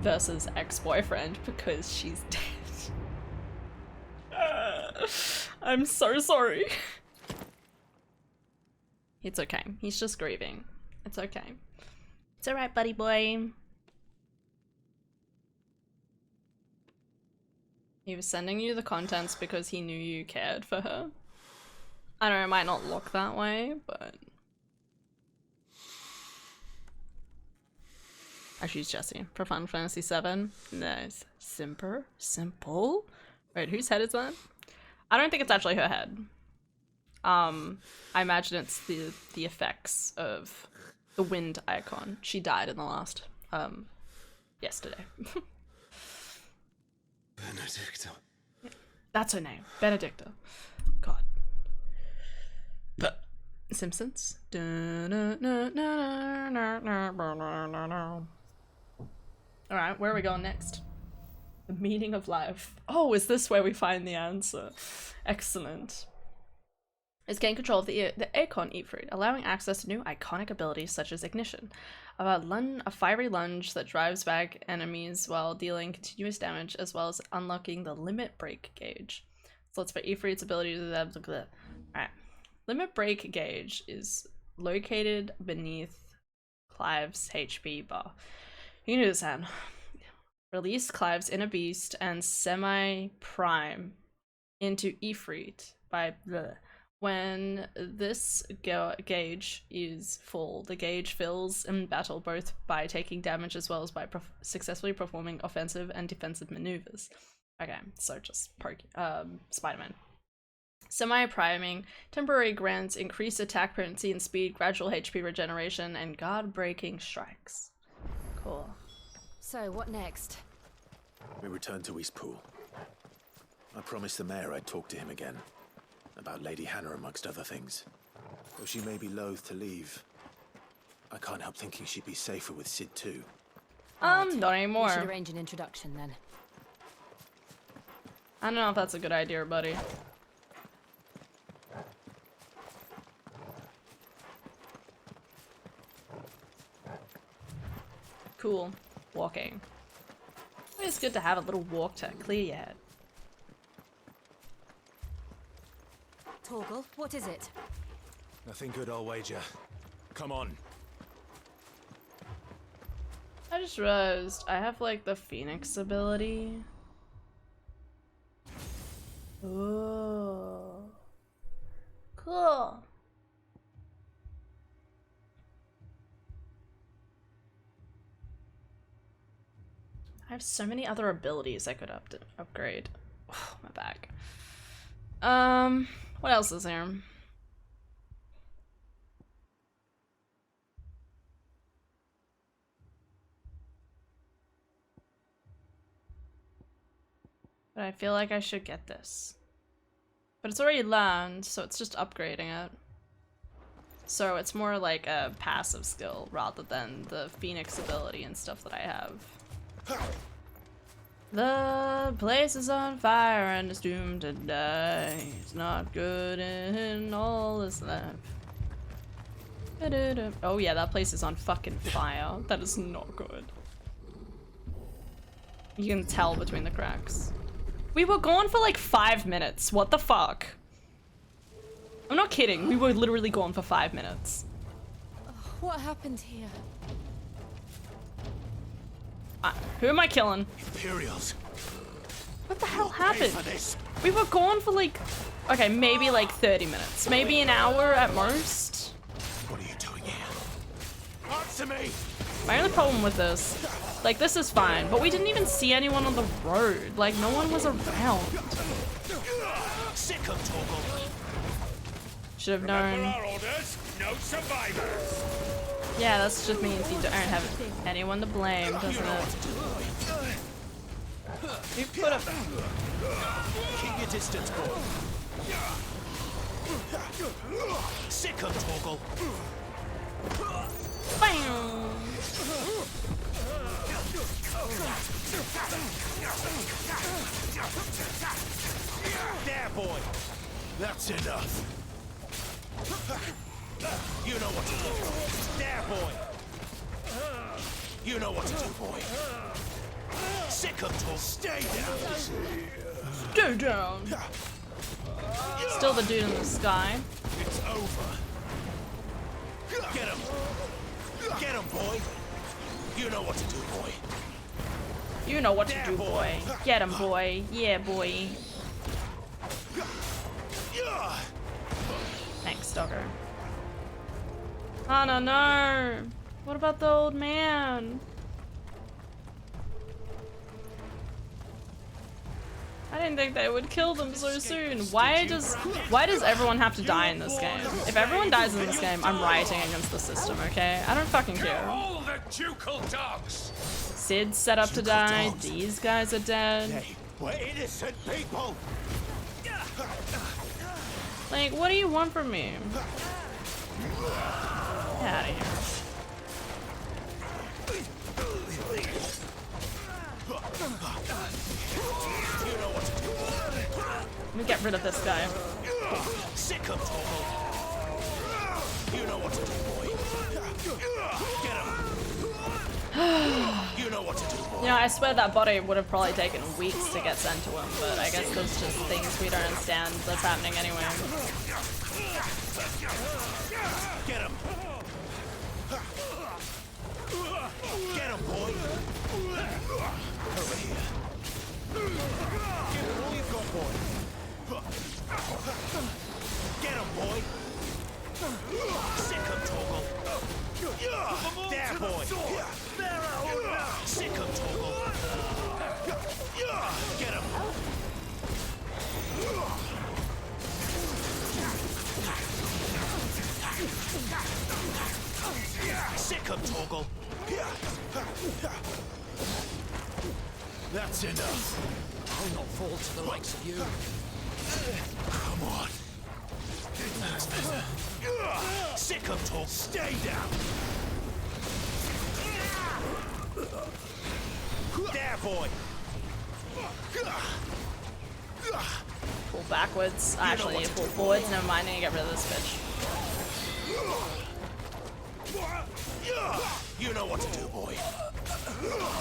versus ex-boyfriend because she's dead. I'm so sorry. It's okay. He's just grieving. It's okay. It's alright, buddy boy. He was sending you the contents because he knew you cared for her. I don't know, it might not look that way, but... Actually, it's Jesse for Final Fantasy VII. Nice. Simper? Simple? Wait, whose head is that? I don't think it's actually her head. I imagine it's the effects of the wind icon. She died in the last, yesterday. Benedicta. That's her name. Benedicta. God. Simpsons. Alright, where are we going next? The meaning of life. Oh, is this where we find the answer? Excellent. Is gain control of the Aegon Ifrit, allowing access to new iconic abilities such as Ignition, a fiery lunge that drives back enemies while dealing continuous damage, as well as unlocking the Limit Break gauge. So it's for Ifrit's ability to... Alright. Limit Break gauge is located beneath Clive's HP bar. You can do this, Anne. Release Clive's Inner Beast and Semi-Prime into Ifrit by When this gauge is full, the gauge fills in battle both by taking damage as well as by successfully performing offensive and defensive maneuvers. Okay, so just Spider-Man. Semi-priming temporary grants increased attack potency and speed, gradual HP regeneration, and guard-breaking strikes. Cool. So, what next? We return to Eastpool. I promised the mayor I'd talk to him again. About Lady Hannah amongst other things. Though she may be loath to leave, I can't help thinking she'd be safer with Sid too. Not anymore. We should arrange an introduction then. I don't know if that's a good idea, buddy. Cool. Walking. It's good to have a little walk to clear your head. Torgal, what is it? Nothing good, I'll wager. Come on. I just realized I have like the Phoenix ability. Ooh. Cool. I have so many other abilities I could upgrade. Oh, my back. What else is there? But I feel like I should get this. But it's already learned, so it's just upgrading it. So it's more like a passive skill rather than the Phoenix ability and stuff that I have. The place is on fire and is doomed to die. It's not good in all this life. Oh yeah, that place is on fucking fire. That is not good. You can tell between the cracks. We were gone for like 5 minutes. What the fuck? I'm not kidding. We were literally gone for 5 minutes. What happened here? Who am I killing? Imperials. What the hell happened? We were gone for like, okay, maybe like 30 minutes. Maybe an hour at most. What are you doing here? Answer me! My only problem with this, like this is fine, but we didn't even see anyone on the road. Like no one was around. Sick of Torgal. Should have known. Our orders, no survivors. Yeah, that just means you don't have anyone to blame, doesn't it? You put up. Keep your distance, boy. Sick of Torgal. Bam! There, boy. That's enough. You know what to do. There, boy. You know what to do, boy. Sick of Torgal. Stay down. Go down. Still the dude in the sky. It's over. Get him. Get him, boy. You know what to do, boy. You know what to do, boy. Get him, boy. Yeah, boy. Thanks, Dogger. Oh, no. What about the old man? I didn't think they would kill them so soon. Why does everyone have to die in this game? If everyone dies in this game, I'm rioting against the system, okay? I don't fucking care. All the ducal dogs. Sid's set up to die. These guys are dead. Hey, we're innocent people. Like, what do you want from me? Get out of here. Let me get rid of this guy. Sick of Torgal. You know what to do, boy. Get him. You know what to do, boy. You know, I swear that body would have probably taken weeks to get sent to him, but I guess there's just things we don't understand that's happening anyway. Get him. Get him, boy. Over here. Give him all you've got, boy. Get him, Sick 'em, Torgal. There, boy. Sick 'em, Torgal. Get him. Sick 'em, Torgal. That's enough. I'll not fall to the likes of you. Come on. That's better. Sick 'em, Torgal. Stay down. There, boy. Pull backwards. Actually, I need to pull forwards. Never mind, I need to get rid of this bitch. You know what to do, boy.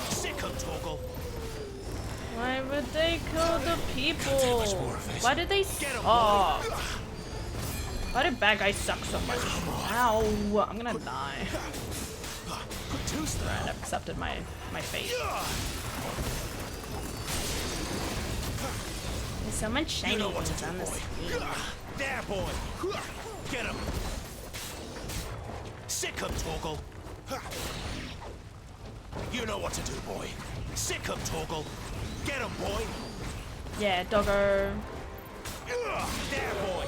Sick 'em, Torgal. Why would they kill the people? Why did they suck? Why did bad guys suck so much? Ow, I'm gonna die. Alright, I've accepted my fate. There's so much shiny You know what to things do, on this boy. game. There, boy. Get him. Sick 'em, Torgal. You know what to do, boy. Sick 'em, Torgal. Get him, boy. Yeah, doggo. There, boy.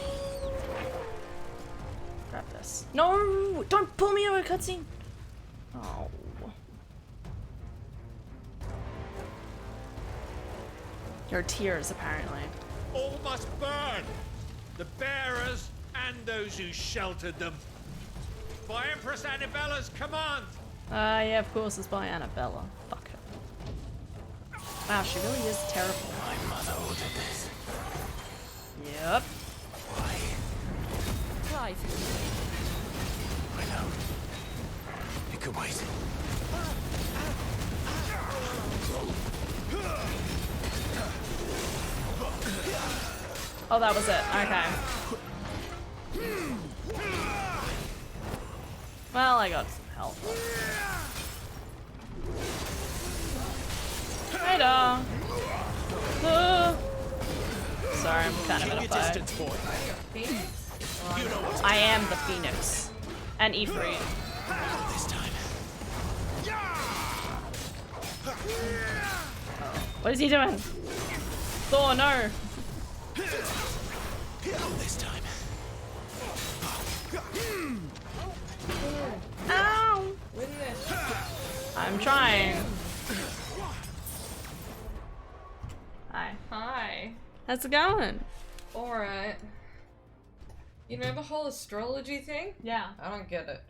Grab this. No! Don't pull me over a cutscene! Oh. Your tears, apparently. All must burn! The bearers and those who sheltered them. By Empress Annabella's command! Yeah, of course, it's by Annabella. Fuck her. Wow, she really is terrible. My mother ordered this. Yep. Why? Clive. I know. It could wait. Oh, that was it. Okay. Well, I got some help. Hey, dog. Sorry, I'm kind of in a Your fight. distance, boy. You know what to I am the Phoenix. And E3. do this time. What is he doing? Thor, no. Not this time. Ow! I'm trying. Hi. Hi. How's it going? Alright. You know the whole astrology thing? Yeah. I don't get it.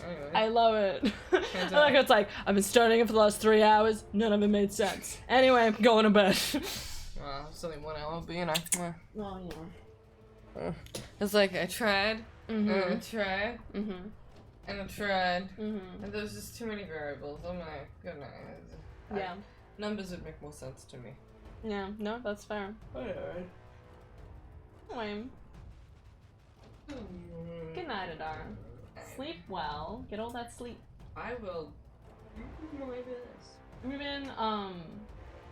Anyway. I love it. I like it's like, I've been studying it for the last 3 hours, none of it made sense. Anyway, I'm going to bed. It's only 1 hour, but you know. Well, yeah. It's like I tried, and I tried, Mm-hmm. and I tried, Mm-hmm. and there's just too many variables. I'm like, good night. Yeah. Numbers would make more sense to me. Yeah, no, that's fair. Whatever. Lame. Good night, Adara. Sleep well. Get all that sleep. I will. Maybe this. Ruben,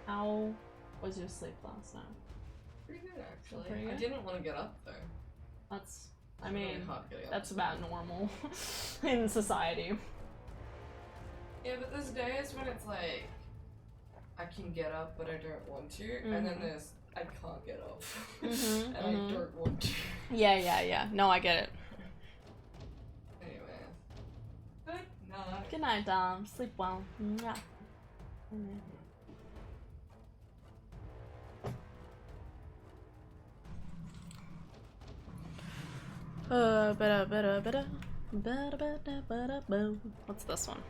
how was your sleep last night? Pretty good, actually. Pretty I good? didn't want to get up, though. That's, I It's really mean, hard getting up. that's about normal in society. Yeah, but there's days when it's like I can get up, but I don't want to, and then there's I can't get up, and I don't want to. Yeah. No, I get it. Anyway, good night. Good night, Dom. Sleep well. Mwah. What's this one?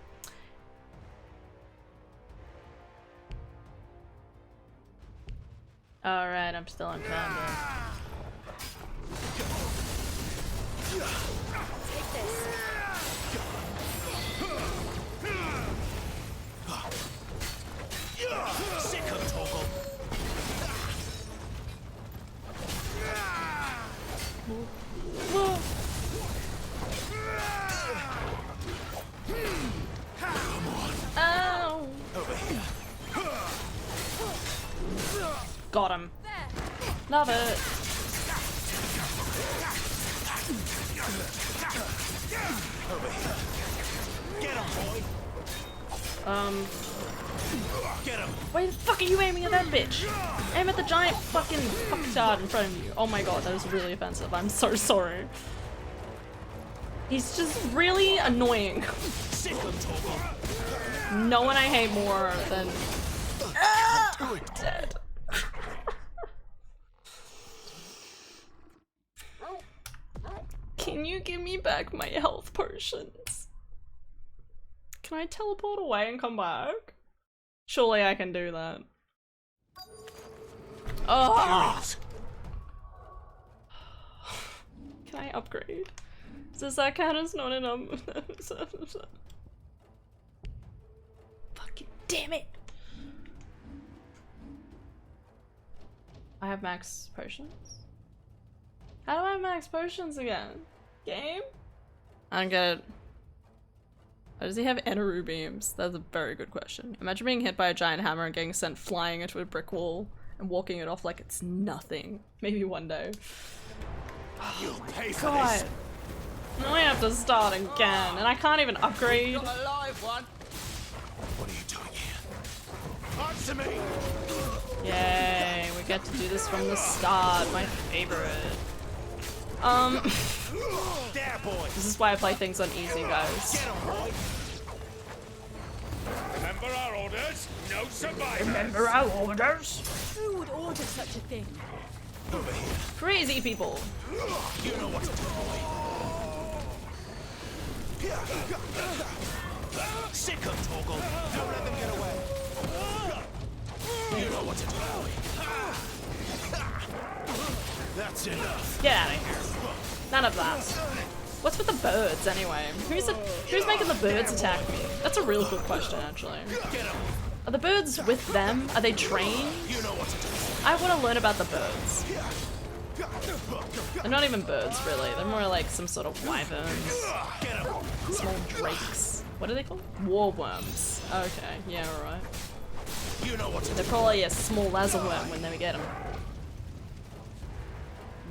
Alright, I'm still in combat. Take this. Sick 'em, Torgal. Ow! Over here. Got him. Love it. Over here. Get him, boy. Get him. Why the fuck are you aiming at that bitch? Aim at the giant fucking fucktard in front of you. Oh my god, that was really offensive. I'm so sorry. He's just really annoying. No one I hate more than dead. Can you give me back my health potions? Can I teleport away and come back? Surely I can do that. Oh! Can I upgrade? Does that count as not enough? Fucking damn it! I have max potions? How do I have max potions again? Game? I don't get it. Why does he have Eneru beams? That's a very good question. Imagine being hit by a giant hammer and getting sent flying into a brick wall and walking it off like it's nothing. Maybe one day. You'll pay for God. this. Now I have to start again, and I can't even upgrade. Got a live one. What are you doing here? Answer me. Yay, we get to do this from the start. My favorite. There, boy. This is why I play things on easy, guys. Get him, boy. Remember our orders? No survivors. Remember our orders? Who would order such a thing? Over here. Crazy people. You know what to do, boy. Sick him, Torgal. Don't let them get away. You know what to do, boy. That's enough. Get out of here. None of that. What's with the birds anyway? Who's making the birds attack me? That's a real good question, actually. Are the birds with them? Are they trained? You know what to do. I want to learn about the birds. They're not even birds, really. They're more like some sort of wyverns. Small drakes. What are they called? Warworms. Okay, yeah, alright. You know what to do. They're probably a small lazarworm when they get them.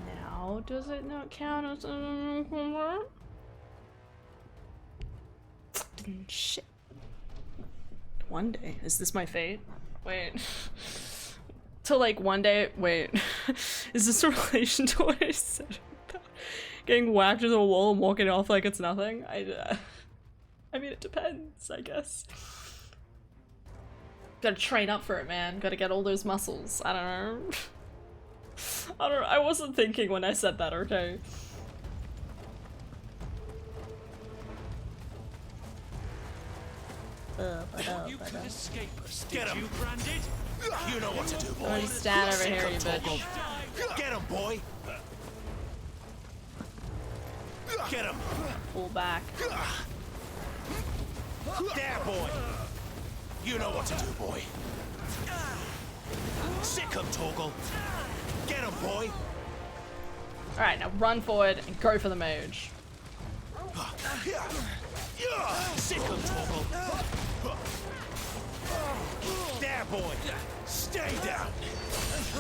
Now, does it not count as a... Shit. One day. Is this my fate? Wait. To like one day, wait. Is this a relation to what I said about getting whacked into a wall and walking off like it's nothing? I mean, it depends, I guess. Gotta train up for it, man. Gotta get all those muscles. I don't know. I wasn't thinking when I said that, okay? You could escape us, did you, Branded? You know what to do, boy. I'm gonna stand over here, you bitch. Get him, boy. Get him. Pull back. There, boy. You know what to do, boy. Sick him, Torgal. Get him, boy. Alright, now run forward and go for the mage. Sick him, Torgal. There, boy. Stay down.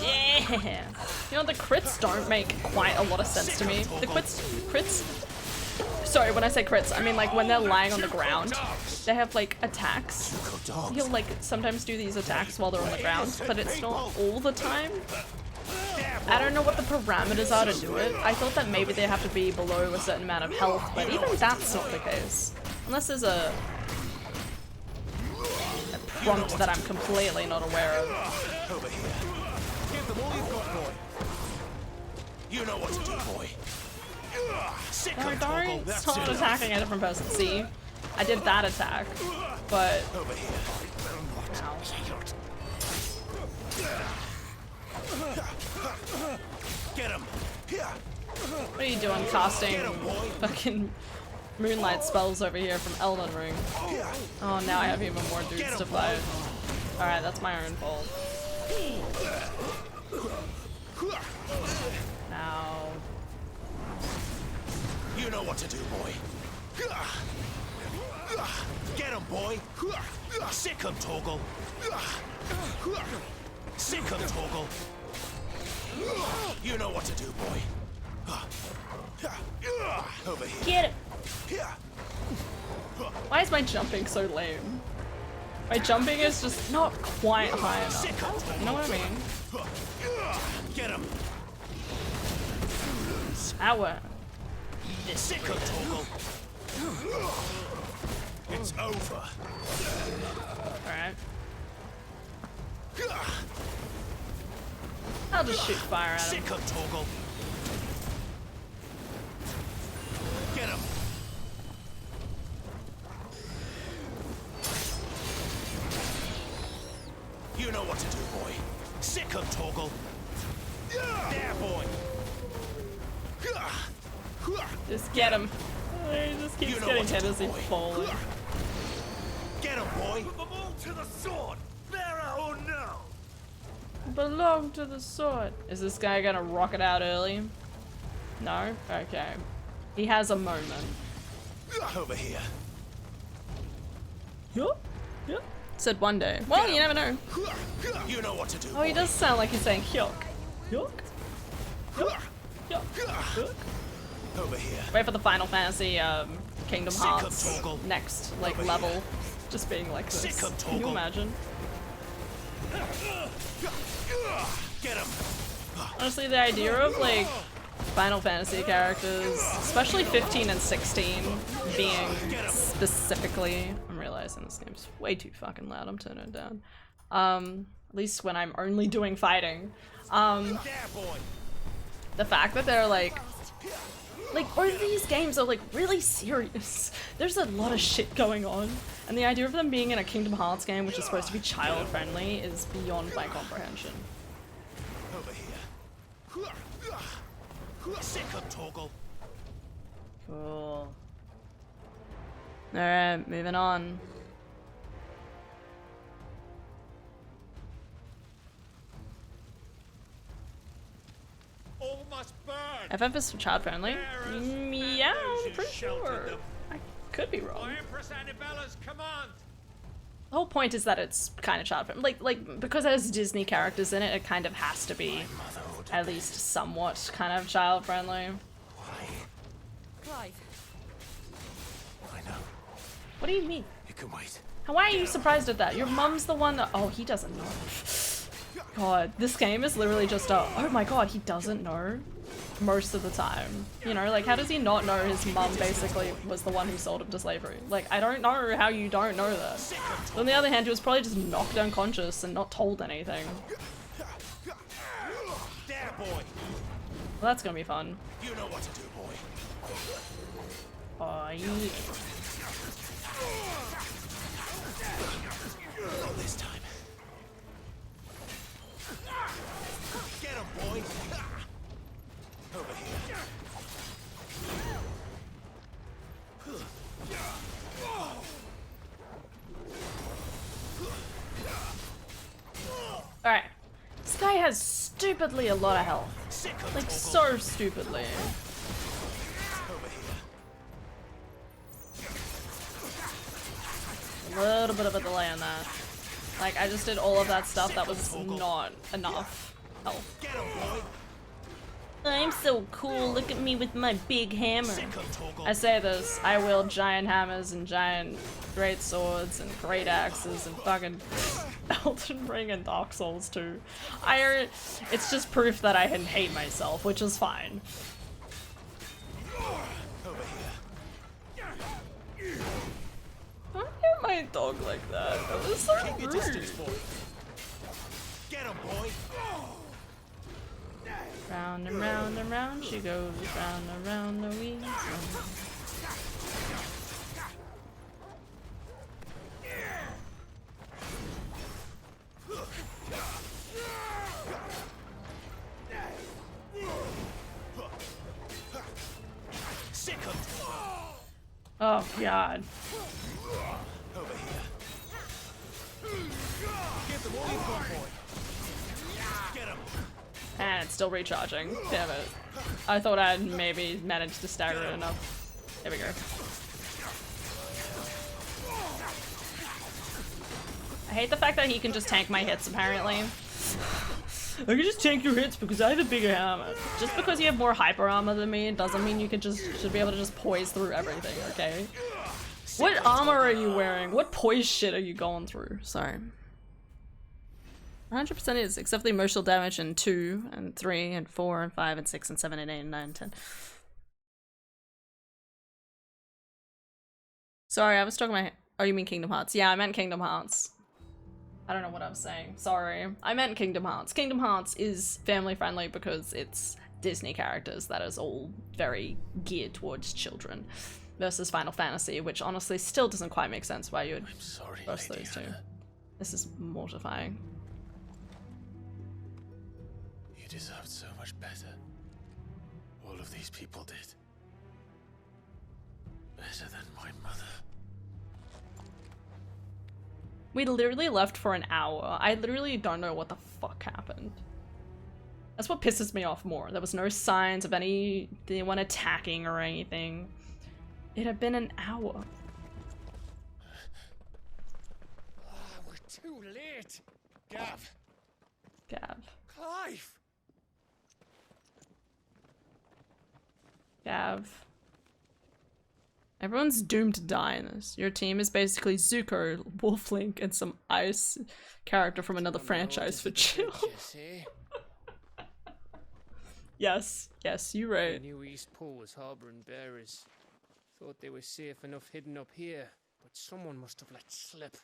Yeah. You know, the crits don't make quite a lot of sense to me. The crits. Sorry, when I say crits, I mean like when they're lying on the ground, they have like attacks. He'll like sometimes do these attacks while they're on the ground, but it's not all the time. I don't know what the parameters are to do it. I thought that maybe they have to be below a certain amount of health, but even that's not the case. Unless there's a prompt that I'm completely not aware of. Over here. Give them all you've got, boy. You know what to do, boy. Sick No, him, don't Torgal. That's start enough. attacking a different person. See? I did that attack, but... Over here. Ow. Get him. What are you doing casting fucking moonlight spells over here from Elden Ring? Oh, now I have even more dudes to fight. Alright, that's my own fault. Now... You know what to do, boy. Get him, boy. Sick him, Torgal. Sick him, Torgal. You know what to do, boy. Over here. Get it! Here. Why is my jumping so lame? My jumping is just not quite high enough. You know what I mean? Get him. Ow. Sicko Toggle. It's over. Alright. I'll just shoot fire at him. Sicko Toggle. Get him. You know what to do, boy. Sicko Toggle. There, boy. Just get him. He just keeps getting hit as he's falling. Get him, boy. Belong to the sword, bearer or no. Belong to the sword. Is this guy gonna rock it out early? No? Okay. He has a moment. Over here. Yup. Yup. Said one day. Well, you never know. You know what to do. Oh, he does sound like he's saying hyuk. Hyuk? Hyuk? Hyuk? Hyuk? Over here. Wait for the Final Fantasy Kingdom Hearts Toggle. next like Over level. here. Just being like this. Sicko Can you Toggle. imagine? Get him. Honestly, the idea of like Final Fantasy characters, especially 15 and 16, being specifically, I'm realizing this game's way too fucking loud, I'm turning it down. At least when I'm only doing fighting. There, boy. The fact that they're like all of these games are like really serious. There's a lot of shit going on. And the idea of them being in a Kingdom Hearts game, which is supposed to be child friendly, is beyond my comprehension. Over here. Sicko Toggle. Cool. Alright, moving on. All must burn. FF is child friendly? Yeah, I'm pretty sheltered sure. them. I could be wrong. By Empress Annibella's command. The whole point is that it's kind of child friendly. Like because there's Disney characters in it, it kind of has to be at least somewhat kind of child friendly. Clive. I know. What do you mean? You can wait. Why are you surprised at that? Your mum's the one that— oh, he doesn't know. God, this game is literally just a— oh my god, he doesn't know most of the time. You know, like how does he not know his mum basically was the one who sold him to slavery? Like, I don't know how you don't know that. But on the other hand, he was probably just knocked unconscious and not told anything. There, boy. Well, that's gonna be fun. You know what to do, boy. Oh, yeah. Not this time. Get him, boy. Over here. Alright. This guy has stupidly a lot of health. Like, so stupidly. Over here. A little bit of a delay on that. Like, I just did all of that stuff that was not enough health. Get him, boy. I'm so cool, look at me with my big hammer. I say this, I wield giant hammers and giant great swords and great axes and fucking Elden Ring and Dark Souls too. It's just proof that I can hate myself, which is fine. Over here. Don't hit my dog like that. That was so Keep your rude. distance, boy. Get him, boy. Round and round and round she goes, round and round the wheel. Oh god. Over here. Give them all you've got, boy. Get him. And it's still recharging. Damn it. I thought I'd maybe managed to stagger it enough. There we go. I hate the fact that he can just tank my hits, apparently. I can just tank your hits because I have a bigger hammer. Just because you have more hyper armor than me doesn't mean you should be able to just poise through everything, okay? What armor are you wearing? What poise shit are you going through? Sorry. 100% is, except for the emotional damage in 2 and 3 and 4 and 5 and 6 and 7 and 8 and 9 and 10. Sorry, I was talking about. Oh, you mean Kingdom Hearts? Yeah, I meant Kingdom Hearts. I don't know what I was saying. Sorry. I meant Kingdom Hearts. Kingdom Hearts is family friendly because it's Disney characters that is all very geared towards children. Versus Final Fantasy, which honestly still doesn't quite make sense why you would cross those two. This is mortifying. You deserved so much better. All of these people did. Better than my mother. We literally left for an hour. I literally don't know what the fuck happened. That's what pisses me off more. There was no signs of anyone attacking or anything. It had been an hour. Oh, we're too late. Gav. Clive. Gav. Everyone's doomed to die in this. Your team is basically Zuko, Wolflink, and some ice character from another franchise for chill. Yes, you're right. I knew East Pole was harbouring bearers. Thought they were safe enough hidden up here, but someone must have let slip.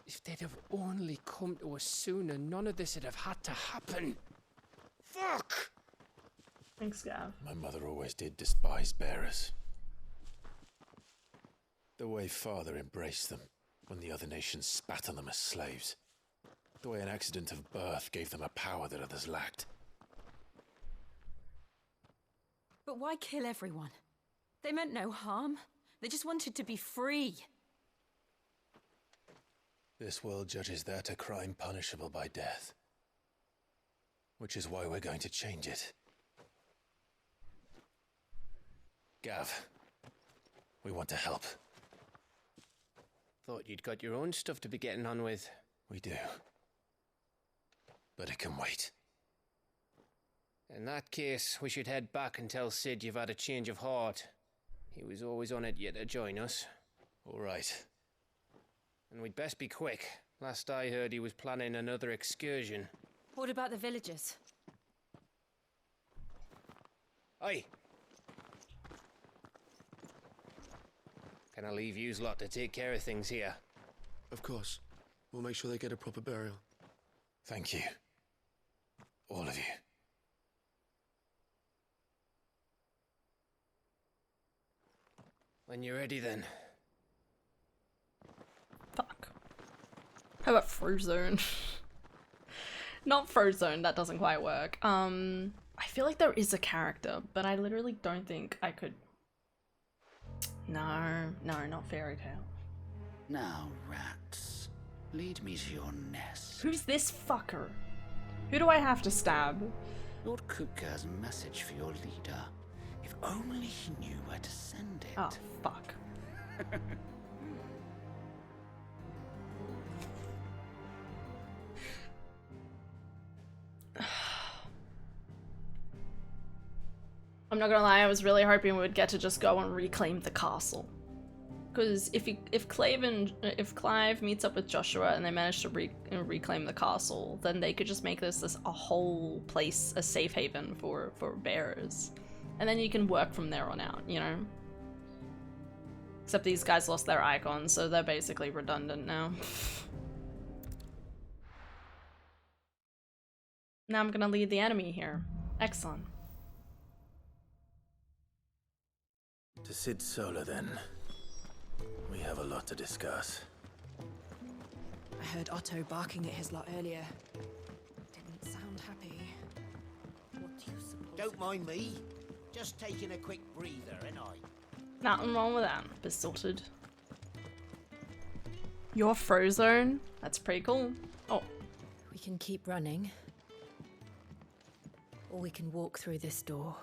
If they'd have only come to us sooner, none of this would have had to happen. Fuck! Thanks, Gav. My mother always did despise bearers. The way Father embraced them when the other nations spat on them as slaves. The way an accident of birth gave them a power that others lacked. But why kill everyone? They meant no harm. They just wanted to be free. This world judges that a crime punishable by death. Which is why we're going to change it. Gav, we want to help. Thought you'd got your own stuff to be getting on with. We do. But it can wait. In that case, we should head back and tell Sid you've had a change of heart. He was always on it yet to join us. All right. And we'd best be quick. Last I heard, he was planning another excursion. What about the villagers? Aye. Can I leave yous lot to take care of things here? Of course. We'll make sure they get a proper burial. Thank you. All of you. When you're ready, then. Fuck. How about Frozone? Not Frozone, that doesn't quite work. I feel like there is a character, but I literally don't think I could. No, not Fairy Tale. Now, rats, lead me to your nest. Who's this fucker? Who do I have to stab? Lord Kupka has a message for your leader. If only he knew where to send it. Oh, fuck. I'm not gonna lie, I was really hoping we would get to just go and reclaim the castle. Because if Clive meets up with Joshua and they manage to reclaim the castle, then they could just make this a whole place a safe haven for bearers. And then you can work from there on out, you know? Except these guys lost their icons, so they're basically redundant now. Now I'm gonna lead the enemy here. Excellent. To Sid Solar, then. We have a lot to discuss. I heard Otto barking at his lot earlier. Didn't sound happy. What do you suppose? Don't mind me. Just taking a quick breather, ain't I? Nothing wrong with that. Besotted. Your Frozone? That's pretty cool. Oh. We can keep running. Or we can walk through this door.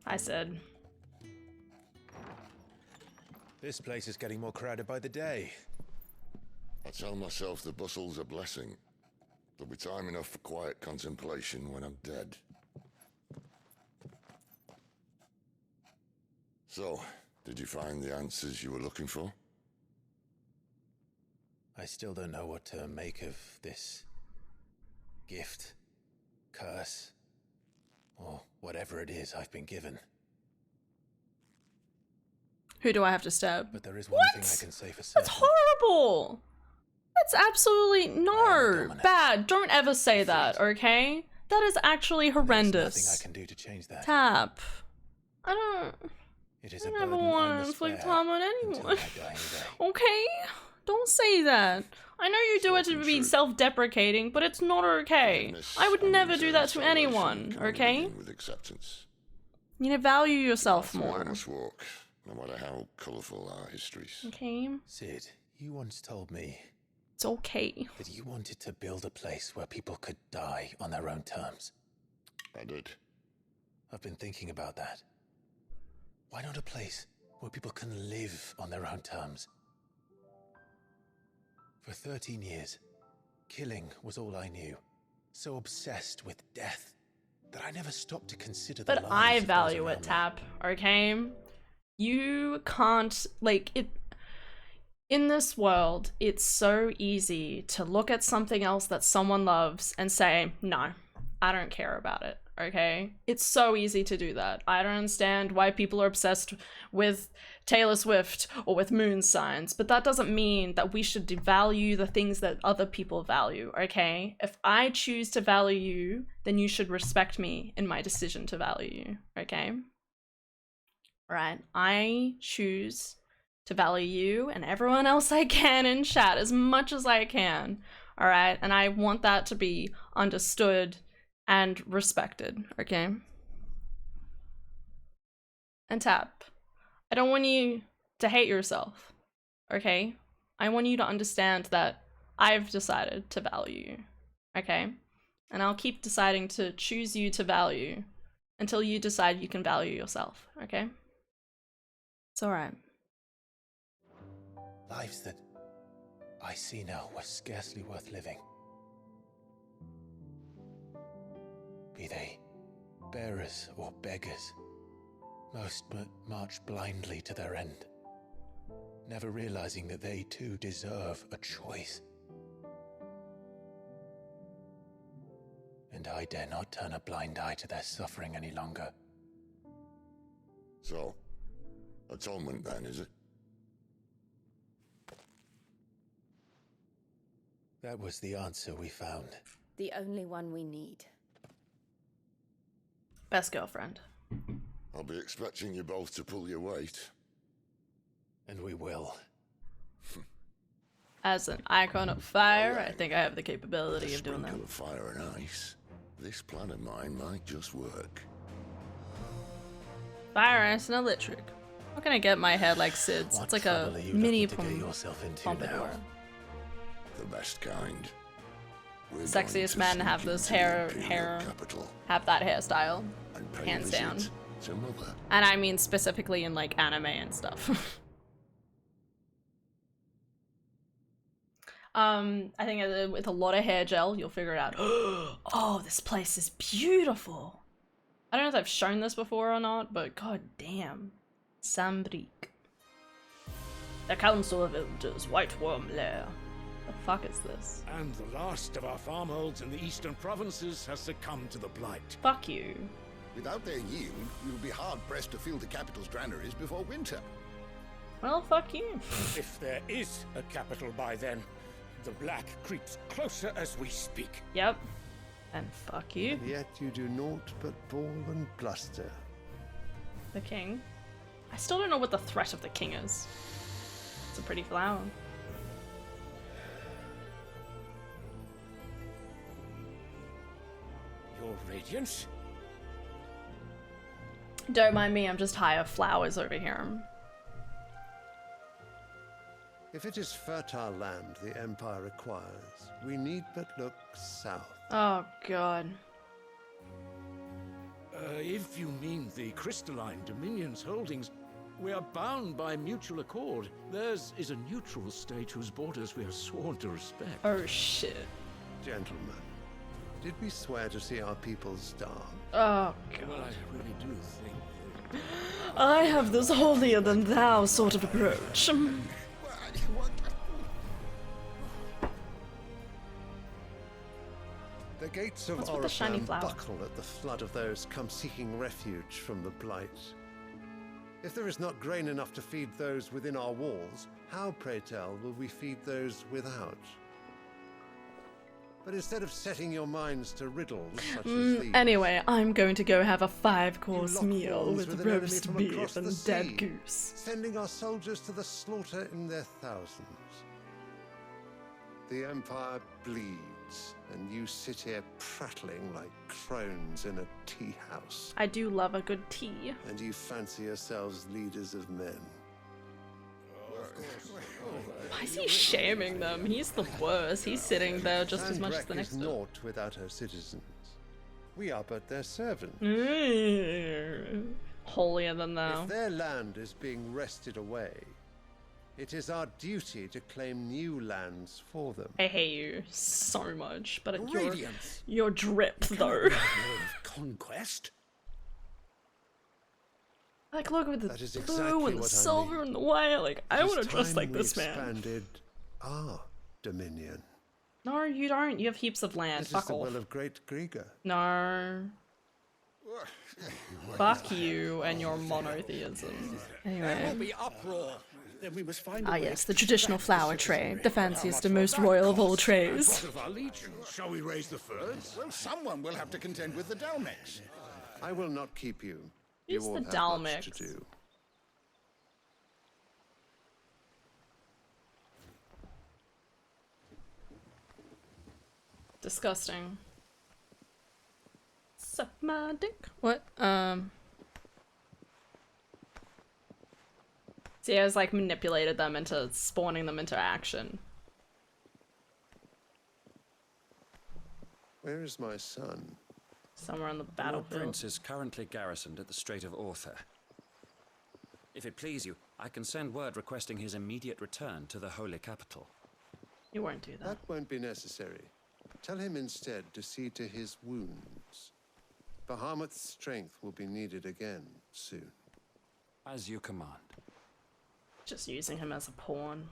I said. This place is getting more crowded by the day. I tell myself the bustle's a blessing. There'll be time enough for quiet contemplation when I'm dead. So, did you find the answers you were looking for? I still don't know what to make of this gift, curse, or whatever it is I've been given. Who do I have to stab? But there is one thing I can say for certain. That's horrible! That's absolutely no bad. Don't ever say that, okay? That is actually horrendous. There's nothing I can do to change that. Tap. I don't. It is I a never burden I want to must inflict bear harm on until anyone. my dying day. Okay? Don't say that. I know you do it to be self-deprecating, but it's not okay. I would never do that to anyone, okay? With acceptance. You need to value yourself That's where I more. must walk, no matter how colourful our histories. Okay? Sid, you once told me It's okay. that you wanted to build a place where people could die on their own terms. I did. I've been thinking about that. Why not a place where people can live on their own terms? For 13 years, killing was all I knew. So obsessed with death that I never stopped to consider the But lives I of those value around it, me. Tap, okay? You can't, like, it... In this world, it's so easy to look at something else that someone loves and say, no, I don't care about it, okay? It's so easy to do that. I don't understand why people are obsessed with Taylor Swift or with moon signs, but that doesn't mean that we should devalue the things that other people value, okay? If I choose to value you, then you should respect me in my decision to value you, okay? Alright, I choose to value you and everyone else I can in chat as much as I can, alright? And I want that to be understood and respected, okay? And Tap, I don't want you to hate yourself, okay? I want you to understand that I've decided to value you, okay? And I'll keep deciding to choose you to value until you decide you can value yourself, okay? It's alright. Lives that I see now were scarcely worth living. Be they bearers or beggars, most march blindly to their end, never realizing that they too deserve a choice. And I dare not turn a blind eye to their suffering any longer. So, atonement then, is it? That was the answer we found. The only one we need. Best girlfriend. I'll be expecting you both to pull your weight. And we will. As an icon of fire, I think I have the capability of doing that. Of fire and ice. This plan of mine might just work. Fire, ice, and electric. How can I get my head like Sid's? It's like a mini pompadour. The best kind. Sexiest men have this hair, have that hairstyle, hands down. And I mean specifically in like anime and stuff. I think with a lot of hair gel, you'll figure it out. Oh, this place is beautiful. I don't know if I've shown this before or not, but god damn. Sambrique. The Council of Elders, White Worm Lair. The fuck is this? And the last of our farmholds in the eastern provinces has succumbed to the blight. Fuck you. Without their yield, we will be hard-pressed to fill the capital's granaries before winter. Well, fuck you. If there is a capital by then, the black creeps closer as we speak. Yep. And fuck you. And yet you do naught but bawl and bluster. The king. I still don't know what the threat of the king is. It's a pretty flower. Your radiance? Don't mind me, I'm just high of flowers over here. If it is fertile land the Empire requires, we need but look south. Oh god. If you mean the crystalline Dominion's holdings, We are bound by mutual accord. Theirs is a neutral state whose borders we are sworn to respect. Oh shit. Gentlemen, did we swear to see our people starve? Oh god. Well, I really do think... I have this holier than thou sort of approach. The gates of What's with the shiny Oriflamme flower? buckle at the flood of those come seeking refuge from the blight. If there is not grain enough to feed those within our walls, how, pray tell, will we feed those without? But instead of setting your minds to riddles such as these... Anyway, I'm going to go have a 5-course lock meal horns with an enemy roast from beef across the and sea, dead goose. sending our soldiers to the slaughter in their thousands. The Empire bleeds, and you sit here prattling like crones in a tea house. I do love a good tea. And you fancy yourselves leaders of men. Why is he shaming them? He's the worst. He's sitting there just as much as the Sandbreck next is one. naught without her citizens. We are but their servants. Holier than thou. If their land is being wrested away, it is our duty to claim new lands for them. I hate you so much, but Radiance. your drip though. Conquest? Like, look at the That is blue exactly and the what I silver mean. and the white. Like, I It is want to dress time like we this man. expanded our dominion. No, you don't. You have heaps of land. This is Fuck the off. will of great Grieger. No. Fuck you and your monotheism. There will Anyway. be uproar. Then we must find Ah yes, the traditional flower tray. The fanciest and most royal of all trays. Of our legions, shall we raise the first? Well, someone will have to contend with the Dalmex. I will not keep you. Use you all the have much to Dalmex. do. Disgusting. Suck my dick. What? See, I was like manipulated them into spawning them into action. Where is my son? Somewhere on the Lord battlefield. Prince is currently garrisoned at the Strait of Orther. If it please you, I can send word requesting his immediate return to the Holy Capital. You won't do that. That won't be necessary. Tell him instead to see to his wounds. Bahamut's strength will be needed again soon. As you command. Just using him as a pawn.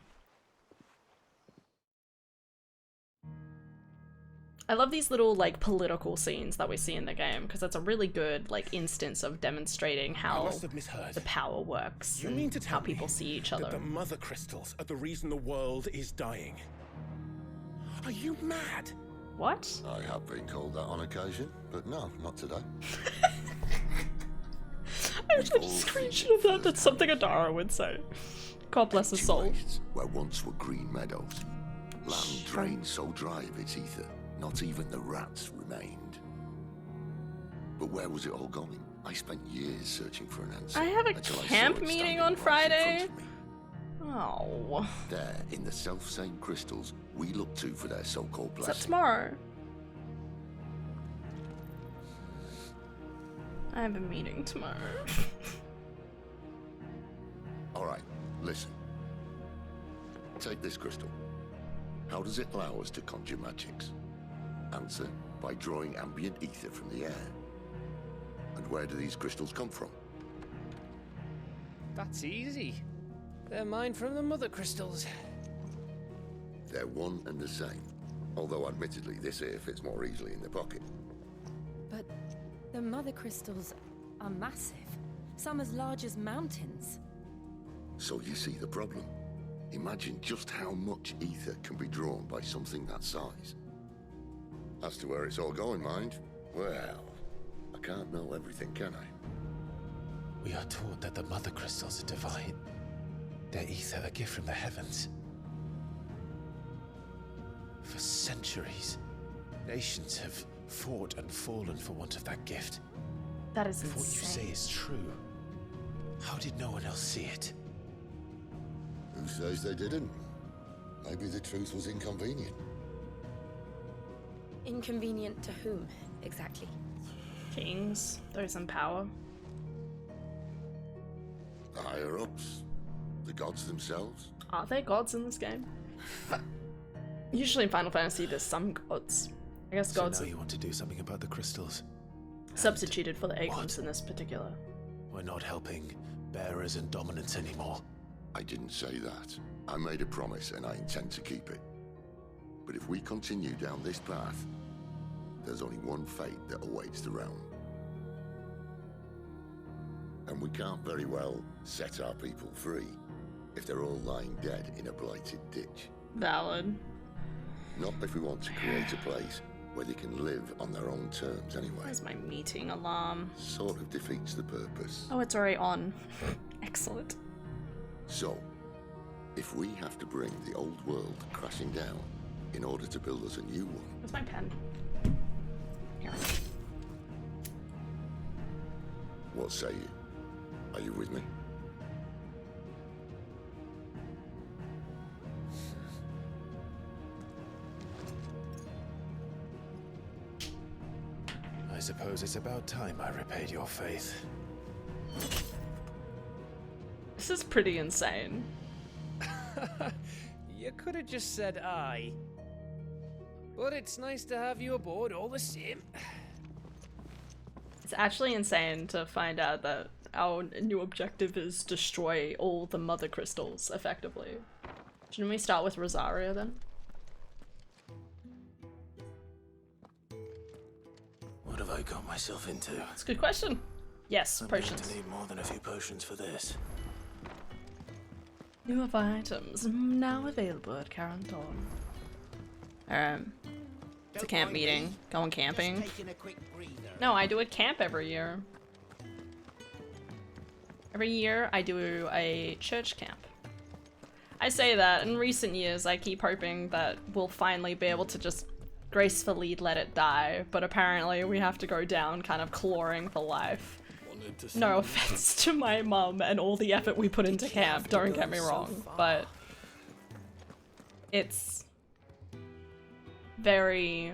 I love these little like political scenes that we see in the game because it's a really good like instance of demonstrating I how must have misheard. the power works You and mean to how tell me people see each that other. the mother crystals are the reason the world is dying? Are you mad? What? I have been called that on occasion, but no, not today. I have a screenshot of that. That's something Adara would say. God bless his soul. Where once were green meadows, land drained so dry of its ether, not even the rats remained. But where was it all going? I spent years searching for an answer. I have a until I saw camp it meeting standing on right in Friday. front of me. Oh. There, in the self-same crystals we look to for their so-called blessing. Except tomorrow. I have a meeting tomorrow. Alright, listen. Take this crystal. How does it allow us to conjure magics? Answer, by drawing ambient ether from the air. And where do these crystals come from? That's easy. They're mine from the mother crystals. They're one and the same. Although admittedly this here fits more easily in the pocket. But the mother crystals are massive. Some as large as mountains. So you see the problem. Imagine just how much ether can be drawn by something that size. As to where it's all going, mind, well, I can't know everything, can I? We are taught that the mother crystals are divine. Their ether a gift from the heavens. For centuries, nations have fought and fallen for want of that gift. That is If what you say insane. is true, how did no one else see it? Who says they didn't? Maybe the truth was inconvenient. Inconvenient to whom, exactly? Kings, those in power. The higher-ups? The gods themselves? Are there gods in this game? Usually in Final Fantasy there's some gods. I guess So gods now are you want to do something about the crystals? substituted for the Aegons in this particular. We're not helping bearers and dominants anymore. I didn't say that. I made a promise and I intend to keep it. But if we continue down this path, there's only one fate that awaits the realm. And we can't very well set our people free if they're all lying dead in a blighted ditch. Valid. Not if we want to create a place where they can live on their own terms anyway. Where's my meeting alarm? Sort of defeats the purpose. Oh, it's already on. Excellent. So, if we have to bring the old world crashing down in order to build us a new one... Where's my pen? Here. What say you? Are you with me? I suppose it's about time I repaid your faith. This is pretty insane. You could have just said aye. But it's nice to have you aboard all the same. It's actually insane to find out that our new objective is destroy all the mother crystals, effectively. Shouldn't we start with Rosaria then? What have I got myself into? That's a good question. Yes, I'm potions. going to need more than a few potions for this. New items now available at Karen Dawn. It's a camp meeting. Going camping. No, I do a camp every year. Every year I do a church camp. I say that in recent years I keep hoping that we'll finally be able to just gracefully let it die, but apparently we have to go down kind of clawing for life. No offense to my mum and all the effort we put into camp, don't get me wrong, but it's very...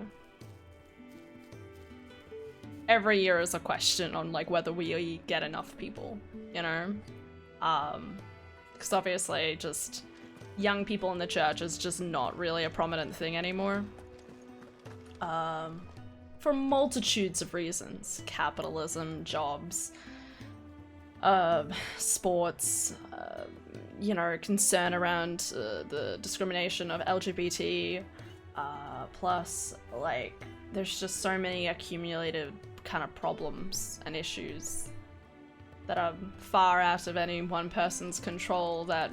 Every year is a question on like whether we get enough people, you know? Because obviously just young people in the church is just not really a prominent thing anymore. For multitudes of reasons. Capitalism, jobs, sports, you know, concern around the discrimination of LGBT, plus, like, there's just so many accumulated kind of problems and issues that are far out of any one person's control that,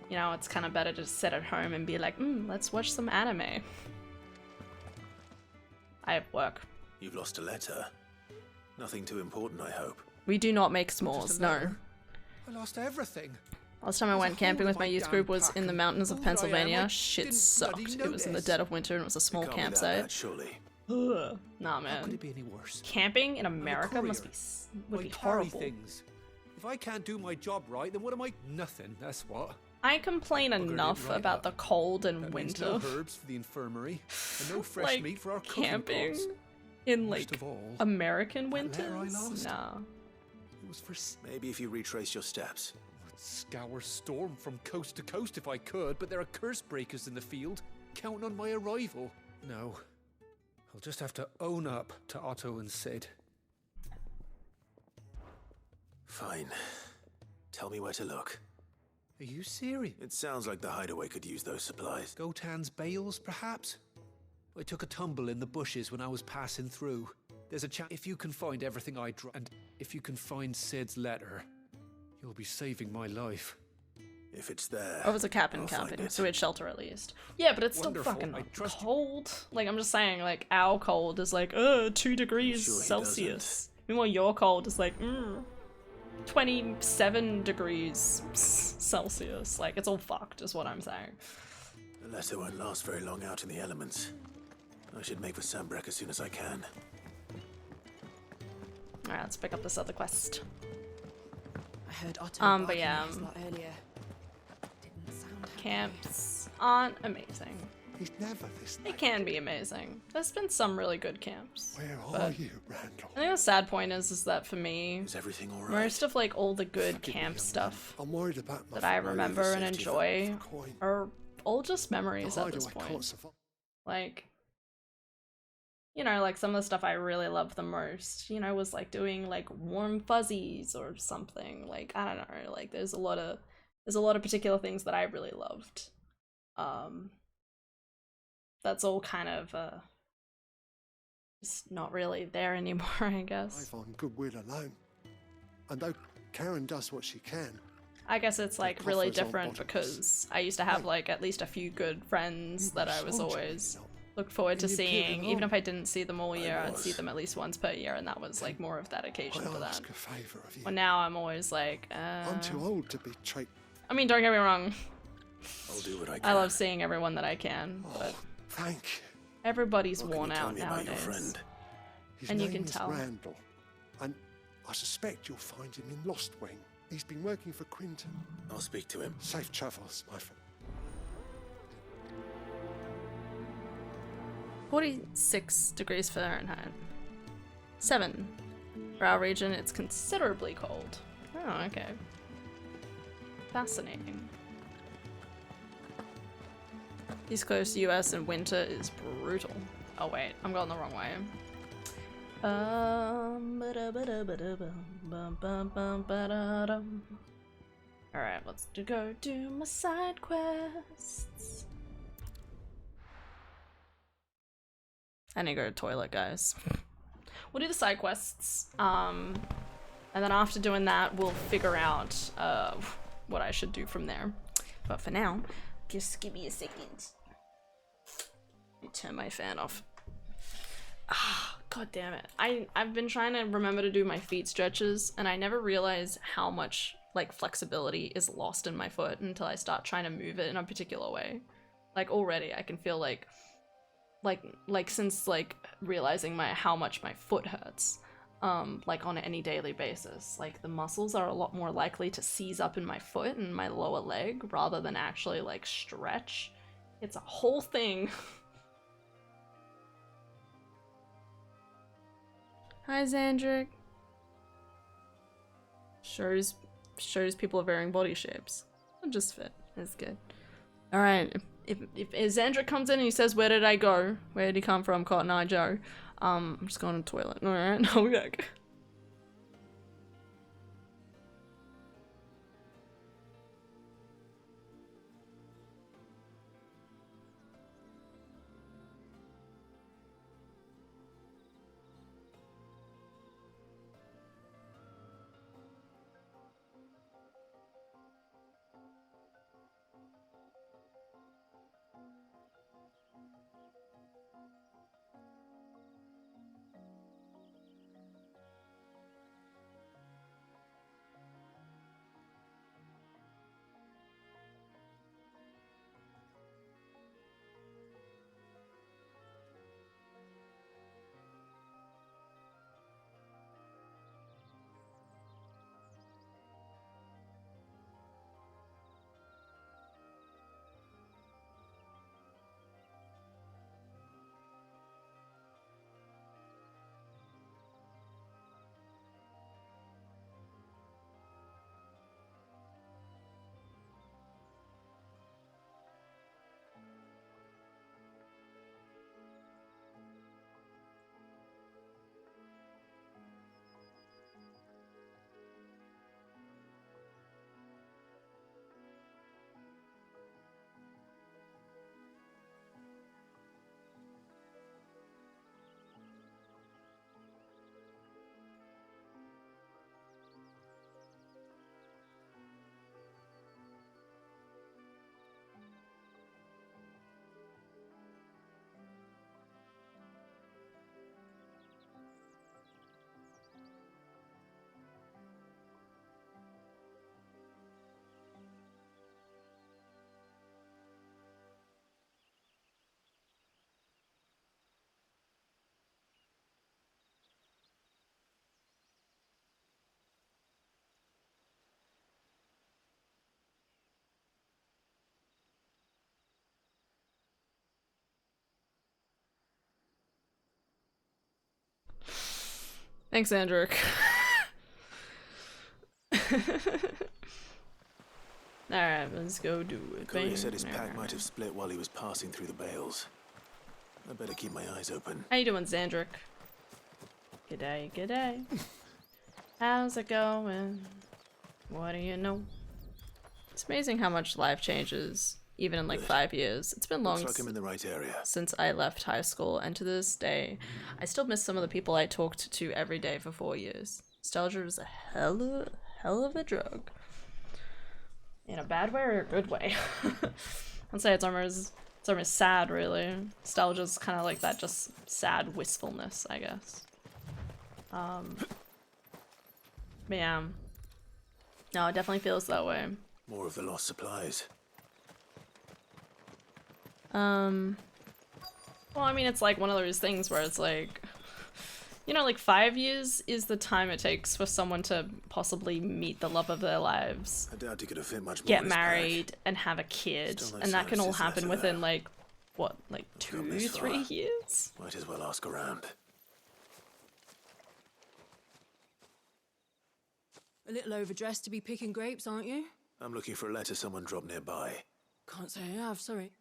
you know, it's kind of better to sit at home and be like, let's watch some anime. I have work. You've lost a letter. Nothing too important, I hope. We do not make s'mores, no. I lost everything. Last time I went camping with my youth group was in the mountains of Pennsylvania. Shit sucked. It was in the dead of winter and it was a small campsite. Surely. Ugh. Nah, man. How could it be any worse? Camping in America would be horrible. Things. If I can't do my job right, then what am I? Nothing. That's what. I complain enough about the cold and winter. No herbs for the infirmary, and no fresh like, meat for our camping pots. in like American winters. Nah. It was for maybe if you retrace your steps. I'd scour storm from coast to coast if I could, but there are curse breakers in the field, counting on my arrival. No, I'll just have to own up to Otto and Sid. Fine. Tell me where to look. Are you serious? It sounds like the hideaway could use those supplies. Gotan's bales, perhaps? I took a tumble in the bushes when I was passing through. There's a chance if you can find everything I and if you can find Sid's letter, you'll be saving my life. If it's there. Oh, it was a camping, so we had shelter at least. Yeah, but it's still fucking cold. Like, I'm just saying, like, our cold is like, 2 degrees Celsius. Meanwhile, your cold is like, 27 degrees Celsius. Like, it's all fucked, is what I'm saying. The letter won't last very long out in the elements. I should make for Sambrek as soon as I can. Alright, let's pick up this other quest. I heard Otto but yeah, a lot earlier. Didn't sound happy. Camps aren't amazing. He's never this late. It can be amazing. There's been some really good camps. Where but are you, Randall? I think the sad point is that for me, Is everything all right? most of like all the good camp stuff I'm worried about my that I family. remember and enjoy are all just memories The at this hideaway can't point. survive. Like, you know, like some of the stuff I really loved the most, you know, was like doing like warm fuzzies or something. Like, I don't know, like there's a lot of particular things that I really loved. That's all kind of just not really there anymore, I guess. I'm goodwill alone. And though Karen does what she can, I guess it's like really coffers on different bottoms. because I used to have like at least a few good friends that I was always looked forward to And you killed seeing. them Even all. if I didn't see them all year, I'd see them at least once per year, and that was like more of that occasion for I that. ask a favour of you. Well, now I'm always like, I'm too old to be tricked. I mean, don't get me wrong. I'll do what I can. I love seeing everyone that I can, but Thank you. everybody's What can worn you tell out me about your nowadays. friend? His And you name can is tell. Randall, and I suspect you'll find him in Lost Wing. He's been working for Quinton. I'll speak to him. Safe travels, my friend. 46 degrees Fahrenheit. 7. For our region, it's considerably cold. Oh, okay. Fascinating. East Coast US in winter is brutal. Oh wait, I'm going the wrong way. Alright, let's go do my side quests. I need to go to the toilet, guys. We'll do the side quests, and then after doing that, we'll figure out what I should do from there. But for now, just give me a second. Let me turn my fan off. Ah, god damn it. I've been trying to remember to do my feet stretches, and I never realize how much like flexibility is lost in my foot until I start trying to move it in a particular way. Like already I can feel like since like realizing how much my foot hurts, like on any daily basis, like the muscles are a lot more likely to seize up in my foot and my lower leg rather than actually like stretch. It's a whole thing. Hi, Xandric. Shows people of varying body shapes. Not just fit. It's good. All right. If Xandric comes in and he says, "Where did I go? Where did he come from, Cotton Eye Joe?" I'm just going to the toilet. All right. I'll be back. Thanks, Andrew. Alright, let's go do it. Courier said his pack might have split while he was passing through the bales. I better keep my eyes open. How you doing, Xandric? G'day, g'day. How's it going? What do you know? It's amazing how much life changes, even in like 5 years. It's been long Looks like I'm in the right area. since I left high school, and to this day, I still miss some of the people I talked to every day for 4 years. Nostalgia is a hell of a drug. In a bad way or a good way? I'd say it's almost sad, really. Nostalgia's kind of like that, just sad wistfulness, I guess. But yeah. No, it definitely feels that way. More of the lost supplies. Well, I mean, it's like one of those things where it's like, you know, like 5 years is the time it takes for someone to possibly meet the love of their lives, I doubt he could have fit much more get in his married, and have a kid, Still no and that sign can of all his happen letter within there. like, what, like Come 2, this 3 far. years? Might as well ask around. A little overdressed to be picking grapes, aren't you? I'm looking for a letter someone dropped nearby. Can't say I have, sorry.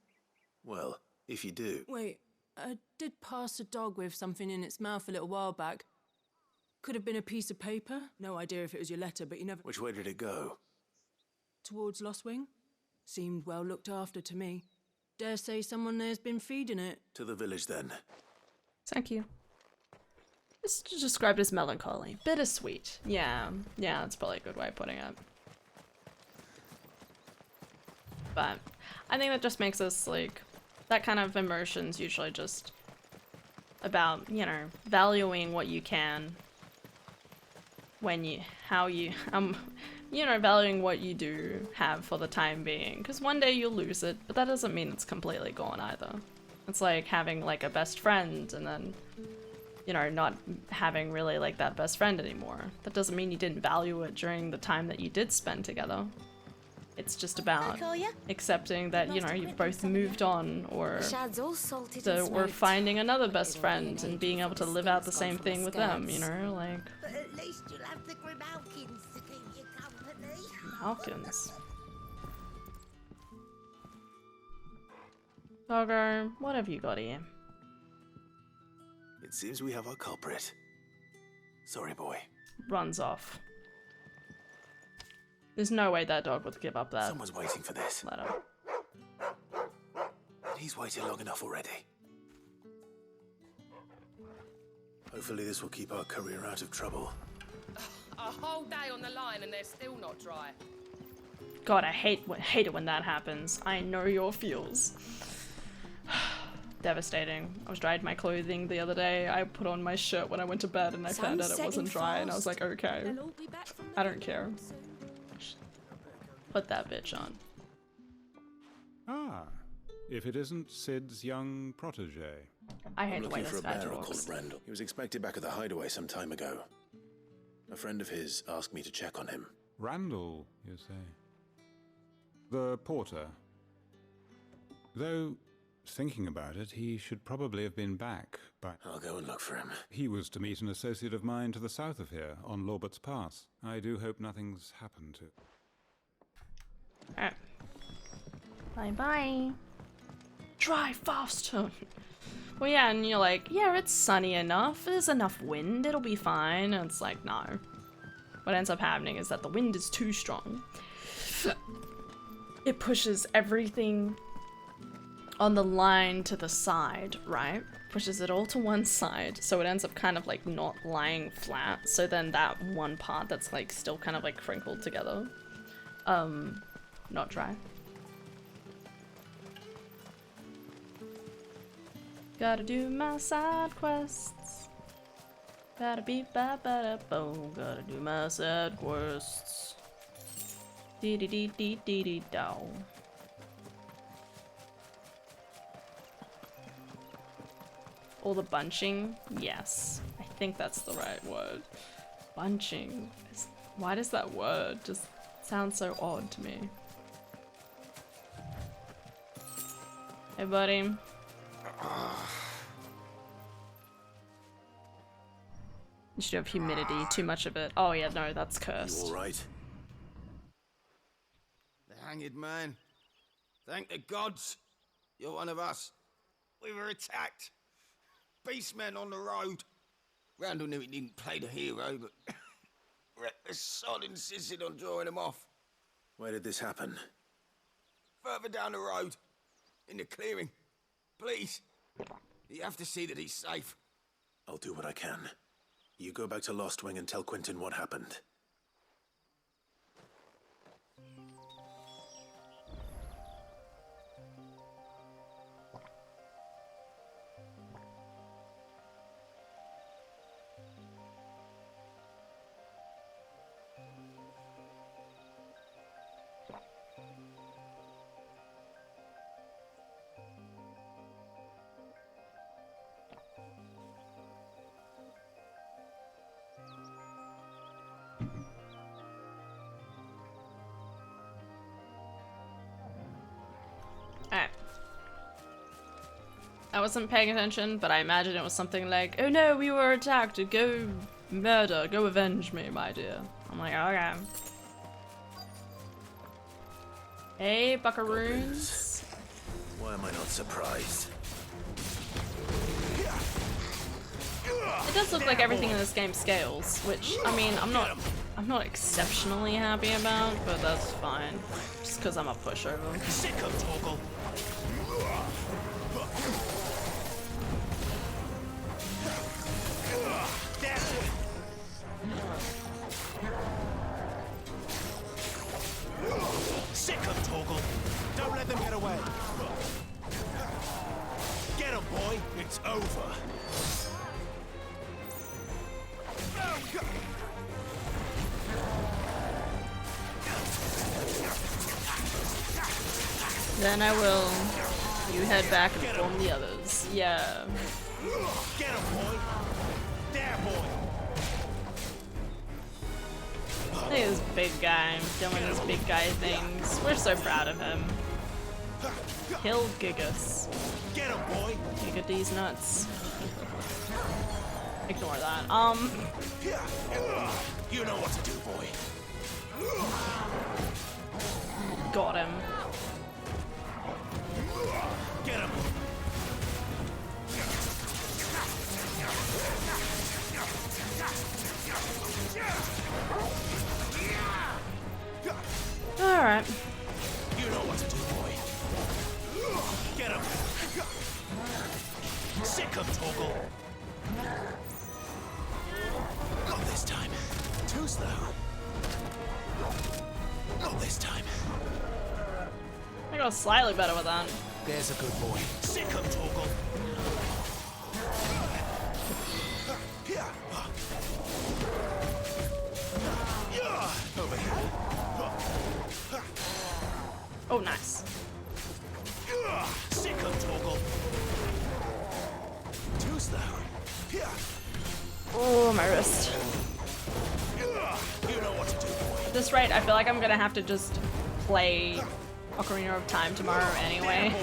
Well, if you do, Wait, I did pass a dog with something in its mouth a little while back. Could have been a piece of paper. No idea if it was your letter, but you never... which way did it go? Towards Lost Wing? Seemed well looked after to me. Dare say someone there's been feeding it. To the village then. Thank you. It's described as melancholy. Bittersweet. Yeah, that's probably a good way of putting it. But I think that just makes us, like, that kind of emotion's usually just about, you know, valuing what you can when you, you know, valuing what you do have for the time being. Because one day you'll lose it, but that doesn't mean it's completely gone either. It's like having, like, a best friend and then, you know, not having really, like, that best friend anymore. That doesn't mean you didn't value it during the time that you did spend together. It's just about accepting that, you know, you've both moved on, or we're finding another best friend and being able to live out the same thing with them, you know, like... But at least you'll have the Grimalkins to keep you company. Hawkins. Dogger, what have you got here? It seems we have our culprit. Sorry, boy. Runs off. There's no way that dog would give up that. Someone's waiting for this. Letter. He's waited long enough already. Hopefully this will keep our courier out of trouble. A whole day on the line and they're still not dry. God, I hate it when that happens. I know your feels. Devastating. I was drying my clothing the other day. I put on my shirt when I went to bed and I found out it wasn't dry and I was like, okay. I don't care. Put that bitch on. Ah, if it isn't Sid's young protege. I hate I'm the way looking for this a guy bearer talks. called Randall. He was expected back at the hideaway some time ago. A friend of his asked me to check on him. Randall, you say? The porter. Though, thinking about it, he should probably have been back, but... I'll go and look for him. He was to meet an associate of mine to the south of here, on Lorbert's Pass. I do hope nothing's happened to... Alright. Bye-bye. Drive faster! Well, yeah, and you're like, yeah, it's sunny enough. There's enough wind. It'll be fine. And it's like, no. What ends up happening is that the wind is too strong. It pushes everything on the line to the side, right? Pushes it all to one side. So it ends up kind of like not lying flat. So then that one part that's like still kind of like crinkled together. Not dry. Gotta do my side quests. Gotta be ba-ba-da-boom. Gotta do my side quests. Dee-dee-dee-dee-dee-dee-dow. All the bunching? Yes. I think that's the right word. Bunching. Why does that word just sound so odd to me? Hey, buddy. You should have humidity, too much of it. Oh yeah, no, that's cursed. You all right? The hanged man. Thank the gods. You're one of us. We were attacked. Beastmen on the road. Randall knew he didn't play the hero, but the sod insisted on drawing him off. Where did this happen? Further down the road. In the clearing. Please. You have to see that he's safe. I'll do what I can. You go back to Lost Wing and tell Quentin what happened. Alright. I wasn't paying attention, but I imagine it was something like, oh no, we were attacked, go murder, go avenge me, my dear. I'm like, okay. Hey, buckaroons. Why am I not surprised? It does look like everything in this game scales, which, I mean, I'm not exceptionally happy about, but that's fine. Just because I'm a pushover. Sick of Torgal. Sick of Torgal. Don't let them get away. Get him, boy. It's over. Then I will. You head back and inform the others. Yeah. Get him, boy. There, boy. Look at this big guy doing his big guy things. We're so proud of him. Kill Gigas. Get him, boy. Giga D's nuts. Ignore that. You know what to do, boy. Got him. Get him. All right. You know what to do, boy. Get him. Sick of Torgal. Not this time. Too slow. Not this time. I got slightly better with that. There's a good boy. Sick of Torgal. Over here. Oh, nice. Sick of Torgal. Too slow. Oh, my wrist. You know what to do, boy. At this rate, I feel like I'm gonna have to just play Ocarina of Time tomorrow anyway,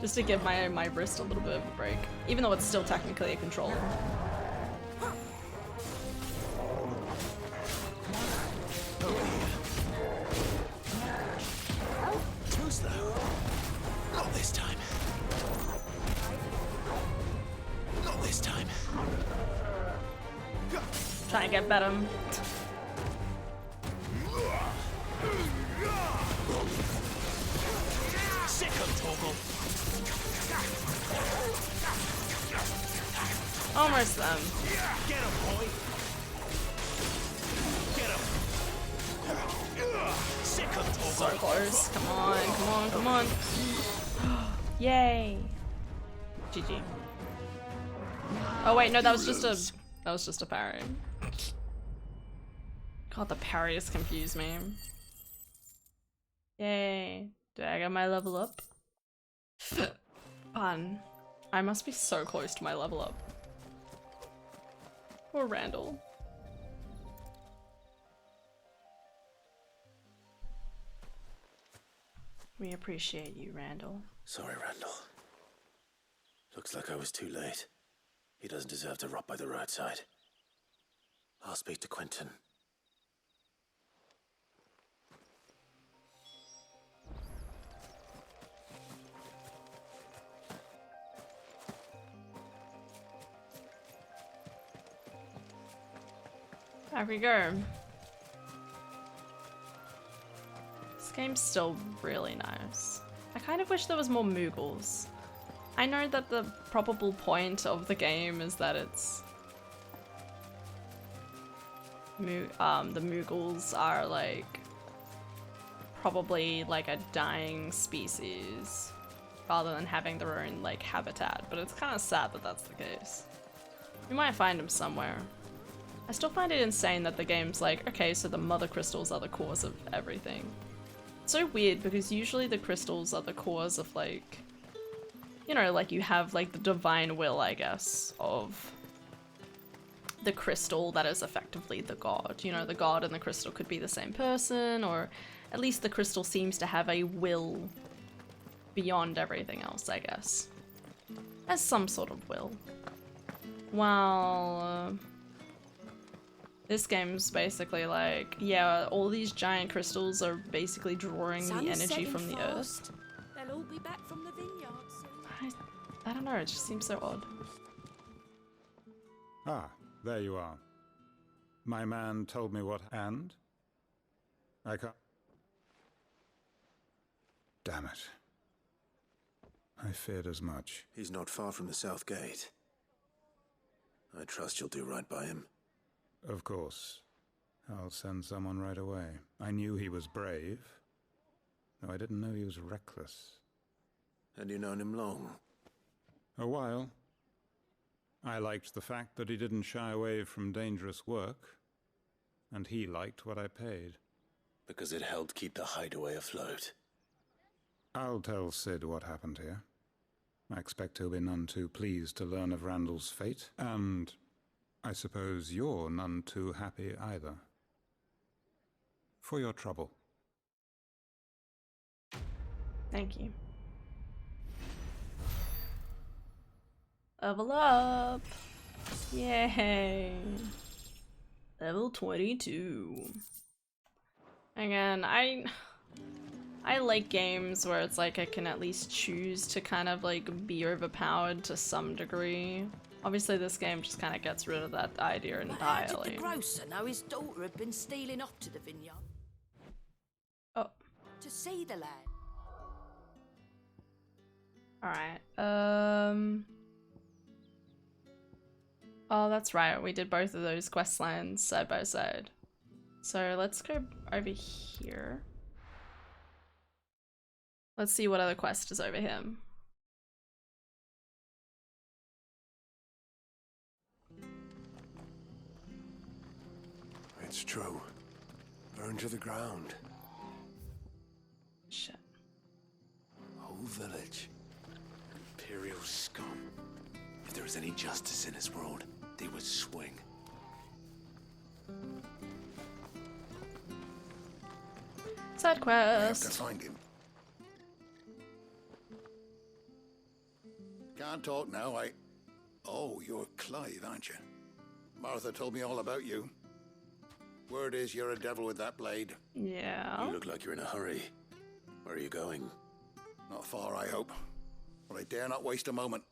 just to give my wrist a little bit of a break, even though it's still technically a controller. Too slow. Not this time. Not this time. Trying to get better. Sick of Torgal. Almost them. Get him, boy. Get him. Sick of Torgal. So close. Come on, come on, come on. Yay. GG. Oh wait, no, that was just a parry. God, the parries confuse me. Yay. Did I get my level up? Fun. I must be so close to my level up. Or Randall. We appreciate you, Randall. Sorry, Randall. Looks like I was too late. He doesn't deserve to rot by the roadside. I'll speak to Quentin. There we go. This game's still really nice. I kind of wish there was more Moogles. I know that the probable point of the game is that it's the Moogles are like probably like a dying species rather than having their own like habitat, but it's kind of sad that that's the case. We might find them somewhere. I still find it insane that the game's like, okay, so the mother crystals are the cause of everything. It's so weird because usually the crystals are the cause of like, you know, like you have like the divine will, I guess, of the crystal that is effectively the god. You know, the god and the crystal could be the same person, or at least the crystal seems to have a will beyond everything else, I guess. Has some sort of will. Well, this game's basically like, yeah, all these giant crystals are basically drawing the energy from the earth. They'll all be back from the vineyard soon. I don't know, it just seems so odd. Ah, there you are. My man told me what, and? I can't... Damn it. I feared as much. He's not far from the south gate. I trust you'll do right by him. Of course. I'll send someone right away. I knew he was brave, though I didn't know he was reckless. Had you known him long? A while. I liked the fact that he didn't shy away from dangerous work, and he liked what I paid. Because it helped keep the hideaway afloat. I'll tell Sid what happened here. I expect he'll be none too pleased to learn of Randall's fate, and I suppose you're none too happy either. For your trouble. Thank you. Level up! Yay! Level 22. Again, I like games where it's like I can at least choose to kind of like be overpowered to some degree. Obviously this game just kind of gets rid of that idea entirely. How did the grocer know his daughter had been stealing off to the vineyard? Oh. To see the lad. Alright, oh, that's right, we did both of those quest lines side by side. So let's go over here. Let's see what other quest is over here. It's true. Burned to the ground. Shit. Whole village. Imperial scum. If there was any justice in this world, they would swing. Side I have quest. to find him. Can't talk now, Oh, you're Clive, aren't you? Martha told me all about you. Word is you're a devil with that blade. Yeah. You look like you're in a hurry. Where are you going? Not far, I hope. But I dare not waste a moment.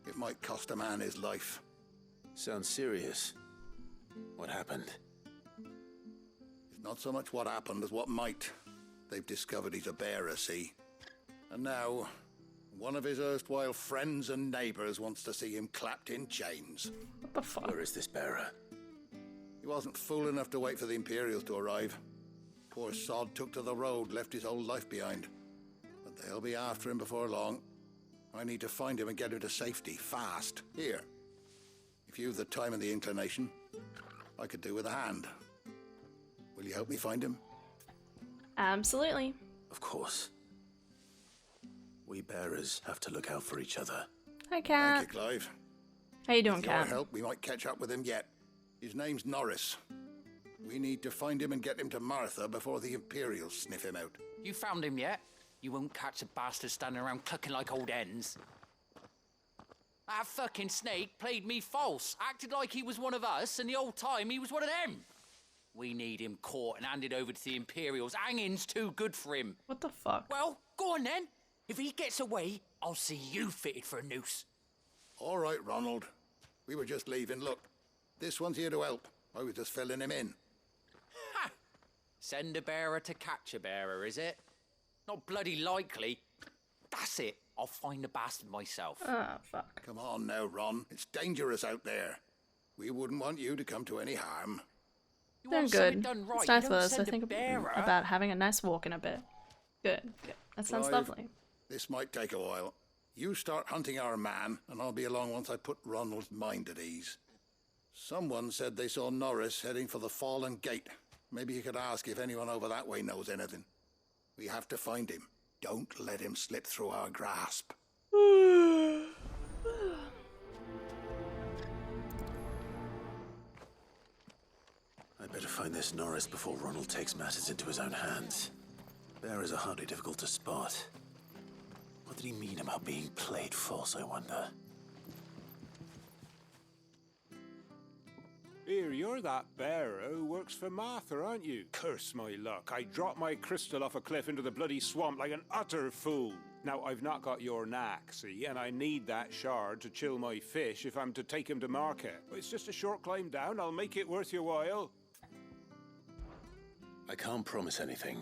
It might cost a man his life. Sounds serious. What happened? It's not so much what happened as what might. They've discovered he's a bearer, see? And now, one of his erstwhile friends and neighbors wants to see him clapped in chains. What the fuck? Where is this bearer? He wasn't fool enough to wait for the Imperials to arrive. Poor sod took to the road, left his whole life behind. But they'll be after him before long. I need to find him and get him to safety, fast. Here. If you've the time and the inclination, I could do with a hand. Will you help me find him? Absolutely. Of course. We bearers have to look out for each other. Hi, Cat. Thank you, Clive. How you doing, With your Cat? help, we might catch up with him yet. His name's Norris. We need to find him and get him to Martha before the Imperials sniff him out. You found him yet? You won't catch a bastard standing around clucking like old hens. That fucking snake played me false, acted like he was one of us, and the whole time he was one of them. We need him caught and handed over to the Imperials. Hanging's too good for him. What the fuck? Well, go on then. If he gets away, I'll see you fitted for a noose. All right, Ronald. We were just leaving. Look, this one's here to help. I was just filling him in. Ha! Send a bearer to catch a bearer, is it? Not bloody likely. That's it. I'll find the bastard myself. Ah, fuck. Come on now, Ron. It's dangerous out there. We wouldn't want you to come to any harm. Doing good. It's nice for us to think about having a nice walk in a bit. Good. That sounds Clive, lovely. This might take a while. You start hunting our man, and I'll be along once I put Ronald's mind at ease. Someone said they saw Norris heading for the Fallen Gate. Maybe you could ask if anyone over that way knows anything. We have to find him. Don't let him slip through our grasp. I'd better find this Norris before Ronald takes matters into his own hands. Bearers are hardly difficult to spot. What did he mean about being played false, I wonder? Here, you're that bearer who works for Martha, aren't you? Curse my luck. I dropped my crystal off a cliff into the bloody swamp like an utter fool. Now, I've not got your knack, see, and I need that shard to chill my fish if I'm to take him to market. It's just a short climb down. I'll make it worth your while. I can't promise anything.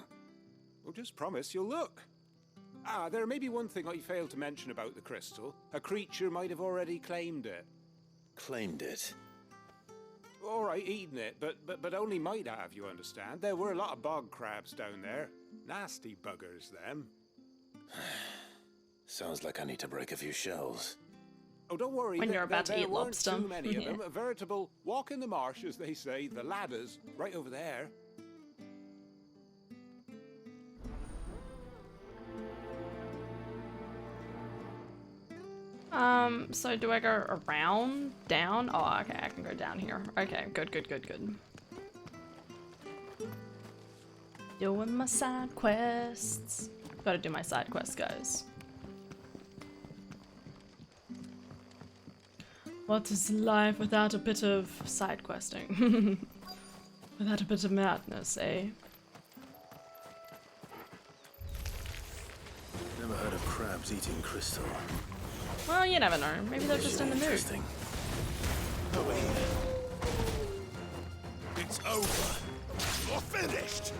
Well, just promise you'll look. Ah, there may be one thing I failed to mention about the crystal. A creature might have already claimed it. Claimed it? All right, eaten it, but only might have, you understand. There were a lot of bog crabs down there. Nasty buggers, them. Sounds like I need to break a few shells. Oh, don't worry. When you're about to eat lobster. Too many of them. A veritable walk in the marsh, as they say. The ladders, right over there. So do I go around? Down? Oh, okay, I can go down here. Okay, good. Doing my side quests. Gotta do my side quests, guys. What is life without a bit of side questing? Without a bit of madness, eh? Never heard of crabs eating crystal. Well, you never know. Maybe they're just in the mood. Over here. It's over. You're finished.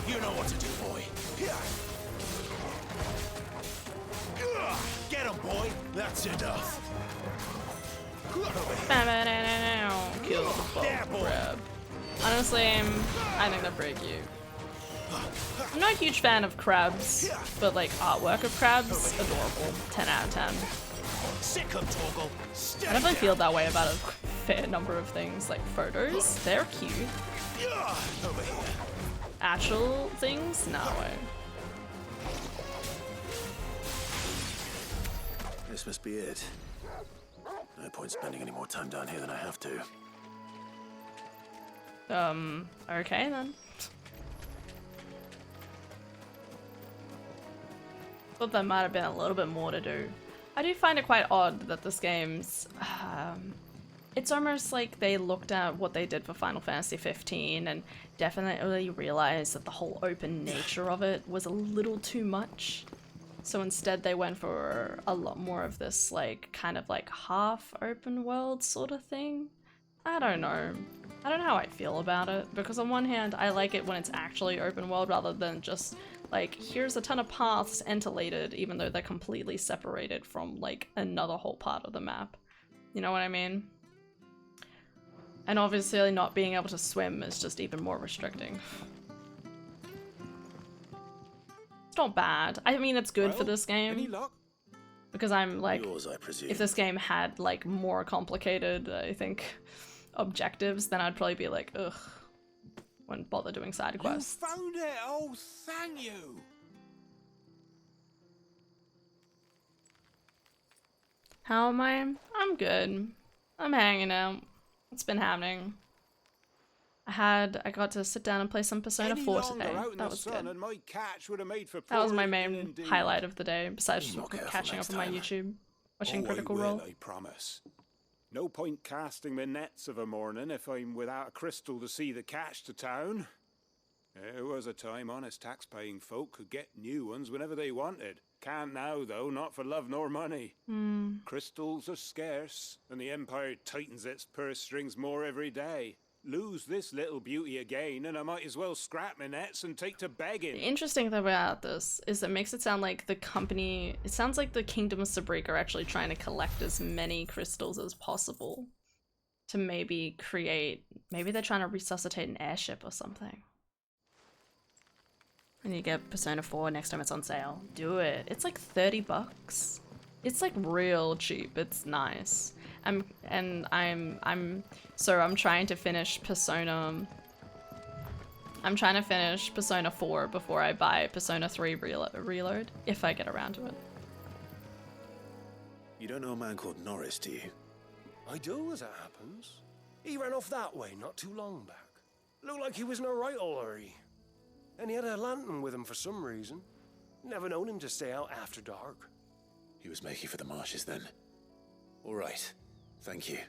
You know what to do, boy. Here. Get him, boy. That's enough. Kill the bog crab. Honestly, I think they're pretty cute. I'm not a huge fan of crabs, but like artwork of crabs, adorable. 10 out of 10. I definitely feel that way about a fair number of things, like photos. They're cute. Actual things? No way. This must be it. No point spending any more time down here than I have to. Okay then. Thought there might have been a little bit more to do. I do find it quite odd that this game's, it's almost like they looked at what they did for Final Fantasy 15 and definitely realized that the whole open nature of it was a little too much. So instead they went for a lot more of this like kind of like half open world sort of thing. I don't know. I don't know how I feel about it, because on one hand I like it when it's actually open world rather than just like, here's a ton of paths interlated, even though they're completely separated from, like, another whole part of the map. You know what I mean? And obviously not being able to swim is just even more restricting. It's not bad. I mean, it's good for this game. Any luck? Because I'm, like, Yours, I presume. if this game had, like, more complicated, I think, objectives, then I'd probably be like, ugh. Wouldn't bother doing side quests. You found it! Oh, thank you! How am I? I'm good. I'm hanging out. What's been happening? I got to sit down and play some Persona 4 today. That was good. And my catch would have made for That was my main highlight of the day, besides just catching up on my YouTube. Watching Oh, Critical I will, Role. I promise. No point casting my nets of a morning if I'm without a crystal to see the catch to town. There was a time honest tax-paying folk could get new ones whenever they wanted. Can't now, though, not for love nor money. Crystals are scarce, and the Empire tightens its purse strings more every day. Lose this little beauty again, and I might as well scrap my nets and take to begging. The interesting thing about this is it makes it sound like the company, it sounds like the Kingdom of Sabrique are actually trying to collect as many crystals as possible to maybe create, maybe they're trying to resuscitate an airship or something. And you get Persona 4 next time it's on sale. Do it. It's like 30 bucks. It's like real cheap. It's nice. I'm trying to finish Persona. I'm trying to finish Persona 4 before I buy Persona 3 Reload, if I get around to it. You don't know a man called Norris, do you? I do, as it happens. He ran off that way not too long back. Looked like he was in a right old hurry. And he had a lantern with him for some reason. Never known him to stay out after dark. He was making for the marshes then. All right. Thank you.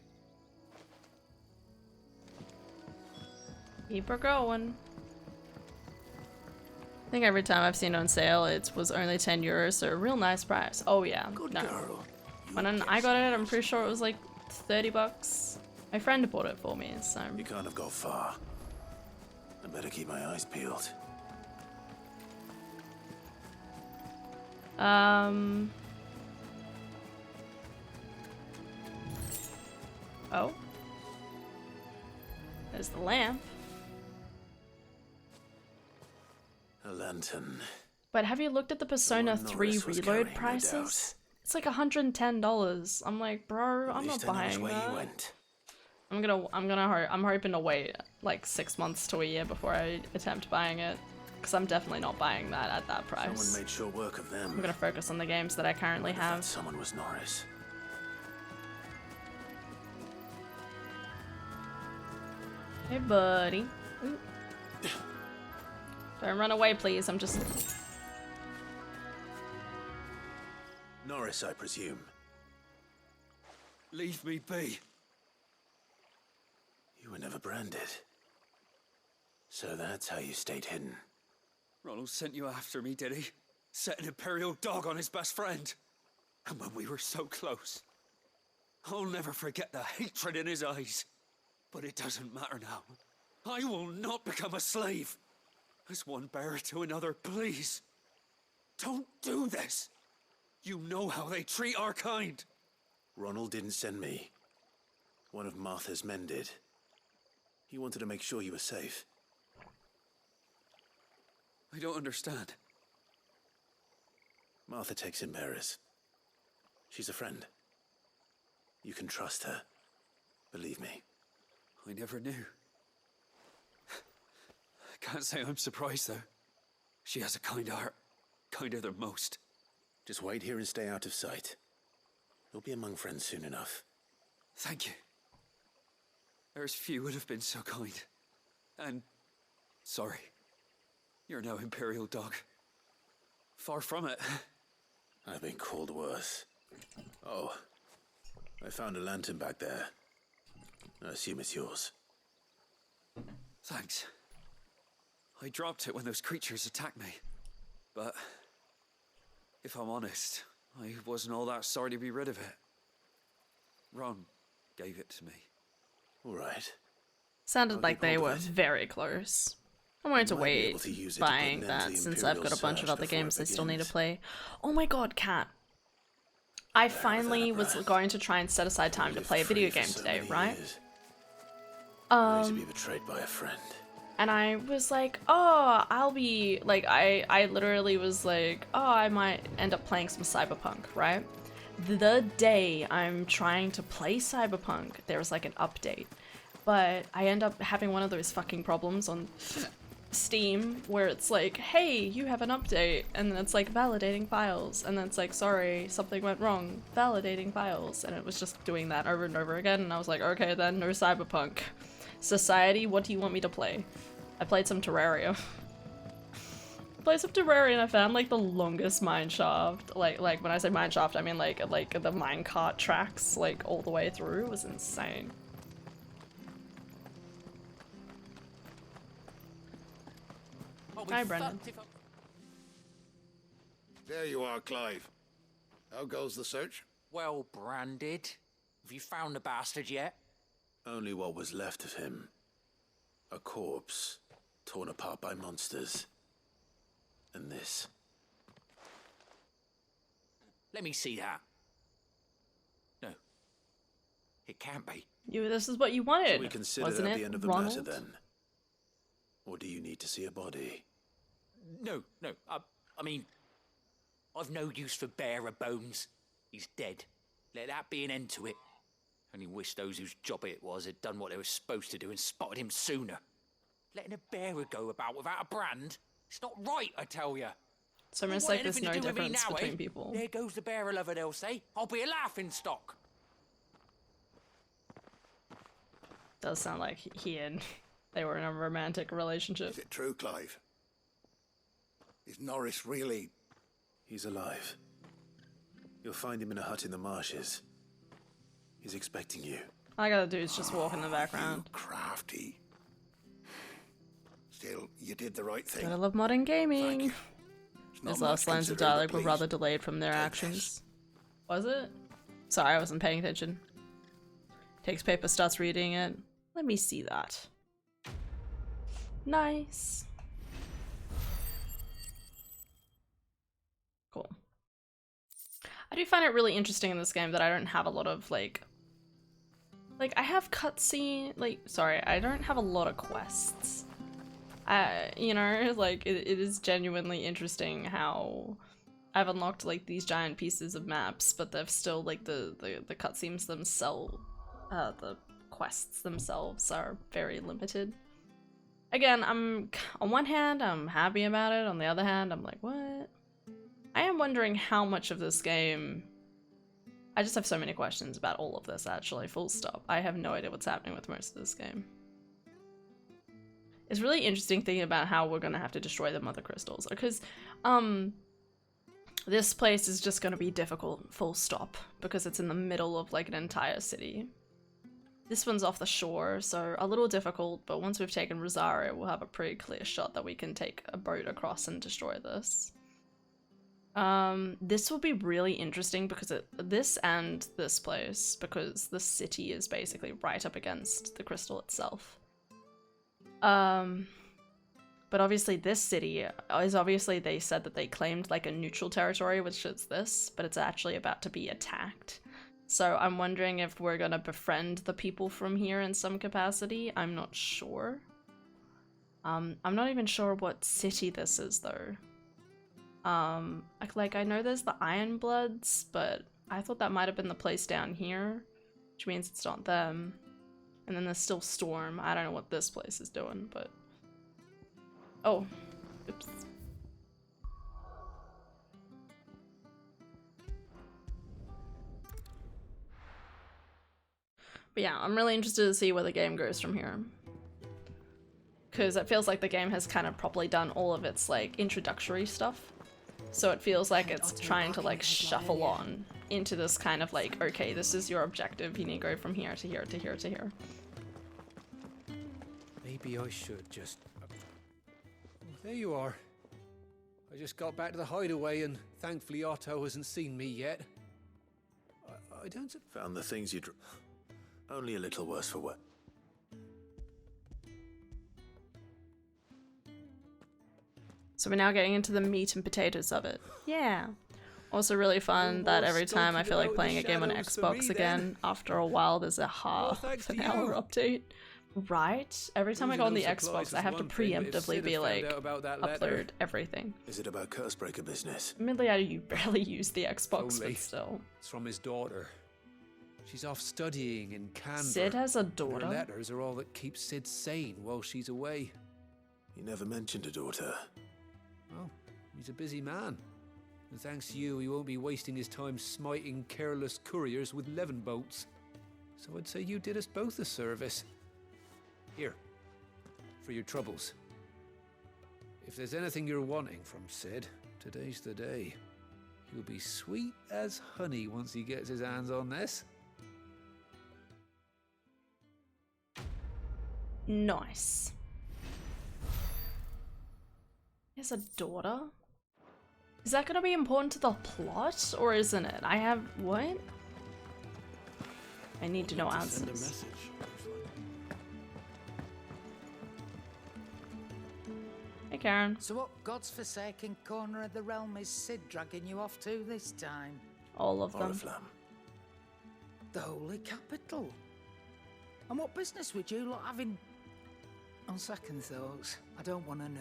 Keep her going. I think every time I've seen it on sale, it was only 10 euros, so a real nice price. Oh yeah, Good no. girl. When I got it, I'm pretty sure it was like 30 bucks. My friend bought it for me, so. You can't have gone far. I better keep my eyes peeled. Oh. There's the lamp. A lantern. But have you looked at the Persona 3 Norris was Reload carrying, no prices? It's like $110. I'm like, bro, I'm not buying that. I'm hoping to wait like 6 months to a year before I attempt buying it. Because I'm definitely not buying that at that price. Someone made sure work of them. I'm gonna focus on the games that I currently have. Someone was Norris. Hey, buddy. Ooh. Don't run away, please. I'm just... Norris, I presume. Leave me be. You were never branded. So that's how you stayed hidden. Ronald sent you after me, did he? Set an Imperial dog on his best friend. And when we were so close. I'll never forget the hatred in his eyes. But it doesn't matter now. I will not become a slave. As one bearer to another, please. Don't do this. You know how they treat our kind. Ronald didn't send me. One of Martha's men did. He wanted to make sure you were safe. I don't understand. Martha takes in bearers. She's a friend. You can trust her. Believe me. I never knew. I can't say I'm surprised, though. She has a kind heart. Kinder than most. Just wait here and stay out of sight. You'll be among friends soon enough. Thank you. There's few would have been so kind. And... sorry. You're no Imperial dog. Far from it. I've been called worse. Oh. I found a lantern back there. I assume it's yours. Thanks. I dropped it when those creatures attacked me. But... if I'm honest, I wasn't all that sorry to be rid of it. Ron gave it to me. All right. Sounded like they were very close. I'm going to wait buying that since I've got a bunch of other games I still need to play. Oh my god, Kat. I finally was going to try and set aside time to play a video game today, right? To be betrayed by a friend. And I was like, oh, I'll be, like, I literally was like, oh, I might end up playing some Cyberpunk, right? The day I'm trying to play Cyberpunk, there was like an update. But I end up having one of those fucking problems on Steam where it's like, hey, you have an update, and then it's like validating files, and then it's like, sorry, something went wrong, validating files, and it was just doing that over and over again, and I was like, okay then, no Cyberpunk. Society, what do you want me to play? I played some Terraria. place of Terraria, I found like the longest mine shaft. Like when I say mine shaft, I mean like the minecart tracks like all the way through. It was insane. Hi, Brendan. There you are, Clive. How goes the search? Well branded. Have you found the bastard yet? Only what was left of him. A corpse, torn apart by monsters. And this. Let me see that. No. It can't be. This is what you wanted, Shall we consider wasn't that it, the end of the Ronald? matter then? Or do you need to see a body? No. I mean, I've no use for bearer bones. He's dead. Let that be an end to it. Only wish those whose job it was had done what they were supposed to do and spotted him sooner. Letting a bearer go about without a brand? It's not right, I tell you. So I'm just like, there's no difference between people. There goes the bearer lover, they'll say. I'll be a laughing stock. Does sound like he and they were in a romantic relationship. Is it true, Clive? Is Norris really... He's alive. You'll find him in a hut in the marshes. He's expecting you. All I gotta do is just walk in the background. You crafty. Still, you did the right thing. But I love modern gaming. not Those last much lines of considering the dialogue were police. rather delayed from their actions. Was it? Sorry, I wasn't paying attention. Takes paper, starts reading it. Let me see that. Nice. Cool. I do find it really interesting in this game that I don't have a lot of like I have cutscene, I don't have a lot of quests. You know, like it is genuinely interesting how I've unlocked like these giant pieces of maps, but they've still like the cutscenes themselves, the quests themselves are very limited. Again, on one hand, I'm happy about it. On the other hand, I'm like, what? I am wondering how much of this game... I just have so many questions about all of this, actually, full stop. I have no idea what's happening with most of this game. It's really interesting thinking about how we're gonna have to destroy the mother crystals, because, this place is just gonna be difficult, full stop, because it's in the middle of, like, an entire city. This one's off the shore, so a little difficult, but once we've taken Rosario, we'll have a pretty clear shot that we can take a boat across and destroy this. This will be really interesting because this and this place, because the city is basically right up against the crystal itself. But obviously this city is obviously, they said that they claimed like a neutral territory, which is this, but it's actually about to be attacked. So I'm wondering if we're gonna befriend the people from here in some capacity. I'm not sure. I'm not even sure what city this is though. Like I know there's the Iron Bloods, but I thought that might have been the place down here, which means it's not them. And then there's still Storm. I don't know what this place is doing, but... Oh. Oops. But yeah, I'm really interested to see where the game goes from here. Because it feels like the game has kind of properly done all of its, like, introductory stuff. So it feels like it's trying to, like, shuffle on into this kind of, like, okay, this is your objective, you need to go from here to here to here to here. Maybe I should just... Oh, there you are. I just got back to the hideaway and thankfully Otto hasn't seen me yet. I don't... Found the things you... Only a little worse for wear. So we're now getting into the meat and potatoes of it. Yeah. Also really fun that every time I feel like playing a game on Xbox again, after a while there's a half an hour update. Right? Every time I go on the Xbox, I have to preemptively be like, upload everything. Is it about Cursebreaker business? Admittedly, I barely use the Xbox, but still. It's from his daughter. She's off studying in Canberra. Sid has a daughter? Her letters are all that keeps Sid sane while she's away. He never mentioned a daughter. Well, he's a busy man. And thanks to you, he won't be wasting his time smiting careless couriers with levin bolts. So I'd say you did us both a service. Here, for your troubles. If there's anything you're wanting from Sid, today's the day. He'll be sweet as honey once he gets his hands on this. Nice. He has a daughter? Is that gonna be important to the plot, or isn't it? I have... what? I need to know answers. Hey, Karen. So what God's forsaken corner of the realm is Sid dragging you off to this time? All of them. The Holy Capital. And what business would you lot have in... On second thoughts, I don't want to know.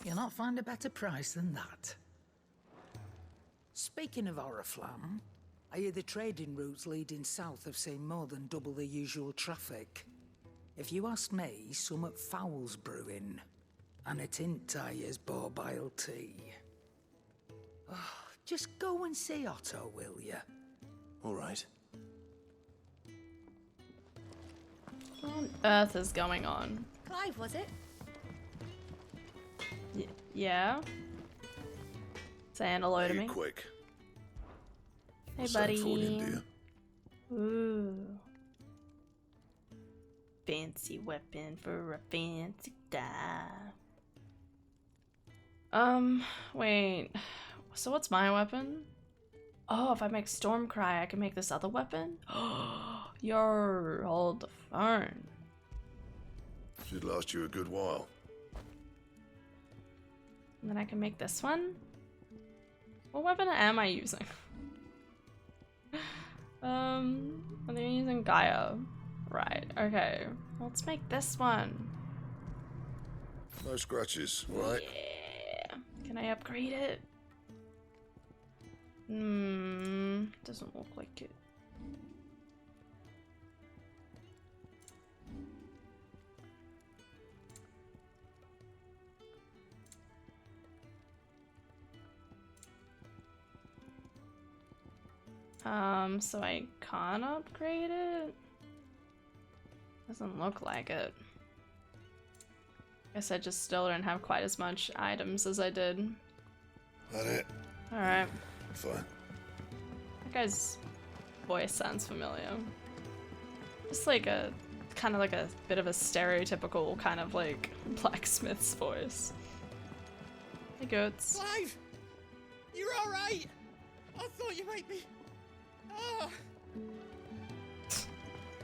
You'll not find a better price than that. Speaking of Oriflamme, I hear the trading routes leading south have seen more than double the usual traffic. If you ask me, summat foul's brewing, and it ain't Tyre's borbile tea. Oh, just go and see Otto, will you? All right. What on earth is going on? Clive, was it? Yeah? Saying hello to me. Quick. Hey, What's buddy. that for you, dear? Ooh. Fancy weapon for a fancy dive. Wait. So what's my weapon? Oh, if I make Stormcry, I can make this other weapon? Yo, hold the phone. Should last you a good while. And then I can make this one? What weapon am I using? I think I'm using Gaia. Right, okay. Let's make this one. No scratches, right? Yeah. Can I upgrade it? Doesn't look like it. So I can't upgrade it? Doesn't look like it. Guess I just still don't have quite as much items as I did. That it? Alright. Fine. That guy's voice sounds familiar. Just like a, kind of like a bit of a stereotypical kind of like blacksmith's voice. Hey, goats. Clive! You're alright! I thought you might be... Ah!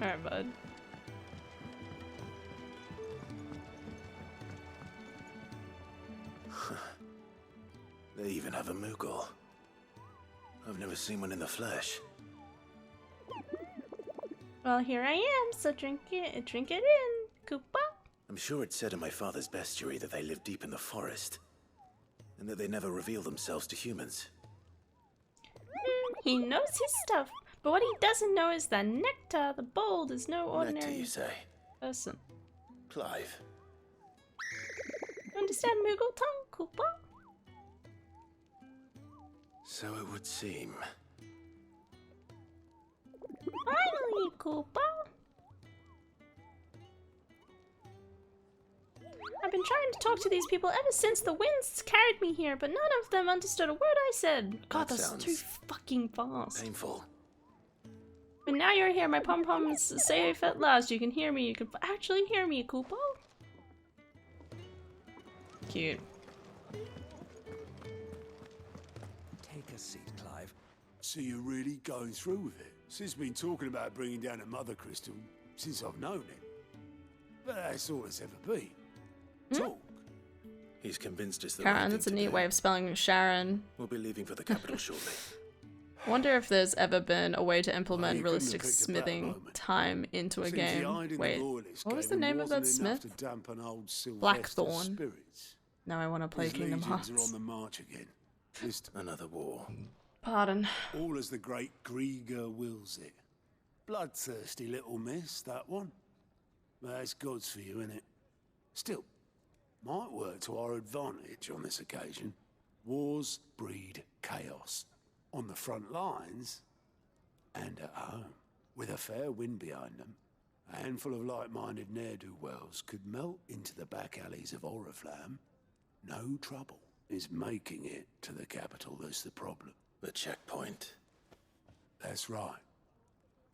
Alright, bud. They even have a Moogle. I've never seen one in the flesh. Well, here I am, so drink it in, Koopa. I'm sure it said in my father's bestiary that they live deep in the forest, and that they never reveal themselves to humans. He knows his stuff, but what he doesn't know is that Nectar the Bold is no ordinary Nectar, you say? person. Clive. You understand Moogle tongue, Koopa? So it would seem. Finally, Koopa. I've been trying to talk to these people ever since the winds carried me here, but none of them understood a word I said. God, that's too fucking fast. Painful. But now you're here, my pom-poms safe at last. You can hear me. You can actually hear me, Koopa. Cute. Take a seat, Clive. So you're really going through with it? Sid's been talking about bringing down a mother crystal since I've known him. But that's all it's ever been. Talk. He's convinced us that Karen, that's a neat way of spelling Sharon. we'll be leaving for the capital shortly. I wonder if there's ever been a way to implement realistic smithing time into a game. Wait, what was the name of that smith? Blackthorn. Now I want to play Kingdom Hearts. Are on the march again. Another war. Pardon. All as the great Grieger wills it. Bloodthirsty little miss, that one. That's God's for you, innit? Still, might work to our advantage on this occasion. Wars breed chaos. On the front lines and at home. With a fair wind behind them, a handful of like-minded ne'er-do-wells could melt into the back alleys of Oriflamme. No trouble. It's making it to the capital that's the problem. The checkpoint. That's right.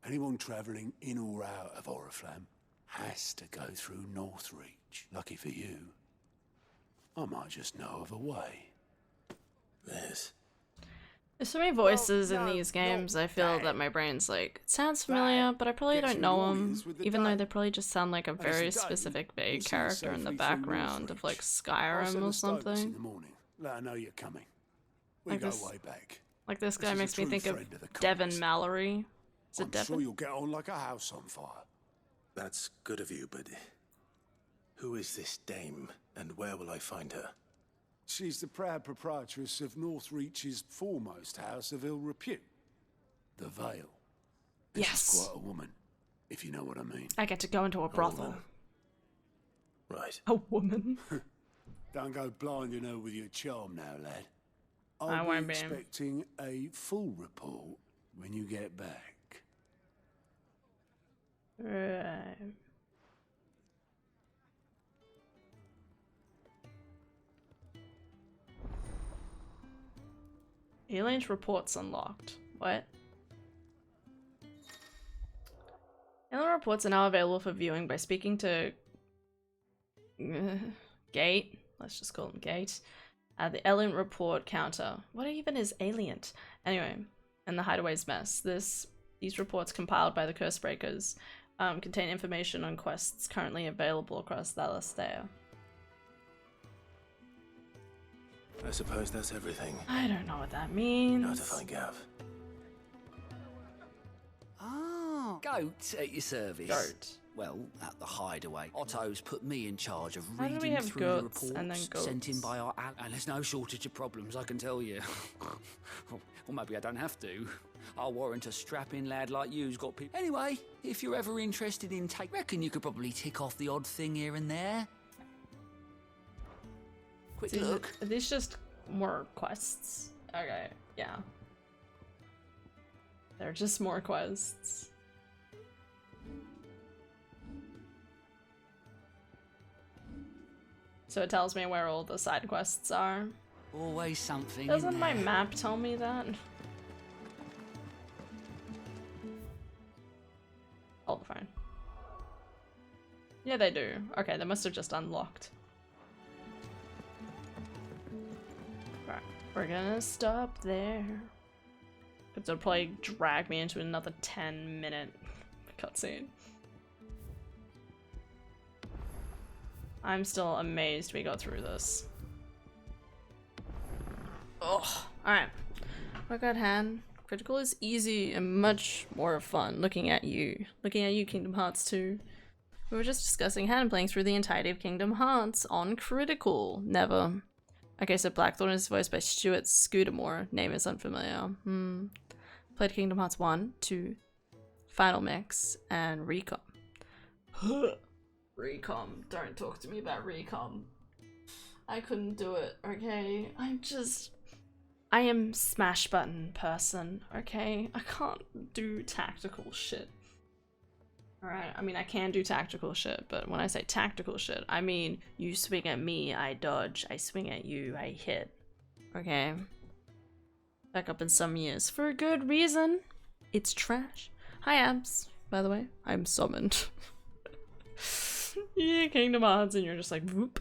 Anyone travelling in or out of Oriflamme has to go through Northreach. Lucky for you, I might just know of a way. There's so many voices in these games, I feel that my brain's like, it sounds familiar, but I probably don't know them, even though they probably just sound like a very specific vague character in the background of like Skyrim or something. Let her know you're coming. We Like go this- way back. Like this guy is a makes me true think of friend the Devon cause. Mallory. Is it I'm Devon? sure you'll get on like a house on fire. That's good of you, but who is this dame, and where will I find her? She's the proud proprietress of Northreach's foremost house of ill repute, the Vale. Yes. She's quite a woman, if you know what I mean. I get to go into a brothel. Right. A woman. Don't go blinding her with your charm now, lad. I I'll won't be be. expecting a full report when you get back. Right. Alien's reports unlocked. What? Alien reports are now available for viewing by speaking to Gate. Let's just call him Gate. The Alien report counter. What even is Alient? Anyway, and the Hideaway's mess. These reports compiled by the Cursebreakers contain information on quests currently available across the Alastea. I suppose that's everything. I don't know what that means. Now to find Gav. Ah, goat at your service. Goat. Well, at the Hideaway, Otto's put me in charge of How do we reading have through goats the reports and then sent in goats? by our and there's no shortage of problems, I can tell you. Or maybe I don't have to. I'll warrant a strapping lad like you's got people. Anyway, if you're ever interested in reckon you could probably tick off the odd thing here and there. Quick look. Are these just more quests? Okay, yeah. They're just more quests. So it tells me where all the side quests are. Always something. Doesn't in my there. map tell me that? Hold the phone. Yeah, they do. Okay, they must have just unlocked. Right, we're gonna stop there. Because it'll probably drag me into another 10-minute cutscene. I'm still amazed we got through this. Oh, alright. Work at hand. Critical is easy and much more fun. Looking at you, Kingdom Hearts 2. We were just discussing hand playing through the entirety of Kingdom Hearts on Critical. Never. Okay, so Blackthorn is voiced by Stuart Scudamore. Name is unfamiliar. Played Kingdom Hearts 1, 2, Final Mix, and Recom. Recom. Don't talk to me about Recom. I couldn't do it, okay? I am smash button person, okay? I can't do tactical shit. Alright, I mean I can do tactical shit, but when I say tactical shit, I mean you swing at me, I dodge, I swing at you, I hit. Okay? Back up in some years. For a good reason. It's trash. Hi Abs, by the way. I'm summoned. Yeah, Kingdom Hearts, and you're just like, whoop.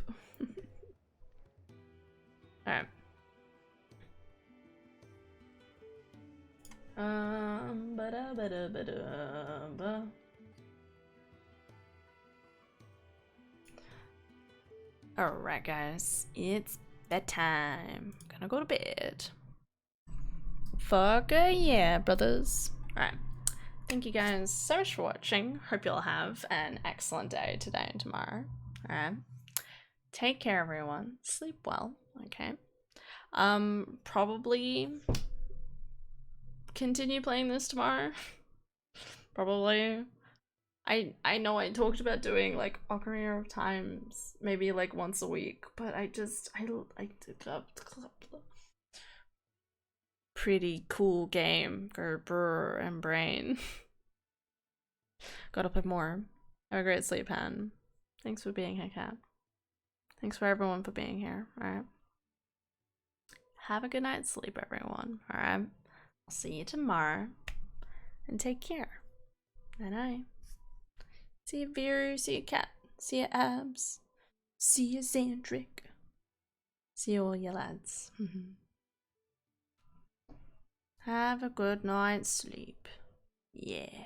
Alright. Ba-da-ba-da-ba-da-ba. Alright, guys. It's bedtime. Gonna go to bed. Fuck yeah, brothers. Alright. Thank you guys so much for watching. Hope you'll have an excellent day today and tomorrow. Alright. Take care, everyone. Sleep well, okay? Probably continue playing this tomorrow. Probably. I know I talked about doing like Ocarina of Times maybe like once a week, but I pretty cool game for Brr and Brain. Gotta play more. Have a great sleep, Hen. Thanks for being here, Cat. Thanks for everyone for being here, alright? Have a good night's sleep, everyone, alright? I'll see you tomorrow. And take care. Night-night. See you, Veer. See you, Cat. See you, Abs. See you, Xandrick. See you all, you lads. Have a good night's sleep. Yeah.